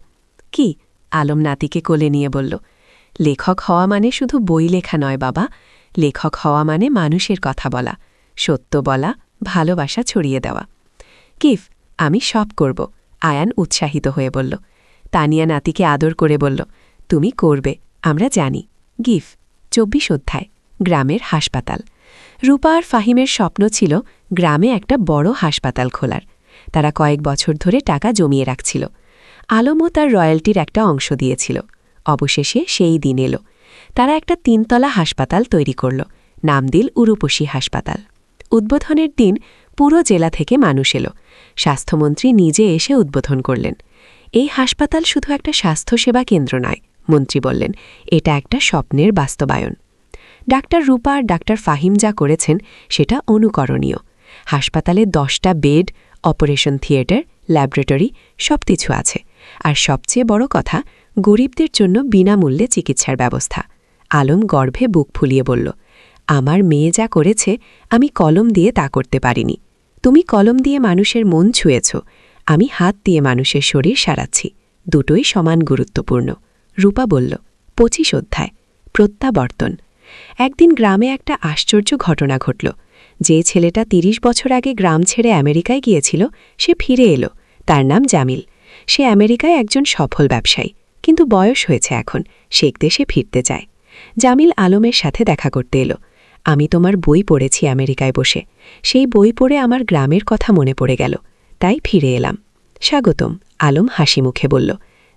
কি? আলম নাতিকে কোলে নিয়ে বলল, লেখক হওয়া মানে শুধু বই লেখা নয় বাবা, লেখক হওয়া মানে মানুষের কথা বলা, সত্য বলা, ভালোবাসা ছড়িয়ে দেওয়া। কিফ, আমি সব করব, আয়ান উৎসাহিত হয়ে বলল। তানিয়া নাতিকে আদর করে বলল, তুমি করবে, আমরা জানি। গিফ। 24 অধ্যায়, গ্রামের হাসপাতাল। রূপা আর ফাহিমের স্বপ্ন ছিল গ্রামে একটা বড় হাসপাতাল খোলার। তারা কয়েক বছর ধরে টাকা জমিয়ে রাখছিল। আলমও তার রয়্যালটির একটা অংশ দিয়েছিল। অবশেষে সেই দিন এলো। তারা একটা 3তলা হাসপাতাল তৈরি করল, নাম দিল উরুপসী হাসপাতাল। উদ্বোধনের দিন পুরো জেলা থেকে মানুষ এলো। স্বাস্থ্যমন্ত্রী নিজে এসে উদ্বোধন করলেন। এই হাসপাতাল শুধু একটা স্বাস্থ্যসেবা কেন্দ্র নয়, মন্ত্রী বললেন, এটা একটা স্বপ্নের বাস্তবায়ন। ডাক্তার রূপা আর ডাক্তার ফাহিম যা করেছেন সেটা অনুকরণীয়। হাসপাতালে 10টা বেড, অপারেশন থিয়েটার, ল্যাবরেটরি সবকিছু আছে। আর সবচেয়ে বড় কথা, গরিবদের জন্য বিনামূল্যে চিকিৎসার ব্যবস্থা। আলম গর্ভে বুক ফুলিয়ে বলল, আমার মেয়ে যা করেছে আমি কলম দিয়ে তা করতে পারিনি। তুমি কলম দিয়ে মানুষের মন ছুঁয়েছ, আমি হাত দিয়ে মানুষের শরীর সারাচ্ছি, দুটোই সমান গুরুত্বপূর্ণ। রূপা বলল। 25 অধ্যায়, প্রত্যাবর্তন। একদিন গ্রামে একটা আশ্চর্য ঘটনা ঘটল। যে ছেলেটা 30 বছর আগে গ্রাম ছেড়ে আমেরিকায় গিয়েছিল, সে ফিরে এলো। তার নাম জামিল। সে আমেরিকায় একজন সফল ব্যবসায়ী, কিন্তু বয়স হয়েছে এখন, শেখ দেশে ফিরতে চায়। জামিল আলমের সাথে দেখা করতে এলো। আমি তোমার বই পড়েছি আমেরিকায় বসে, সেই বই পড়ে আমার গ্রামের কথা মনে পড়ে গেল, তাই ফিরে এলাম। স্বাগতম, আলম হাসি মুখে বলল।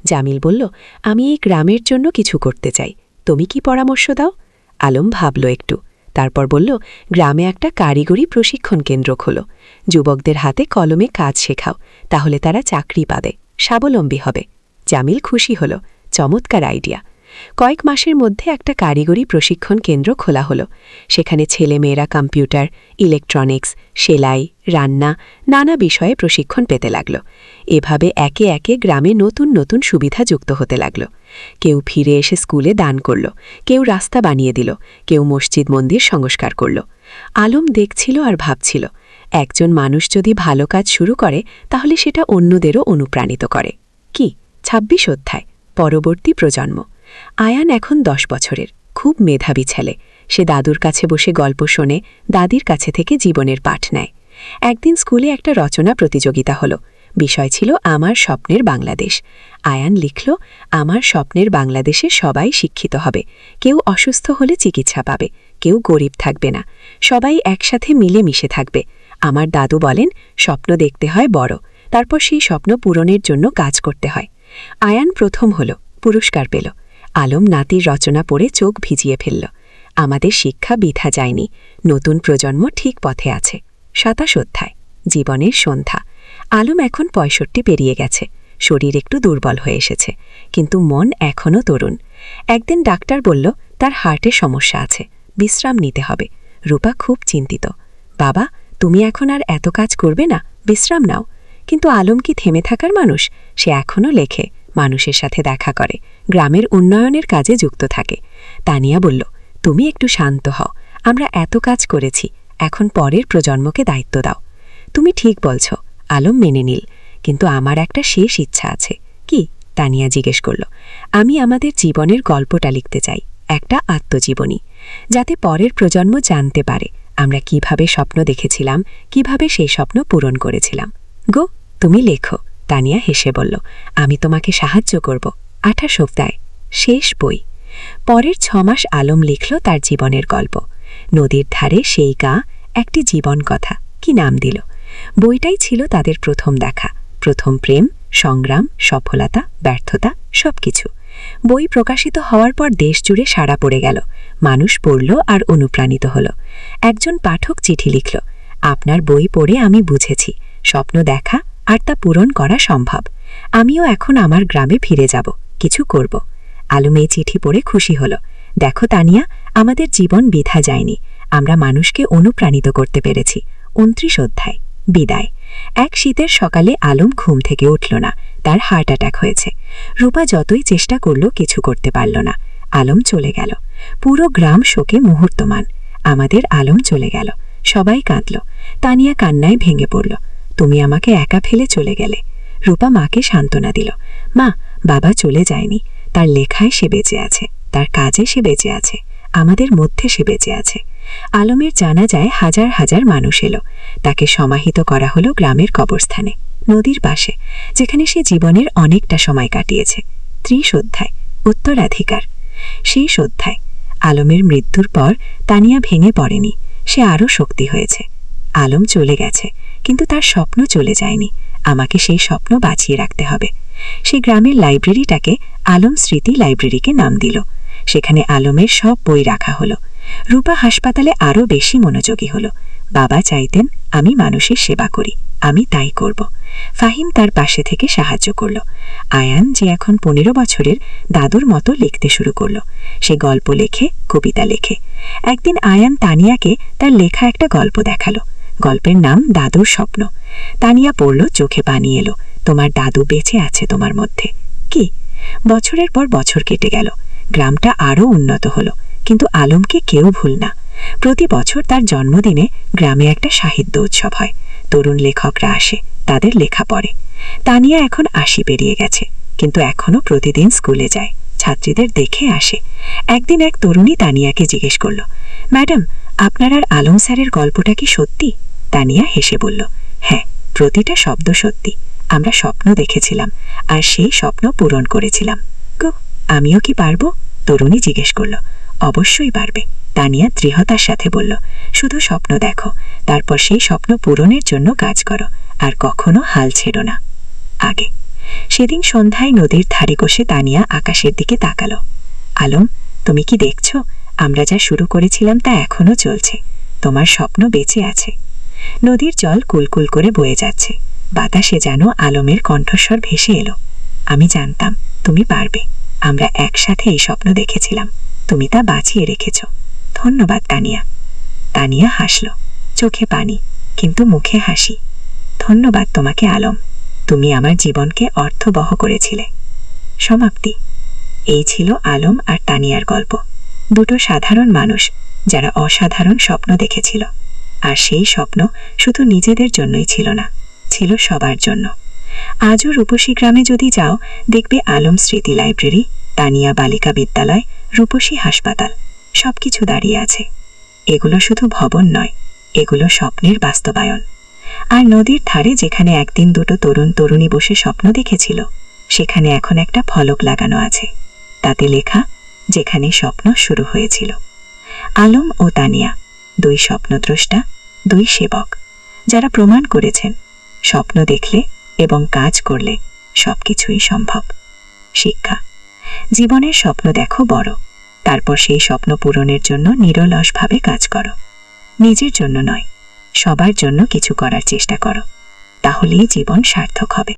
জামিল বলল, আমি এই গ্রামের জন্য কিছু করতে চাই, তুমি কি পরামর্শ দাও? আলম ভাবল একটু, তারপর বলল, গ্রামে একটা কারিগরি প্রশিক্ষণ কেন্দ্র খোলো, যুবকদের হাতে কলমে কাজ শেখাও, তাহলে তারা চাকরি পাবে, স্বাবলম্বী হবে। জামিল খুশি হল, চমৎকার আইডিয়া। কয়েক মাসের মধ্যে একটা কারিগরি প্রশিক্ষণ কেন্দ্র খোলা হলো। সেখানে ছেলেমেয়েরা কম্পিউটার, ইলেকট্রনিক্স, সেলাই, রান্না, নানা বিষয়ে প্রশিক্ষণ পেতে লাগল। এভাবে একে একে গ্রামে নতুন নতুন সুবিধা যুক্ত হতে লাগল। কেউ ফিরে এসে স্কুলে দান করল, কেউ রাস্তা বানিয়ে দিল, কেউ মসজিদ মন্দির সংস্কার করল। আলম দেখছিল আর ভাবছিল, একজন মানুষ যদি ভালো কাজ শুরু করে তাহলে সেটা অন্যদেরও অনুপ্রাণিত করে। কি? 26 অধ্যায়, পরবর্তী প্রজন্ম। আয়ান এখন 10 বছরের, খুব মেধাবী ছেলে। সে দাদুর কাছে বসে গল্প শোনে, দাদির কাছে থেকে জীবনের পাঠ নেয়। একদিন স্কুলে একটা রচনা প্রতিযোগিতা হলো। বিষয় ছিল আমার স্বপ্নের বাংলাদেশ। আয়ান লিখল, আমার স্বপ্নের বাংলাদেশে সবাই শিক্ষিত হবে, কেউ অসুস্থ হলে চিকিৎসা পাবে, কেউ গরিব থাকবে না, সবাই একসাথে মিলেমিশে থাকবে। আমার দাদু বলেন, স্বপ্ন দেখতে হয় বড়, তারপর সেই স্বপ্ন পূরণের জন্য কাজ করতে হয়। আয়ান প্রথম হল, পুরস্কার পেল। আলম নাতির রচনা পড়ে চোখ ভিজিয়ে ফেলল। আমাদের শিক্ষা বৃথা যায়নি, নতুন প্রজন্ম ঠিক পথে আছে। 27 অধ্যায়, জীবনের সন্ধ্যা। আলম এখন 65 পেরিয়ে গেছে, শরীর একটু দুর্বল হয়ে এসেছে, কিন্তু মন এখনও তরুণ। একদিন ডাক্তার বলল, তার হার্টে সমস্যা আছে, বিশ্রাম নিতে হবে। রূপা খুব চিন্তিত। বাবা, তুমি এখন আর এত কাজ করবে না, বিশ্রাম নাও। কিন্তু আলম কি থেমে থাকার মানুষ? সে এখনও লেখে, মানুষের সাথে দেখা করে, গ্রামের উন্নয়নের কাজে যুক্ত থাকে। তানিয়া বলল, তুমি একটু শান্ত হও, আমরা এত কাজ করেছি, এখন পরের প্রজন্মকে দায়িত্ব দাও। তুমি ঠিক বলছ, আলম মেনে নিল, কিন্তু আমার একটা শেষ ইচ্ছা আছে। কি? তানিয়া জিজ্ঞেস করল। আমি আমাদের জীবনের গল্পটা লিখতে চাই, একটা আত্মজীবনী। যাতে পরের প্রজন্ম জানতে পারে আমরা কিভাবে স্বপ্ন দেখেছিলাম, কিভাবে সেই স্বপ্ন পূরণ করেছিলাম। গো, তুমি লেখো, তানিয়া হেসে বলল। আমি তোমাকে সাহায্য করব। 28 সপ্তাহে শেষ বই। পরের 6 মাস আলম লিখল তার জীবনের গল্প। নদীর ধারে সেই গা, একটি জীবন কথা, কি নাম দিল? বইটাই ছিল তাদের প্রথম দেখা, প্রথম প্রেম, সংগ্রাম, সফলতা, ব্যর্থতা, সবকিছু। বই প্রকাশিত হওয়ার পর দেশ জুড়ে সাড়া পড়ে গেল। মানুষ পড়ল আর অনুপ্রাণিত হল। একজন পাঠক চিঠি লিখল, আপনার বই পড়ে আমি বুঝেছি স্বপ্ন দেখা আর তা পূরণ করা সম্ভব। আমিও এখন আমার গ্রামে ফিরে যাব, কিছু করব। আলম এই চিঠি পড়ে খুশি হল। দেখো তানিয়া, আমাদের জীবন বৃথা যায়নি, আমরা মানুষকে অনুপ্রাণিত করতে পেরেছি। 29 অধ্যায় বিদায়। এক শীতের সকালে আলম ঘুম থেকে উঠল না, তার হার্ট অ্যাটাক হয়েছে। রূপা যতই চেষ্টা করল কিছু করতে পারল না। আলম চলে গেল। পুরো গ্রাম শোকে মুহূর্তমান। আমাদের আলম চলে গেল, সবাই কাঁদল। তানিয়া কান্নায় ভেঙে পড়ল। তুমি আমাকে একা ফেলে চলে গেলে। রূপা মাকে সান্ত্বনা দিল। মা, বাবা চলে যায়নি, তার লেখায় সে বেঁচে আছে, তার কাজে সে বেঁচে আছে, আমাদের মধ্যে সে বেঁচে আছে। আলমের জানাজায় হাজার হাজার মানুষ এলো। তাকে সমাহিত করা হলো গ্রামের কবরস্থানে, নদীর পাশে, যেখানে সে জীবনের অনেকটা সময় কাটিয়েছে। 30 অধ্যায় উত্তরাধিকার। শেষ অধ্যায়। আলমের মৃত্যুর পর তানিয়া ভেঙে পড়েনি, সে আরও শক্তি হয়েছে। আলম চলে গেছে, কিন্তু তার স্বপ্ন চলে যায়নি। আমাকে সেই স্বপ্ন বাঁচিয়ে রাখতে হবে। সে গ্রামের লাইব্রেরিটাকে আলম স্মৃতি লাইব্রেরিকে নাম দিল। সেখানে আলমের সব বই রাখা হলো। রূপা হাসপাতালে আরও বেশি মনোযোগী হলো। বাবা চাইতেন আমি মানুষের সেবা করি, আমি তাই করব। ফাহিম তার পাশে থেকে সাহায্য করল। আয়ান, যে এখন 15 বছরের, দাদুর মতো লিখতে শুরু করল। সে গল্প লেখে, কবিতা লেখে। একদিন আয়ান তানিয়াকে তার লেখা একটা গল্প দেখালো। গল্পের নাম দাদুর স্বপ্ন। তানিয়া পড়ল, চোখে পানি এলো। তোমার দাদু বেঁচে আছে তোমার মধ্যে। কি? বছরের পর বছর কেটে গেল। গ্রামটা আরও উন্নত হলো, কিন্তু আলমকে কেউ ভুল না। প্রতি বছর তার জন্মদিনে গ্রামে একটা সাহিত্য উৎসব হয়। তরুণ লেখকরা আসে, তাদের লেখা পড়ে। তানিয়া এখন 80 পেরিয়ে গেছে, কিন্তু এখনও প্রতিদিন স্কুলে যায়, ছাত্রীদের দেখে আসে। একদিন এক তরুণী তানিয়াকে জিজ্ঞেস করল, ম্যাডাম, আপনার আর আলম স্যারের গল্পটা কি সত্যি? তানিয়া হেসে বলল, হ্যাঁ, প্রতিটা শব্দ সত্যি। আমরা স্বপ্ন দেখেছিলাম, আর সেই স্বপ্ন পূরণ করেছিলাম। গো, আমিও কি পারবো? তরুণী জিজ্ঞেস করল। অবশ্যই পারবে, তানিয়া দৃঢ়তার সাথে বলল। শুধু স্বপ্ন দেখো, তারপর সেই স্বপ্ন পূরণের জন্য কাজ করো, আর কখনো হাল ছেড়ো না। আগে সেদিন সন্ধ্যায় নদীর ধারে বসে তানিয়া আকাশের দিকে তাকালো। আলম, তুমি কি দেখছো? আমরা যা শুরু করেছিলাম তা এখনো চলছে। তোমার স্বপ্ন বেঁচে আছে। নদীর জল কুলকুল করে বয়ে যাচ্ছে। বাতাসে যেন আলমের কণ্ঠস্বর ভেসে এলো। আমি জানতাম তুমি পারবে। আমরা একসাথে এই স্বপ্ন দেখেছিলাম, তুমি তা বাঁচিয়ে রেখেছ। ধন্যবাদ তানিয়া। তানিয়া হাসল, চোখে পানি, কিন্তু মুখে হাসি। ধন্যবাদ তোমাকে আলম, তুমি আমার জীবনকে অর্থবহ করেছিলে। সমাপ্তি। এই ছিল আলম আর তানিয়ার গল্প। দুটো সাধারণ মানুষ যারা অসাধারণ স্বপ্ন দেখেছিল। আর সেই স্বপ্ন শুধু নিজেদের জন্যই ছিল না, ছিল সবার জন্য। আজও রূপসী গ্রামে যদি যাও, দেখবে আলম স্মৃতি লাইব্রেরি, তানিয়া বালিকা বিদ্যালয়, রূপসী হাসপাতাল, সবকিছু দাঁড়িয়ে আছে। এগুলো শুধু ভবন নয়, এগুলো স্বপ্নের বাস্তবায়ন। আর নদীর ধারে যেখানে একদিন দুটো তরুণ তরুণী বসে স্বপ্ন দেখেছিল, সেখানে এখন একটা ফলক লাগানো আছে। তাতে লেখা, যেখানে স্বপ্ন শুরু হয়েছিল। আলম ও তানিয়া, দুই স্বপ্নদ্রষ্টা, দুই সেবক, যারা প্রমাণ করেছেন স্বপ্ন দেখলে এবং কাজ করলে সবকিছুই সম্ভব। শিক্ষা। জীবনের স্বপ্ন দেখো বড়, তারপর সেই স্বপ্ন পূরণের জন্য নিরলসভাবে কাজ করো। নিজের জন্য নয়, সবার জন্য কিছু করার চেষ্টা করো, তাহলেই জীবন সার্থক হবে।